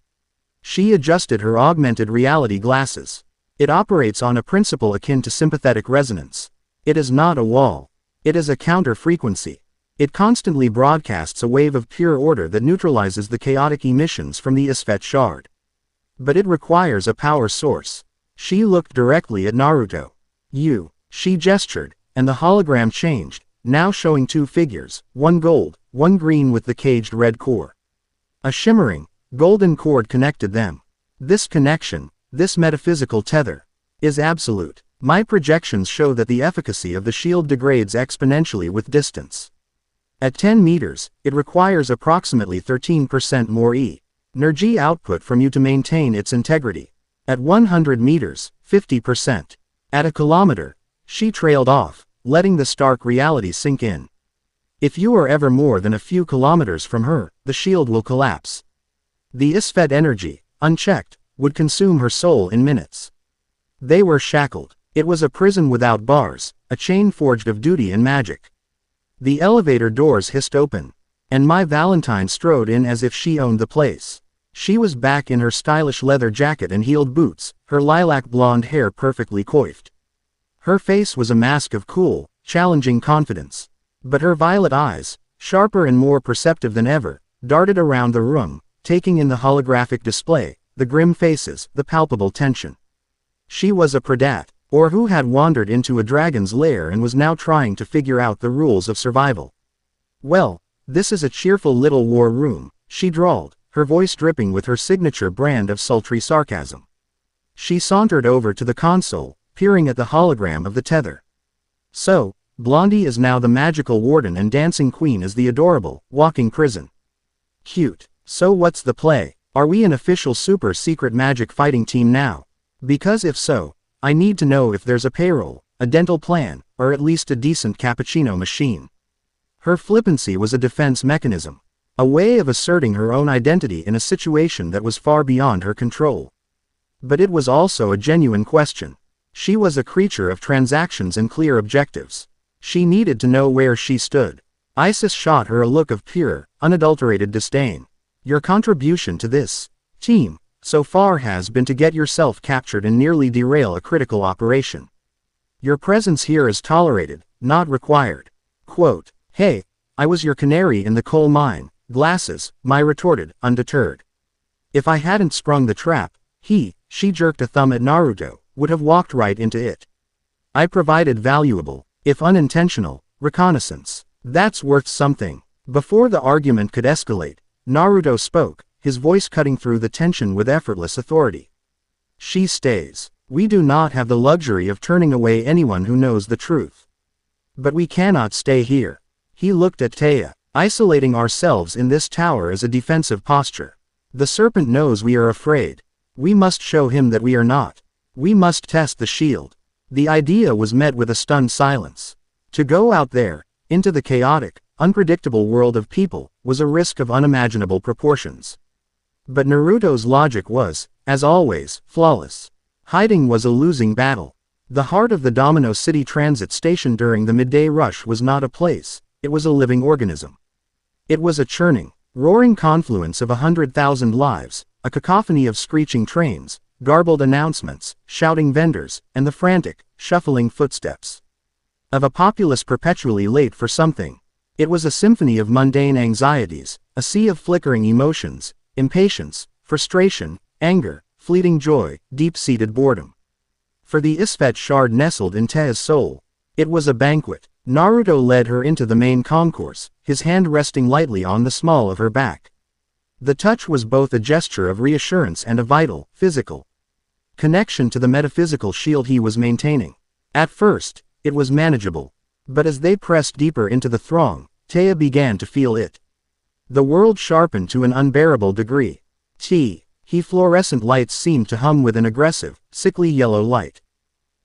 She adjusted her augmented reality glasses. It operates on a principle akin to sympathetic resonance. It is not a wall. It is a counter-frequency. It constantly broadcasts a wave of pure order that neutralizes the chaotic emissions from the Isfet shard. But it requires a power source. She looked directly at Naruto. She gestured, and the hologram changed, now showing two figures, one gold, one green with the caged red core. A shimmering, golden cord connected them. This connection, this metaphysical tether, is absolute. My projections show that the efficacy of the shield degrades exponentially with distance. At 10 meters, it requires approximately 13% more energy output from you to maintain its integrity. At 100 meters, 50%. At a kilometer, she trailed off, letting the stark reality sink in. If you are ever more than a few kilometers from her, the shield will collapse. The Isfet energy, unchecked, would consume her soul in minutes. They were shackled. It was a prison without bars, a chain forged of duty and magic. The elevator doors hissed open, and my Valentine strode in as if she owned the place. She was back in her stylish leather jacket and heeled boots, her lilac blonde hair perfectly coiffed. Her face was a mask of cool, challenging confidence. But her violet eyes, sharper and more perceptive than ever, darted around the room, taking in the holographic display, the grim faces, the palpable tension. She was a Pradat, or who had wandered into a dragon's lair and was now trying to figure out the rules of survival. Well, this is a cheerful little war room, she drawled, her voice dripping with her signature brand of sultry sarcasm. She sauntered over to the console, peering at the hologram of the tether. So, Blondie is now the magical warden and Dancing Queen is the adorable, walking prison. Cute. So what's the play? Are we an official super secret magic fighting team now? Because if so, I need to know if there's a payroll, a dental plan, or at least a decent cappuccino machine. Her flippancy was a defense mechanism. A way of asserting her own identity in a situation that was far beyond her control. But it was also a genuine question. She was a creature of transactions and clear objectives. She needed to know where she stood. Isis shot her a look of pure, unadulterated disdain. Your contribution to this team so far has been to get yourself captured and nearly derail a critical operation. Your presence here is tolerated, not required. Quote, hey, I was your canary in the coal mine, glasses, my retorted, undeterred. If I hadn't sprung the trap, she jerked a thumb at Naruto, would have walked right into it. I provided valuable, if unintentional, reconnaissance. That's worth something. Before the argument could escalate, Naruto spoke, his voice cutting through the tension with effortless authority. She stays. We do not have the luxury of turning away anyone who knows the truth. But we cannot stay here. He looked at Taya. Isolating ourselves in this tower is a defensive posture. The serpent knows we are afraid. We must show him that we are not. We must test the shield. The idea was met with a stunned silence. To go out there, into the chaotic, unpredictable world of people, was a risk of unimaginable proportions. But Naruto's logic was, as always, flawless. Hiding was a losing battle. The heart of the Domino City Transit Station during the midday rush was not a place, it was a living organism. It was a churning, roaring confluence of 100,000 lives, a cacophony of screeching trains, garbled announcements, shouting vendors, and the frantic, shuffling footsteps of a populace perpetually late for something. It was a symphony of mundane anxieties, a sea of flickering emotions, impatience, frustration, anger, fleeting joy, deep-seated boredom. For the Isfet shard nestled in Tea's soul, it was a banquet. Naruto led her into the main concourse, his hand resting lightly on the small of her back. The touch was both a gesture of reassurance and a vital, physical connection to the metaphysical shield he was maintaining. At first, it was manageable. But as they pressed deeper into the throng, Taya began to feel it. The world sharpened to an unbearable degree. Fluorescent lights seemed to hum with an aggressive, sickly yellow light.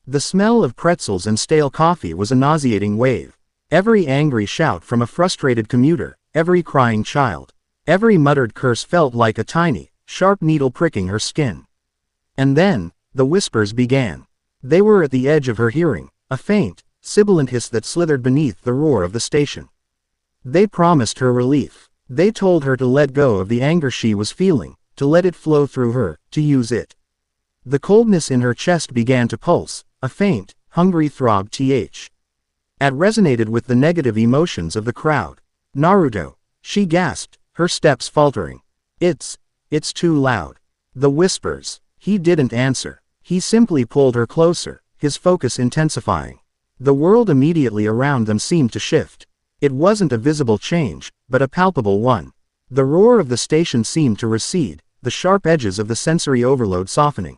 The smell of pretzels and stale coffee was a nauseating wave. Every angry shout from a frustrated commuter, every crying child, every muttered curse felt like a tiny, sharp needle pricking her skin. And then, the whispers began. They were at the edge of her hearing, a faint, sibilant hiss that slithered beneath the roar of the station. They promised her relief. They told her to let go of the anger she was feeling, to let it flow through her, to use it. The coldness in her chest began to pulse, a faint, hungry throb It resonated with the negative emotions of the crowd. Naruto, she gasped, her steps faltering. It's too loud. The whispers. He didn't answer. He simply pulled her closer, his focus intensifying. The world immediately around them seemed to shift. It wasn't a visible change, but a palpable one. The roar of the station seemed to recede, the sharp edges of the sensory overload softening.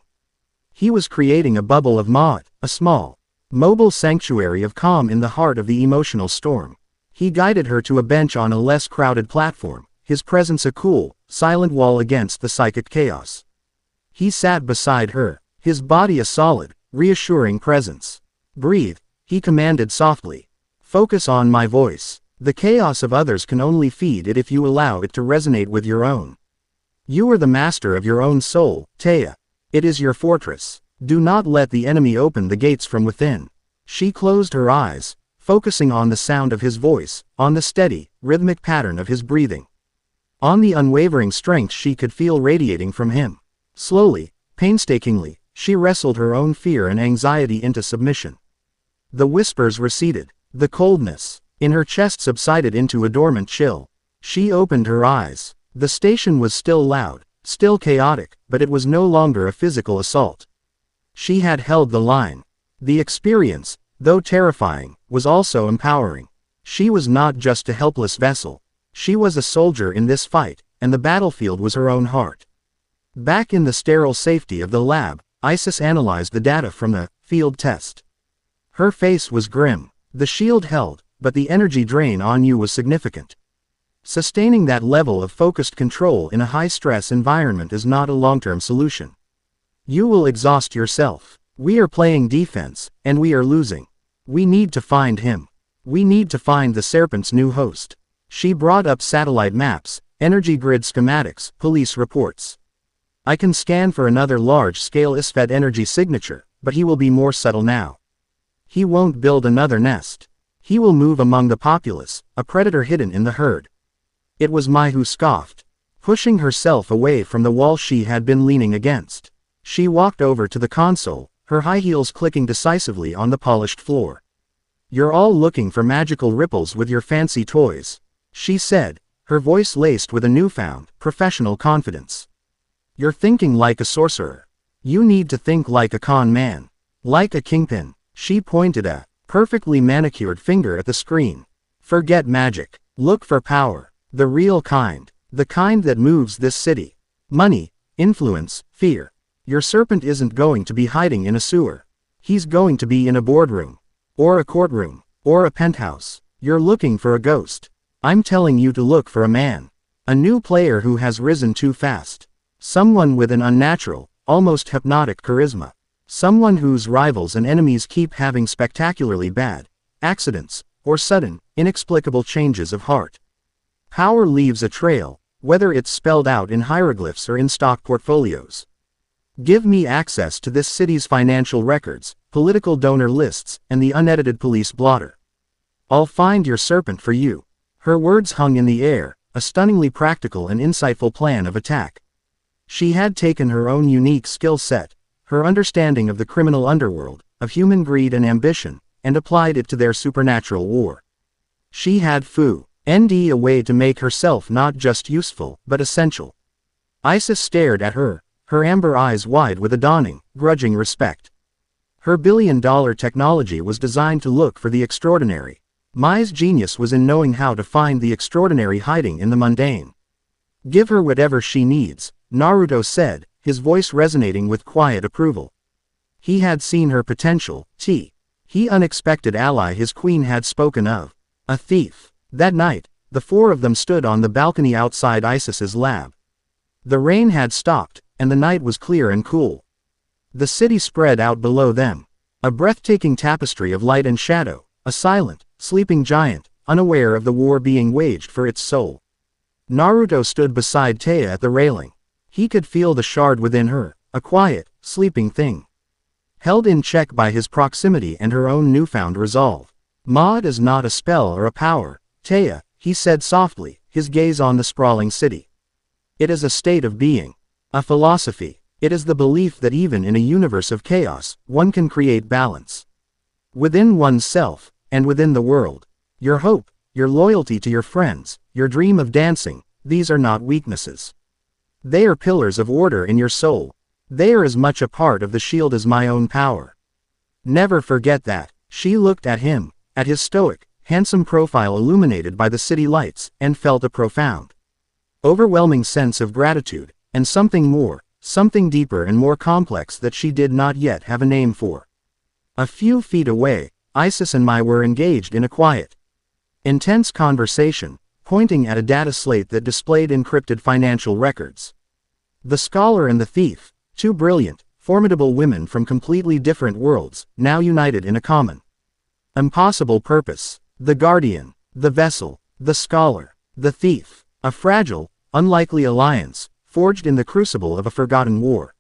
He was creating a bubble of Maat, a small, mobile sanctuary of calm in the heart of the emotional storm. He guided her to a bench on a less crowded platform, his presence a cool, silent wall against the psychic chaos. He sat beside her, his body a solid, reassuring presence. Breathe, he commanded softly. Focus on my voice. The chaos of others can only feed it if you allow it to resonate with your own. You are the master of your own soul, Taya. It is your fortress. Do not let the enemy open the gates from within. She closed her eyes, focusing on the sound of his voice, on the steady, rhythmic pattern of his breathing. On the unwavering strength she could feel radiating from him. Slowly, painstakingly, she wrestled her own fear and anxiety into submission. The whispers receded. The coldness in her chest subsided into a dormant chill. She opened her eyes. The station was still loud, still chaotic, but it was no longer a physical assault. She had held the line. The experience, though terrifying, was also empowering. She was not just a helpless vessel. She was a soldier in this fight, and the battlefield was her own heart. Back in the sterile safety of the lab, Isis analyzed the data from the field test. Her face was grim. The shield held, but the energy drain on you was significant. Sustaining that level of focused control in a high-stress environment is not a long-term solution. You will exhaust yourself. We are playing defense, and we are losing. We need to find him. We need to find the serpent's new host. She brought up satellite maps, energy grid schematics, police reports. I can scan for another large-scale ISFET energy signature, but he will be more subtle now. He won't build another nest. He will move among the populace, a predator hidden in the herd. It was Mai who scoffed, pushing herself away from the wall she had been leaning against. She walked over to the console, her high heels clicking decisively on the polished floor. "You're all looking for magical ripples with your fancy toys," she said, her voice laced with a newfound, professional confidence. "You're thinking like a sorcerer. You need to think like a con man. Like a kingpin." She pointed a perfectly manicured finger at the screen. "Forget magic. Look for power. The real kind. The kind that moves this city. Money, influence, fear. Your serpent isn't going to be hiding in a sewer. He's going to be in a boardroom. Or a courtroom. Or a penthouse. You're looking for a ghost. I'm telling you to look for a man. A new player who has risen too fast. Someone with an unnatural, almost hypnotic charisma. Someone whose rivals and enemies keep having spectacularly bad accidents, or sudden, inexplicable changes of heart. Power leaves a trail, whether it's spelled out in hieroglyphs or in stock portfolios. Give me access to this city's financial records, political donor lists, and the unedited police blotter. I'll find your serpent for you." Her words hung in the air, a stunningly practical and insightful plan of attack. She had taken her own unique skill set, her understanding of the criminal underworld, of human greed and ambition, and applied it to their supernatural war. She had a way to make herself not just useful, but essential. Isis stared at her, her amber eyes wide with a dawning, grudging respect. Her billion-dollar technology was designed to look for the extraordinary. Mai's genius was in knowing how to find the extraordinary hiding in the mundane. "Give her whatever she needs," Naruto said, his voice resonating with quiet approval. He had seen her potential, he unexpected ally his queen had spoken of. A thief. That night, the four of them stood on the balcony outside Isis's lab. The rain had stopped, and the night was clear and cool. The city spread out below them. A breathtaking tapestry of light and shadow, a silent, sleeping giant, unaware of the war being waged for its soul. Naruto stood beside Taya at the railing. He could feel the shard within her, a quiet, sleeping thing. Held in check by his proximity and her own newfound resolve. "Maud is not a spell or a power, Taya," he said softly, his gaze on the sprawling city. "It is a state of being. A philosophy. It is the belief that even in a universe of chaos, one can create balance. Within oneself, and within the world. Your hope, your loyalty to your friends, your dream of dancing, these are not weaknesses. They are pillars of order in your soul. They are as much a part of the shield as my own power. Never forget that." She looked at him, at his stoic, handsome profile illuminated by the city lights, and felt a profound, overwhelming sense of gratitude, and something more, something deeper and more complex that she did not yet have a name for. A few feet away, Isis and Mai were engaged in a quiet, intense conversation, pointing at a data slate that displayed encrypted financial records. The scholar and the thief, two brilliant, formidable women from completely different worlds, now united in a common, impossible purpose. The guardian, the vessel, the scholar, the thief, a fragile, unlikely alliance, forged in the crucible of a forgotten war.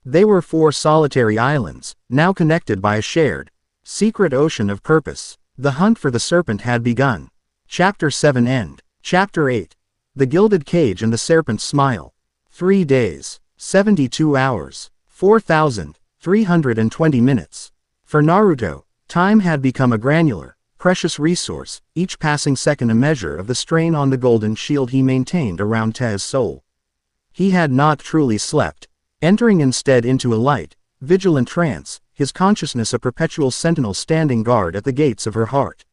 They were four solitary islands, now connected by a shared, secret ocean of purpose. The hunt for the serpent had begun. Chapter 7 End. Chapter 8. The Gilded Cage and the Serpent's Smile. 3 days, 72 hours, 4,320 minutes. For Naruto, time had become a granular, precious resource, each passing second a measure of the strain on the golden shield he maintained around Te's soul. He had not truly slept, entering instead into a light, vigilant trance, his consciousness a perpetual sentinel standing guard at the gates of her heart.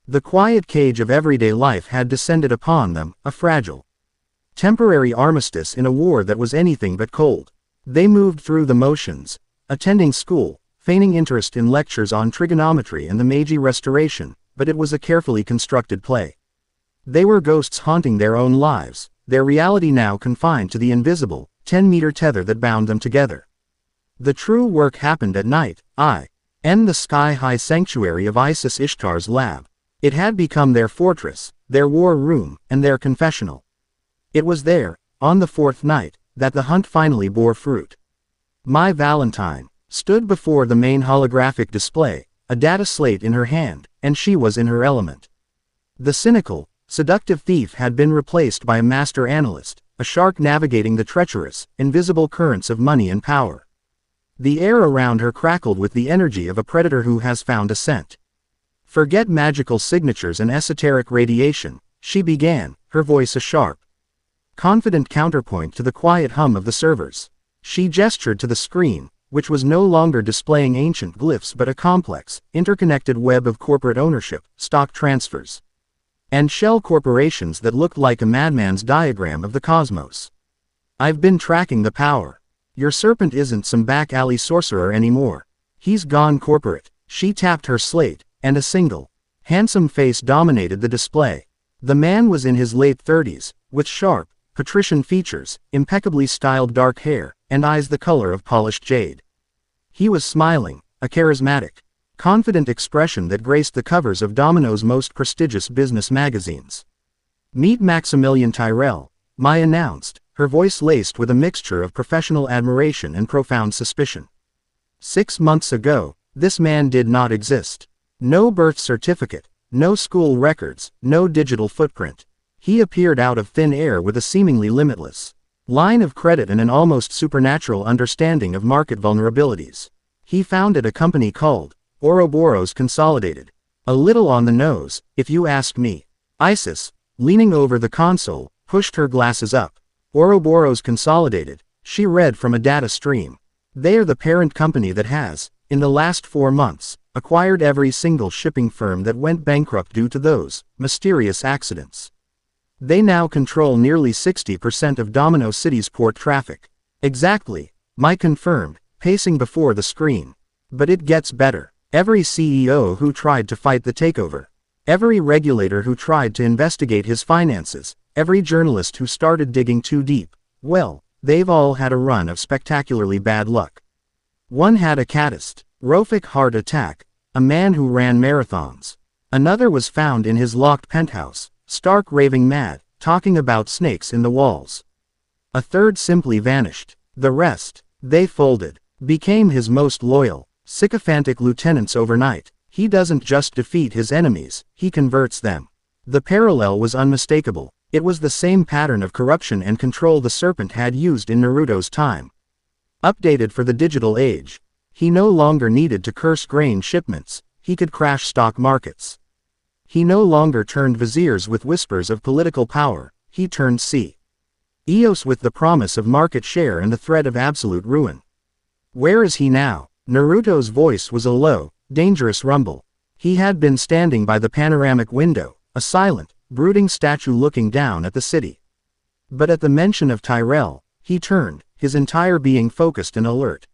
The quiet cage of everyday life had descended upon them, a fragile, temporary armistice in a war that was anything but cold. They moved through the motions, attending school, feigning interest in lectures on trigonometry and the Meiji Restoration, but it was a carefully constructed play. They were ghosts haunting their own lives, their reality now confined to the invisible, 10-meter tether that bound them together. The true work happened at night, in the sky-high sanctuary of Isis Ishtar's lab. It had become their fortress, their war room, and their confessional. It was there, on the fourth night, that the hunt finally bore fruit. My Valentine stood before the main holographic display, a data slate in her hand, and she was in her element. The cynical, seductive thief had been replaced by a master analyst, a shark navigating the treacherous, invisible currents of money and power. The air around her crackled with the energy of a predator who has found a scent. Forget magical signatures and esoteric radiation, she began, her voice a sharp, confident counterpoint to the quiet hum of the servers. She gestured to the screen, which was no longer displaying ancient glyphs but a complex, interconnected web of corporate ownership, stock transfers, and shell corporations that looked like a madman's diagram of the cosmos. I've been tracking the power. Your serpent isn't some back-alley sorcerer anymore. He's gone corporate. She tapped her slate, and a single, handsome face dominated the display. The man was in his late 30s, with sharp, patrician features, impeccably styled dark hair, and eyes the color of polished jade. He was smiling, a charismatic, confident expression that graced the covers of Domino's most prestigious business magazines. Meet Maximilian Tyrell, Mai announced, her voice laced with a mixture of professional admiration and profound suspicion. 6 months ago, this man did not exist. No birth certificate, no school records, no digital footprint. He appeared out of thin air with a seemingly limitless line of credit and an almost supernatural understanding of market vulnerabilities. He founded a company called Ouroboros Consolidated. A little on the nose, if you ask me. Isis, leaning over the console, pushed her glasses up. Ouroboros Consolidated, she read from a data stream. They are the parent company that has, in the last 4 months, acquired every single shipping firm that went bankrupt due to those mysterious accidents. They now control nearly 60% of Domino City's port traffic. Exactly, Mai confirmed, pacing before the screen. But it gets better. Every CEO who tried to fight the takeover, every regulator who tried to investigate his finances, every journalist who started digging too deep, well, they've all had a run of spectacularly bad luck. One had a catastrophic heart attack, a man who ran marathons. Another was found in his locked penthouse, stark raving mad, talking about snakes in the walls. A third simply vanished. The rest, they folded, became his most loyal, sycophantic lieutenants overnight. He doesn't just defeat his enemies, he converts them. The parallel was unmistakable. It was the same pattern of corruption and control the serpent had used in Naruto's time. Updated for the digital age. He no longer needed to curse grain shipments, he could crash stock markets. He no longer turned viziers with whispers of political power, he turned CEOs with the promise of market share and the threat of absolute ruin. Where is he now? Naruto's voice was a low, dangerous rumble. He had been standing by the panoramic window, a silent, brooding statue looking down at the city. But at the mention of Tyrell, he turned, his entire being focused and alert.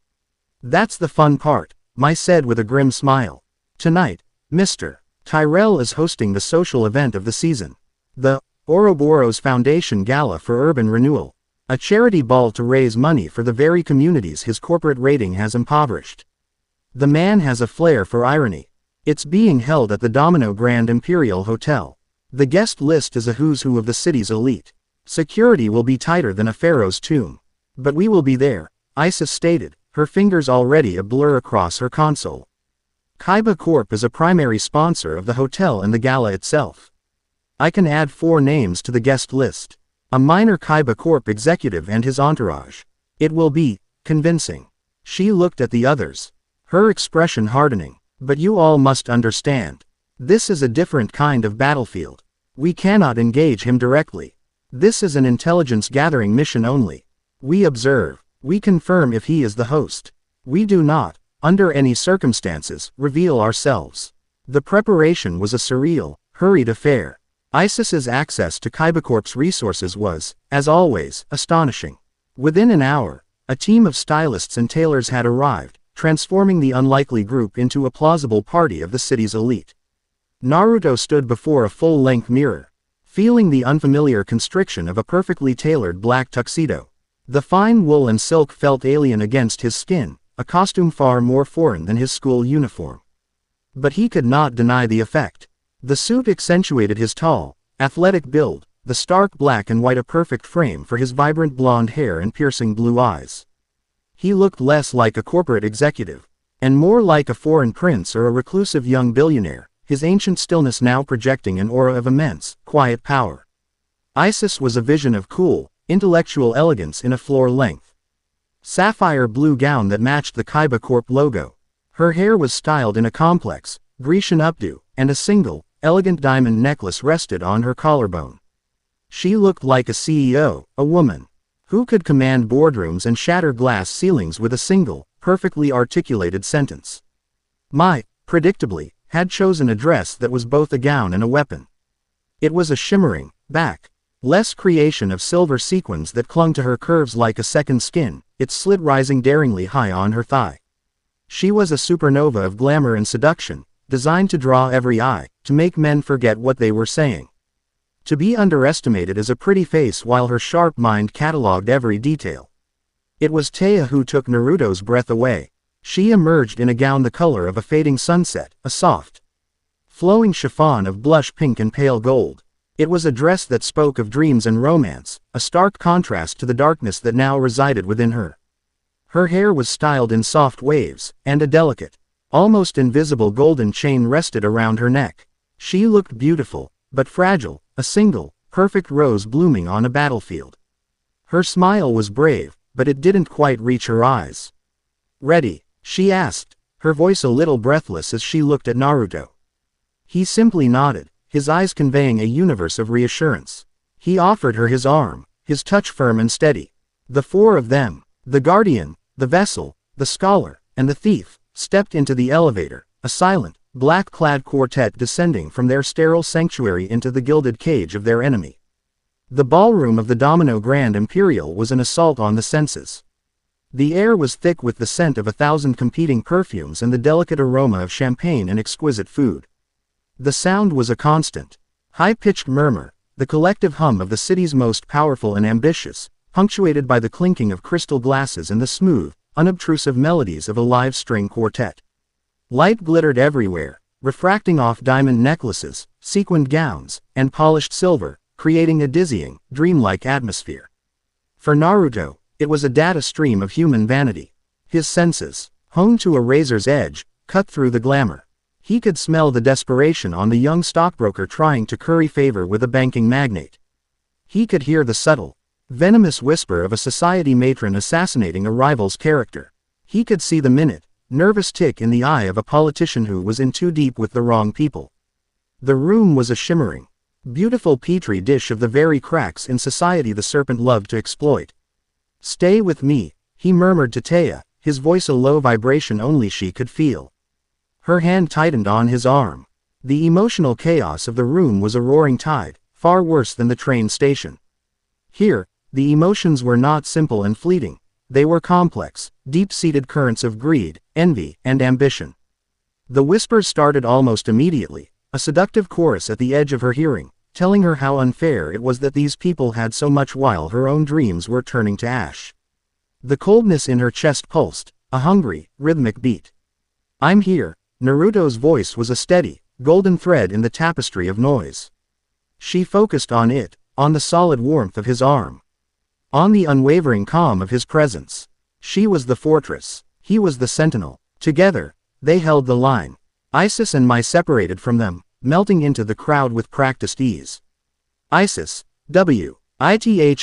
That's the fun part, Mai said with a grim smile. Tonight, Mr. Tyrell is hosting the social event of the season. The Ouroboros Foundation Gala for Urban Renewal. A charity ball to raise money for the very communities his corporate rating has impoverished. The man has a flair for irony. It's being held at the Domino Grand Imperial Hotel. The guest list is a who's who of the city's elite. Security will be tighter than a pharaoh's tomb. But we will be there, Isis stated, her fingers already a blur across her console. Kaiba Corp is a primary sponsor of the hotel and the gala itself. I can add 4 names to the guest list. A minor Kaiba Corp executive and his entourage. It will be convincing. She looked at the others, her expression hardening. But you all must understand. This is a different kind of battlefield. We cannot engage him directly. This is an intelligence gathering mission only. We observe. We confirm if he is the host. We do not, under any circumstances, reveal ourselves. The preparation was a surreal, hurried affair. Isis's access to Kaibacorp's resources was, as always, astonishing. Within an hour, a team of stylists and tailors had arrived, transforming the unlikely group into a plausible party of the city's elite. Naruto stood before a full-length mirror. feeling the unfamiliar constriction of a perfectly tailored black tuxedo. The fine wool and silk felt alien against his skin, a costume far more foreign than his school uniform. But he could not deny the effect. The suit accentuated his tall, athletic build, the stark black and white a perfect frame for his vibrant blonde hair and piercing blue eyes. He looked less like a corporate executive, and more like a foreign prince or a reclusive young billionaire, his ancient stillness now projecting an aura of immense, quiet power. Isis was a vision of cool, intellectual elegance in a floor-length sapphire blue gown that matched the Kaiba Corp logo. Her hair was styled in a complex, Grecian updo, and a single, elegant diamond necklace rested on her collarbone. She looked like a CEO, a woman who could command boardrooms and shatter glass ceilings with a single, perfectly articulated sentence. Mai, predictably, had chosen a dress that was both a gown and a weapon. It was a shimmering, back-less creation of silver sequins that clung to her curves like a second skin, its slit rising daringly high on her thigh. She was a supernova of glamour and seduction, designed to draw every eye, to make men forget what they were saying. To be underestimated as a pretty face while her sharp mind catalogued every detail. It was Taya who took Naruto's breath away. She emerged in a gown the color of a fading sunset, a soft, flowing chiffon of blush pink and pale gold. It was a dress that spoke of dreams and romance, a stark contrast to the darkness that now resided within her. Her hair was styled in soft waves, and a delicate, almost invisible golden chain rested around her neck. She looked beautiful, but fragile, a single, perfect rose blooming on a battlefield. Her smile was brave, but it didn't quite reach her eyes. "Ready?" she asked, her voice a little breathless as she looked at Naruto. He simply nodded, his eyes conveying a universe of reassurance. He offered her his arm, his touch firm and steady. The four of them, the guardian, the vessel, the scholar, and the thief, stepped into the elevator, a silent, black-clad quartet descending from their sterile sanctuary into the gilded cage of their enemy. The ballroom of the Domino Grand Imperial was an assault on the senses. The air was thick with the scent of 1,000 competing perfumes and the delicate aroma of champagne and exquisite food. The sound was a constant, high-pitched murmur, the collective hum of the city's most powerful and ambitious, punctuated by the clinking of crystal glasses and the smooth, unobtrusive melodies of a live string quartet. Light glittered everywhere, refracting off diamond necklaces, sequined gowns, and polished silver, creating a dizzying, dreamlike atmosphere. For Naruto, it was a data stream of human vanity. His senses, honed to a razor's edge, cut through the glamour. He could smell the desperation on the young stockbroker trying to curry favor with a banking magnate. He could hear the subtle, venomous whisper of a society matron assassinating a rival's character. He could see the nervous tick in the eye of a politician who was in too deep with the wrong people. The room was a shimmering, beautiful petri dish of the very cracks in society the serpent loved to exploit. "Stay with me," he murmured to Taya, his voice a low vibration only she could feel. Her hand tightened on his arm. The emotional chaos of the room was a roaring tide, far worse than the train station. Here, the emotions were not simple and fleeting. They were complex, deep-seated currents of greed, envy, and ambition. The whispers started almost immediately, a seductive chorus at the edge of her hearing, telling her how unfair it was that these people had so much while her own dreams were turning to ash. The coldness in her chest pulsed, a hungry, rhythmic beat. "I'm here." Naruto's voice was a steady, golden thread in the tapestry of noise. She focused on it, on the solid warmth of his arm, on the unwavering calm of his presence. She was the fortress, he was the sentinel. Together, they held the line. Isis and Mai separated from them, melting into the crowd with practiced ease. Isis, with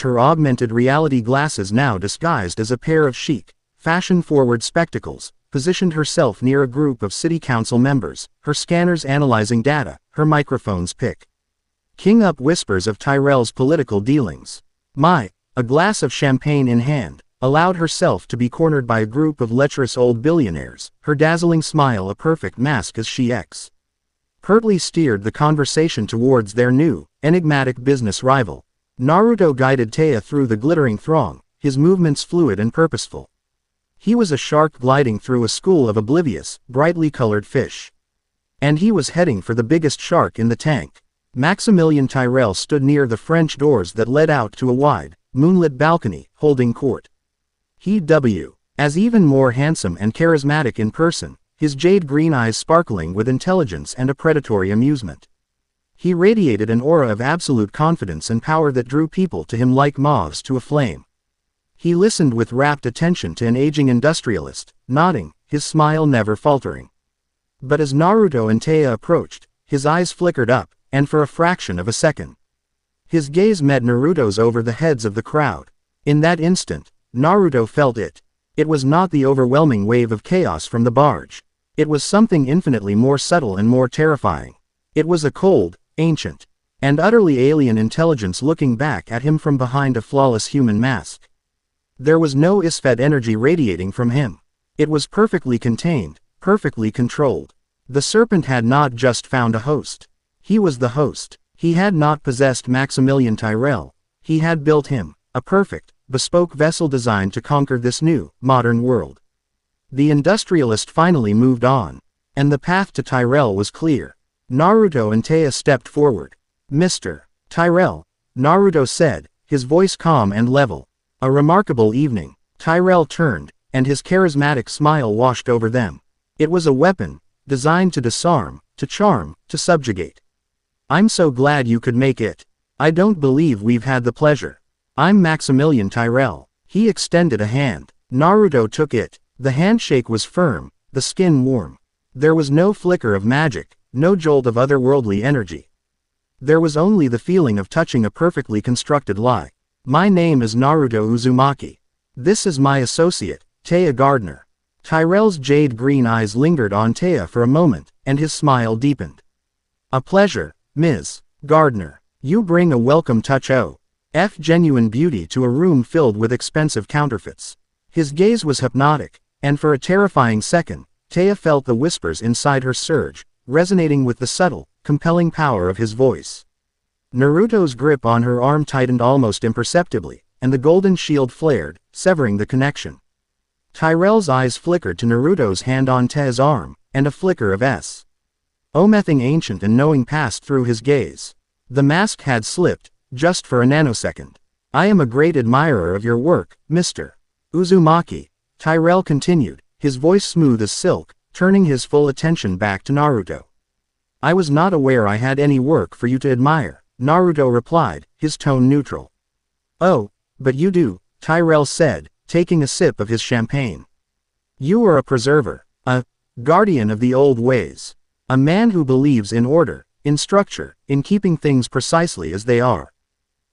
her augmented reality glasses now disguised as a pair of chic, fashion-forward spectacles, positioned herself near a group of city council members, her scanners analyzing data, her microphones picking up whispers of Tyrell's political dealings. Mai, a glass of champagne in hand, allowed herself to be cornered by a group of lecherous old billionaires, her dazzling smile a perfect mask as she pertly steered the conversation towards their new, enigmatic business rival. Naruto guided Taya through the glittering throng, his movements fluid and purposeful. He was a shark gliding through a school of oblivious, brightly colored fish. And he was heading for the biggest shark in the tank. Maximilian Tyrell stood near the French doors that led out to a wide, moonlit balcony, holding court. As even more handsome and charismatic in person, his jade-green eyes sparkling with intelligence and a predatory amusement. He radiated an aura of absolute confidence and power that drew people to him like moths to a flame. He listened with rapt attention to an aging industrialist, nodding, his smile never faltering. But as Naruto and Taya approached, his eyes flickered up, and for a fraction of a second, his gaze met Naruto's over the heads of the crowd. In that instant, Naruto felt it. It was not the overwhelming wave of chaos from the barge. It was something infinitely more subtle and more terrifying. It was a cold, ancient, and utterly alien intelligence looking back at him from behind a flawless human mask. There was no isfed energy radiating from him. It was perfectly contained, perfectly controlled. The serpent had not just found a host. He was the host. He had not possessed Maximilian Tyrell. He had built him, a perfect, bespoke vessel designed to conquer this new, modern world. The industrialist finally moved on, and the path to Tyrell was clear. Naruto and Taya stepped forward. "Mr. Tyrell," Naruto said, his voice calm and level. "A remarkable evening." Tyrell turned, and his charismatic smile washed over them. It was a weapon, designed to disarm, to charm, to subjugate. "I'm so glad you could make it. I don't believe we've had the pleasure. I'm Maximilian Tyrell." He extended a hand. Naruto took it. The handshake was firm, the skin warm. There was no flicker of magic, no jolt of otherworldly energy. There was only the feeling of touching a perfectly constructed lie. "My name is Naruto Uzumaki. This is my associate, Taya Gardner." Tyrell's jade-green eyes lingered on Taya for a moment, and his smile deepened. "A pleasure, Ms. Gardner. You bring a welcome touch of genuine beauty to a room filled with expensive counterfeits." His gaze was hypnotic, and for a terrifying second, Taya felt the whispers inside her surge, resonating with the subtle, compelling power of his voice. Naruto's grip on her arm tightened almost imperceptibly, and the golden shield flared, severing the connection. Tyrell's eyes flickered to Naruto's hand on Taya's arm, and a flicker of omething ancient and knowing passed through his gaze. The mask had slipped, just for a nanosecond. "I am a great admirer of your work, Mr. Uzumaki," Tyrell continued, his voice smooth as silk, turning his full attention back to Naruto. "I was not aware I had any work for you to admire," Naruto replied, his tone neutral. "Oh, but you do," Tyrell said, taking a sip of his champagne. "You are a preserver, a guardian of the old ways. A man who believes in order, in structure, in keeping things precisely as they are.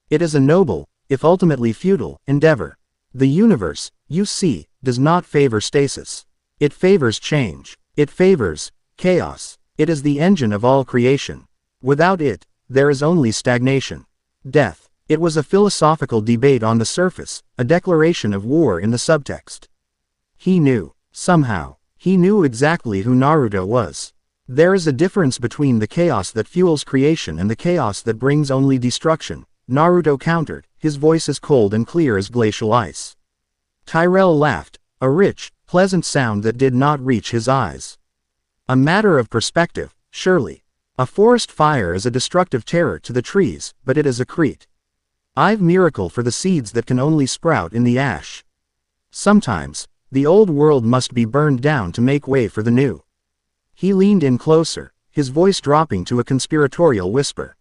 It is a noble, if ultimately futile, endeavor. The universe, you see, does not favor stasis. It favors change. It favors chaos. It is the engine of all creation. Without it, there is only stagnation. Death." It was a philosophical debate on the surface, a declaration of war in the subtext. He knew. Somehow, he knew exactly who Naruto was. There is a difference between the chaos that fuels creation and the chaos that brings only destruction, Naruto countered, his voice as cold and clear as glacial ice. Tyrell laughed, a rich, pleasant sound that did not reach his eyes. "A matter of perspective, surely. A forest fire is a destructive terror to the trees, but it is a miracle for the seeds that can only sprout in the ash. Sometimes, the old world must be burned down to make way for the new." He leaned in closer, his voice dropping to a conspiratorial whisper.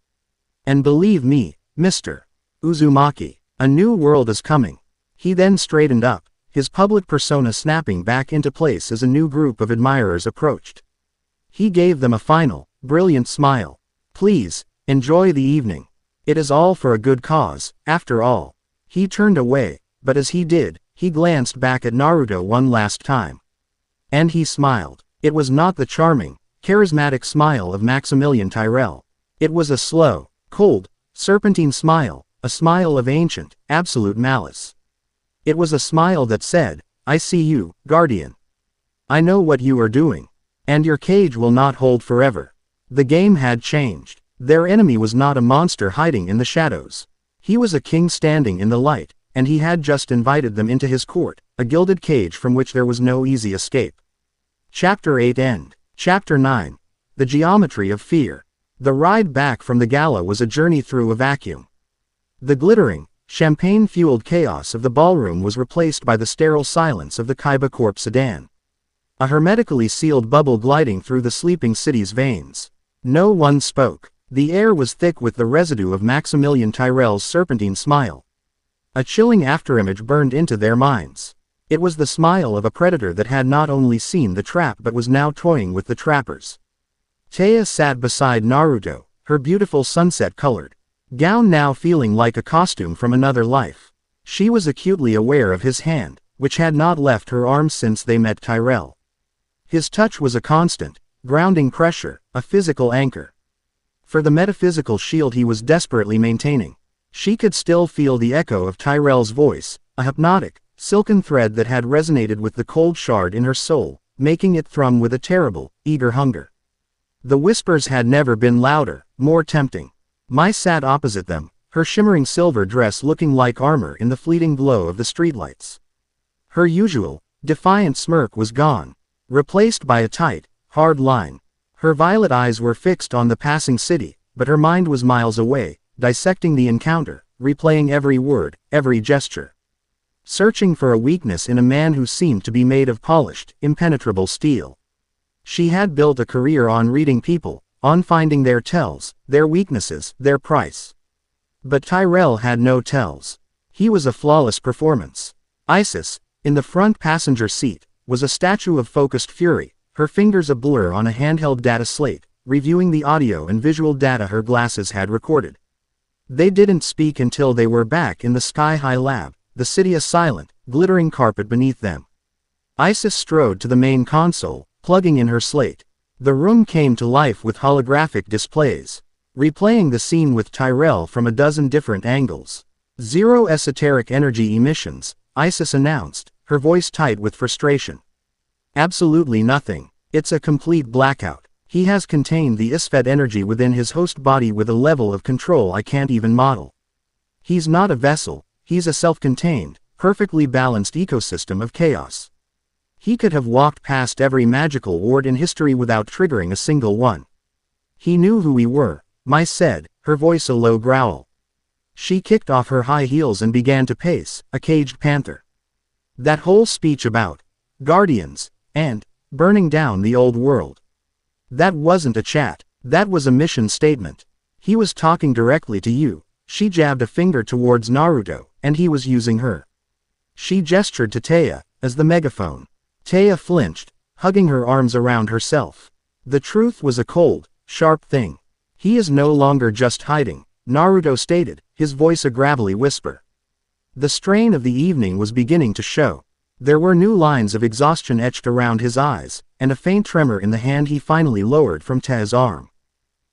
"And believe me, Mr. Uzumaki, a new world is coming." He then straightened up, his public persona snapping back into place as a new group of admirers approached. He gave them a final, brilliant smile. "Please, enjoy the evening. It is all for a good cause, after all." He turned away, but as he did, he glanced back at Naruto one last time. And he smiled. It was not the charming, charismatic smile of Maximilian Tyrell. It was a slow, cold, serpentine smile, a smile of ancient, absolute malice. It was a smile that said, "I see you, Guardian. I know what you are doing. And your cage will not hold forever." The game had changed. Their enemy was not a monster hiding in the shadows. He was a king standing in the light, and he had just invited them into his court, a gilded cage from which there was no easy escape. Chapter 8 End. Chapter 9. The Geometry of Fear. The ride back from the gala was a journey through a vacuum. The glittering, champagne-fueled chaos of the ballroom was replaced by the sterile silence of the Kaiba Corp sedan. A hermetically sealed bubble gliding through the sleeping city's veins. No one spoke. The air was thick with the residue of Maximilian Tyrell's serpentine smile. A chilling afterimage burned into their minds. It was the smile of a predator that had not only seen the trap but was now toying with the trappers. Taya sat beside Naruto, her beautiful sunset-colored gown now feeling like a costume from another life. She was acutely aware of his hand, which had not left her arm since they met Tyrell. His touch was a constant, grounding pressure, a physical anchor. For the metaphysical shield he was desperately maintaining, she could still feel the echo of Tyrell's voice, a hypnotic, silken thread that had resonated with the cold shard in her soul, making it thrum with a terrible, eager hunger. The whispers had never been louder, more tempting. Mai sat opposite them, her shimmering silver dress looking like armor in the fleeting glow of the streetlights. Her usual, defiant smirk was gone, replaced by a tight, hard line. Her violet eyes were fixed on the passing city, but her mind was miles away, dissecting the encounter, replaying every word, every gesture. Searching for a weakness in a man who seemed to be made of polished, impenetrable steel. She had built a career on reading people, on finding their tells, their weaknesses, their price. But Tyrell had no tells. He was a flawless performance. Isis, in the front passenger seat, was a statue of focused fury, her fingers a blur on a handheld data slate, reviewing the audio and visual data her glasses had recorded. They didn't speak until they were back in the sky-high lab, the city a silent, glittering carpet beneath them. Isis strode to the main console, plugging in her slate. The room came to life with holographic displays, replaying the scene with Tyrell from a dozen different angles. Zero esoteric energy emissions, Isis announced, her voice tight with frustration. Absolutely nothing. It's a complete blackout. He has contained the Isfet energy within his host body with a level of control I can't even model. He's not a vessel, he's a self-contained, perfectly balanced ecosystem of chaos. He could have walked past every magical ward in history without triggering a single one. He knew who we were, Mai said, her voice a low growl. She kicked off her high heels and began to pace, a caged panther. That whole speech about guardians and burning down the old world. That wasn't a chat, that was a mission statement. He was talking directly to you. She jabbed a finger towards Naruto, and he was using her. She gestured to Taya, as the megaphone. Taya flinched, hugging her arms around herself. The truth was a cold, sharp thing. He is no longer just hiding, Naruto stated, his voice a gravelly whisper. The strain of the evening was beginning to show. There were new lines of exhaustion etched around his eyes, and a faint tremor in the hand he finally lowered from Taya's arm.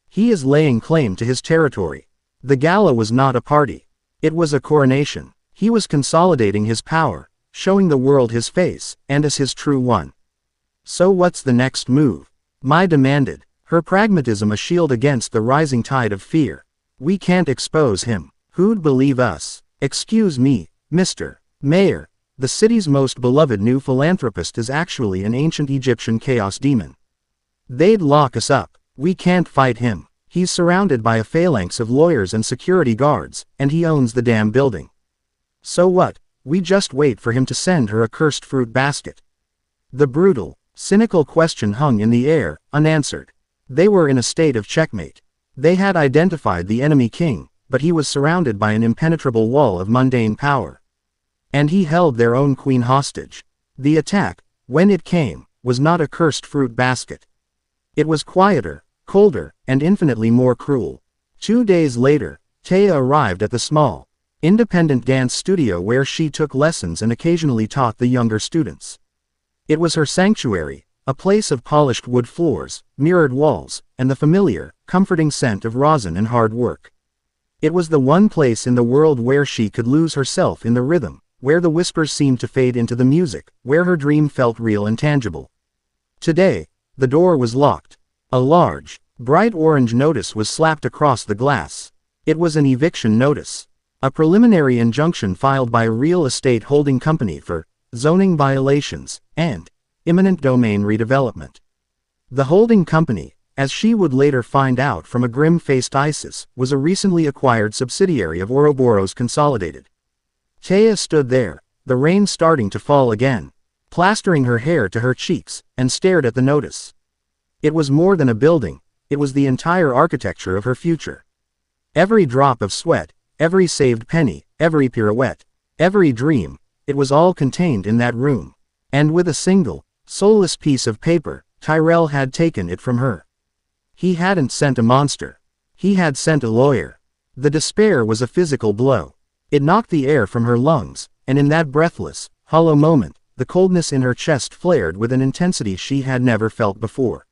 He is laying claim to his territory. The gala was not a party. It was a coronation. He was consolidating his power, showing the world his face, and as his true one. So what's the next move? Mai demanded, her pragmatism a shield against the rising tide of fear. We can't expose him. Who'd believe us? Excuse me, Mr. Mayor. The city's most beloved new philanthropist is actually an ancient Egyptian chaos demon. They'd lock us up. We can't fight him. He's surrounded by a phalanx of lawyers and security guards, and he owns the damn building. So what? We just wait for him to send her a cursed fruit basket. The brutal, cynical question hung in the air, unanswered. They were in a state of checkmate. They had identified the enemy king, but he was surrounded by an impenetrable wall of mundane power. And he held their own queen hostage. The attack, when it came, was not a cursed fruit basket. It was quieter, colder, and infinitely more cruel. 2 days later, Taya arrived at the small, independent dance studio where she took lessons and occasionally taught the younger students. It was her sanctuary, a place of polished wood floors, mirrored walls, and the familiar, comforting scent of rosin and hard work. It was the one place in the world where she could lose herself in the rhythm, where the whispers seemed to fade into the music, where her dream felt real and tangible. Today, the door was locked. A large, bright orange notice was slapped across the glass. It was an eviction notice. A preliminary injunction filed by a real estate holding company for zoning violations and imminent domain redevelopment. The holding company, as she would later find out from a grim-faced Isis, was a recently acquired subsidiary of Ouroboros Consolidated. Taya stood there, the rain starting to fall again, plastering her hair to her cheeks, and stared at the notice. It was more than a building, it was the entire architecture of her future. Every drop of sweat, every saved penny, every pirouette, every dream, it was all contained in that room. And with a single, soulless piece of paper, Tyrell had taken it from her. He hadn't sent a monster. He had sent a lawyer. The despair was a physical blow. It knocked the air from her lungs, and in that breathless, hollow moment, the coldness in her chest flared with an intensity she had never felt before.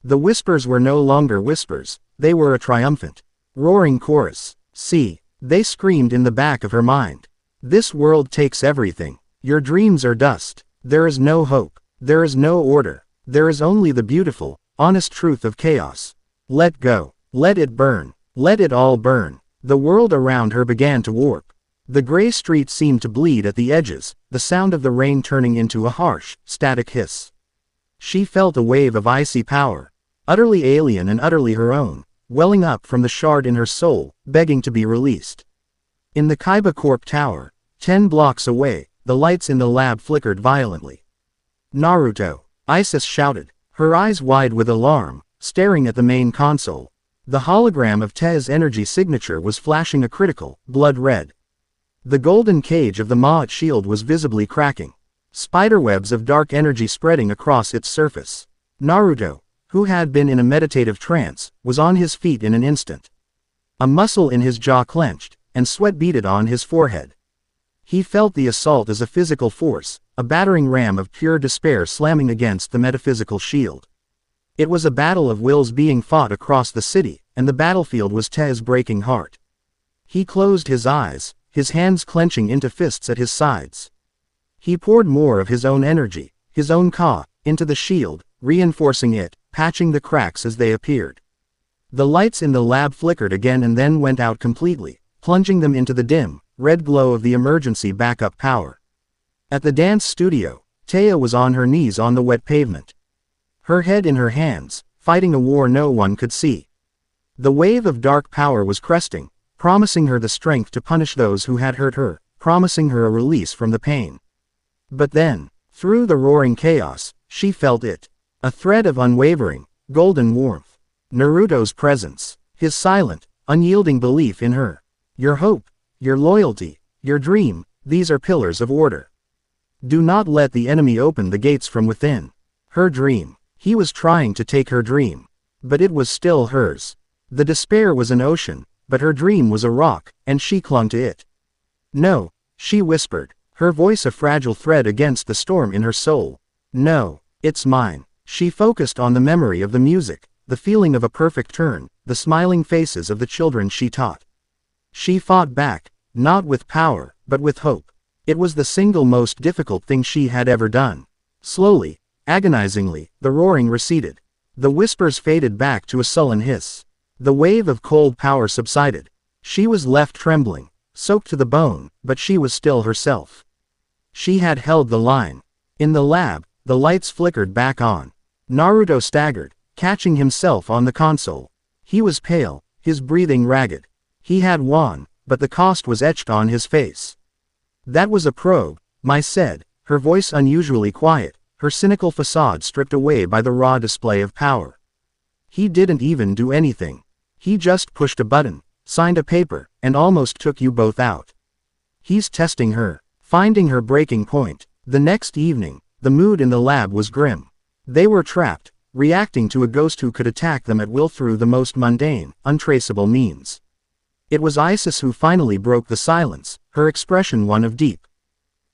The whispers were no longer whispers, they were a triumphant, roaring chorus. See, they screamed in the back of her mind. This world takes everything. Your dreams are dust. There is no hope. There is no order. There is only the beautiful, honest truth of chaos. Let go. Let it burn. Let it all burn. The world around her began to warp. The gray street seemed to bleed at the edges, the sound of the rain turning into a harsh, static hiss. She felt a wave of icy power, utterly alien and utterly her own, welling up from the shard in her soul, begging to be released. In the Kaiba Corp Tower, 10 blocks away, the lights in the lab flickered violently. Naruto, Isis shouted, her eyes wide with alarm, staring at the main console. The hologram of Te's energy signature was flashing a critical, blood red. The golden cage of the Ma'at shield was visibly cracking, spiderwebs of dark energy spreading across its surface. Naruto, who had been in a meditative trance, was on his feet in an instant. A muscle in his jaw clenched, and sweat beaded on his forehead. He felt the assault as a physical force, a battering ram of pure despair slamming against the metaphysical shield. It was a battle of wills being fought across the city, and the battlefield was Te's breaking heart. He closed his eyes, his hands clenching into fists at his sides. He poured more of his own energy, his own ka, into the shield, reinforcing it, patching the cracks as they appeared. The lights in the lab flickered again and then went out completely, plunging them into the dim, red glow of the emergency backup power. At the dance studio, Taya was on her knees on the wet pavement. Her head in her hands, fighting a war no one could see. The wave of dark power was cresting, promising her the strength to punish those who had hurt her, promising her a release from the pain. But then, through the roaring chaos, she felt it. A thread of unwavering, golden warmth. Naruto's presence, his silent, unyielding belief in her. Your hope, your loyalty, your dream, these are pillars of order. Do not let the enemy open the gates from within. Her dream. He was trying to take her dream. But it was still hers. The despair was an ocean, but her dream was a rock, and she clung to it. No, she whispered, her voice a fragile thread against the storm in her soul. No, it's mine. She focused on the memory of the music, the feeling of a perfect turn, the smiling faces of the children she taught. She fought back, not with power, but with hope. It was the single most difficult thing she had ever done. Slowly, agonizingly, the roaring receded. The whispers faded back to a sullen hiss. The wave of cold power subsided. She was left trembling, soaked to the bone, but she was still herself. She had held the line. In the lab, the lights flickered back on. Naruto staggered, catching himself on the console. He was pale, his breathing ragged. He had won, but the cost was etched on his face. That was a probe, Mai said, her voice unusually quiet, her cynical facade stripped away by the raw display of power. He didn't even do anything. He just pushed a button, signed a paper, and almost took you both out. He's testing her, finding her breaking point. The next evening, the mood in the lab was grim. They were trapped, reacting to a ghost who could attack them at will through the most mundane, untraceable means. It was Isis who finally broke the silence, her expression one of deep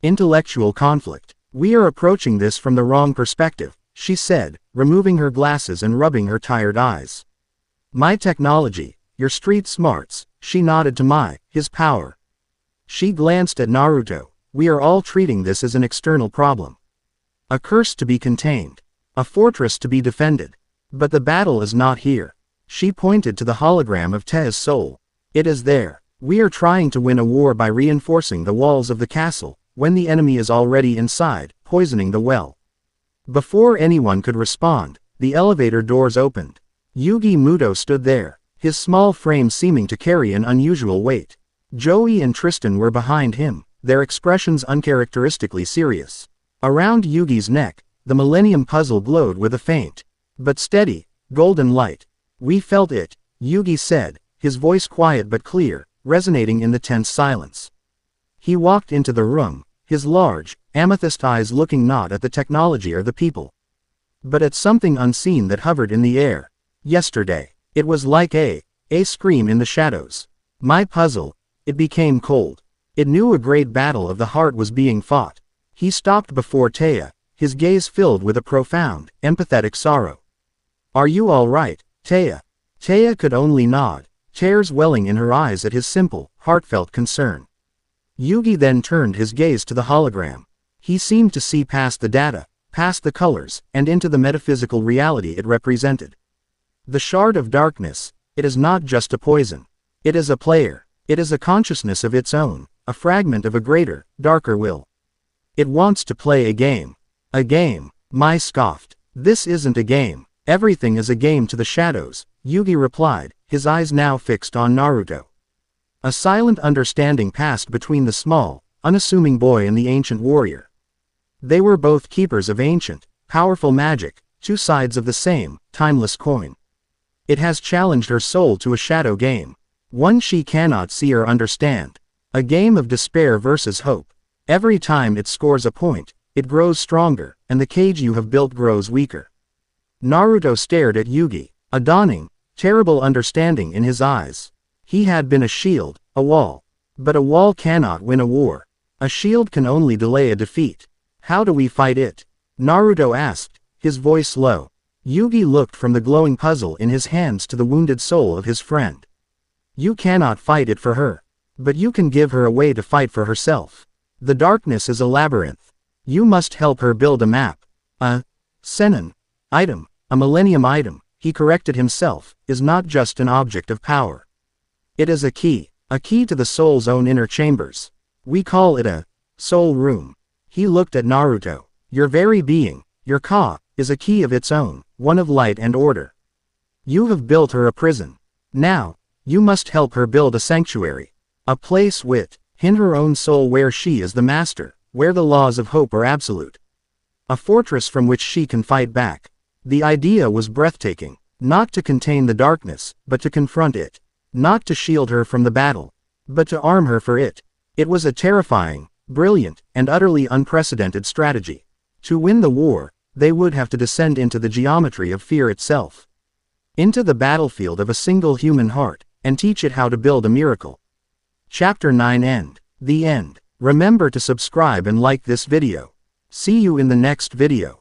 intellectual conflict. We are approaching this from the wrong perspective, she said, removing her glasses and rubbing her tired eyes. My technology, your street smarts, she nodded to Mai, his power. She glanced at Naruto. We are all treating this as an external problem. A curse to be contained. A fortress to be defended. But the battle is not here. She pointed to the hologram of Te's soul. It is there. We are trying to win a war by reinforcing the walls of the castle, when the enemy is already inside, poisoning the well. Before anyone could respond, the elevator doors opened. Yugi Muto stood there, his small frame seeming to carry an unusual weight. Joey and Tristan were behind him, their expressions uncharacteristically serious. Around Yugi's neck, the Millennium Puzzle glowed with a faint, but steady, golden light. "We felt it," Yugi said, his voice quiet but clear, resonating in the tense silence. He walked into the room, his large, amethyst eyes looking not at the technology or the people, but at something unseen that hovered in the air. Yesterday, it was like a scream in the shadows. My puzzle, it became cold. It knew a great battle of the heart was being fought. He stopped before Taya, his gaze filled with a profound, empathetic sorrow. "Are you all right, Taya?" Taya could only nod, tears welling in her eyes at his simple, heartfelt concern. Yugi then turned his gaze to the hologram. He seemed to see past the data, past the colors, and into the metaphysical reality it represented. The shard of darkness, it is not just a poison. It is a player. It is a consciousness of its own, a fragment of a greater, darker will. It wants to play a game. A game, Mai scoffed. "This isn't a game. Everything is a game to the shadows," Yugi replied, his eyes now fixed on Naruto. A silent understanding passed between the small, unassuming boy and the ancient warrior. They were both keepers of ancient, powerful magic, two sides of the same, timeless coin. It has challenged her soul to a shadow game. One she cannot see or understand. A game of despair versus hope. Every time it scores a point, it grows stronger, and the cage you have built grows weaker. Naruto stared at Yugi, a dawning, terrible understanding in his eyes. He had been a shield, a wall. But a wall cannot win a war. A shield can only delay a defeat. "How do we fight it?" Naruto asked, his voice low. Yugi looked from the glowing puzzle in his hands to the wounded soul of his friend. "You cannot fight it for her. But you can give her a way to fight for herself. The darkness is a labyrinth. You must help her build a map. A Senin item, a millennium item," he corrected himself, "is not just an object of power. It is a key to the soul's own inner chambers. We call it a soul room." He looked at Naruto. "Your very being, your ka, is a key of its own, one of light and order. You have built her a prison. Now, you must help her build a sanctuary. A place in her own soul where she is the master, where the laws of hope are absolute. A fortress from which she can fight back." The idea was breathtaking. Not to contain the darkness, but to confront it. Not to shield her from the battle, but to arm her for it. It was a terrifying, brilliant, and utterly unprecedented strategy. To win the war, they would have to descend into the geometry of fear itself. Into the battlefield of a single human heart, and teach it how to build a miracle. Chapter 9 End. The end. Remember to subscribe and like this video. See you in the next video.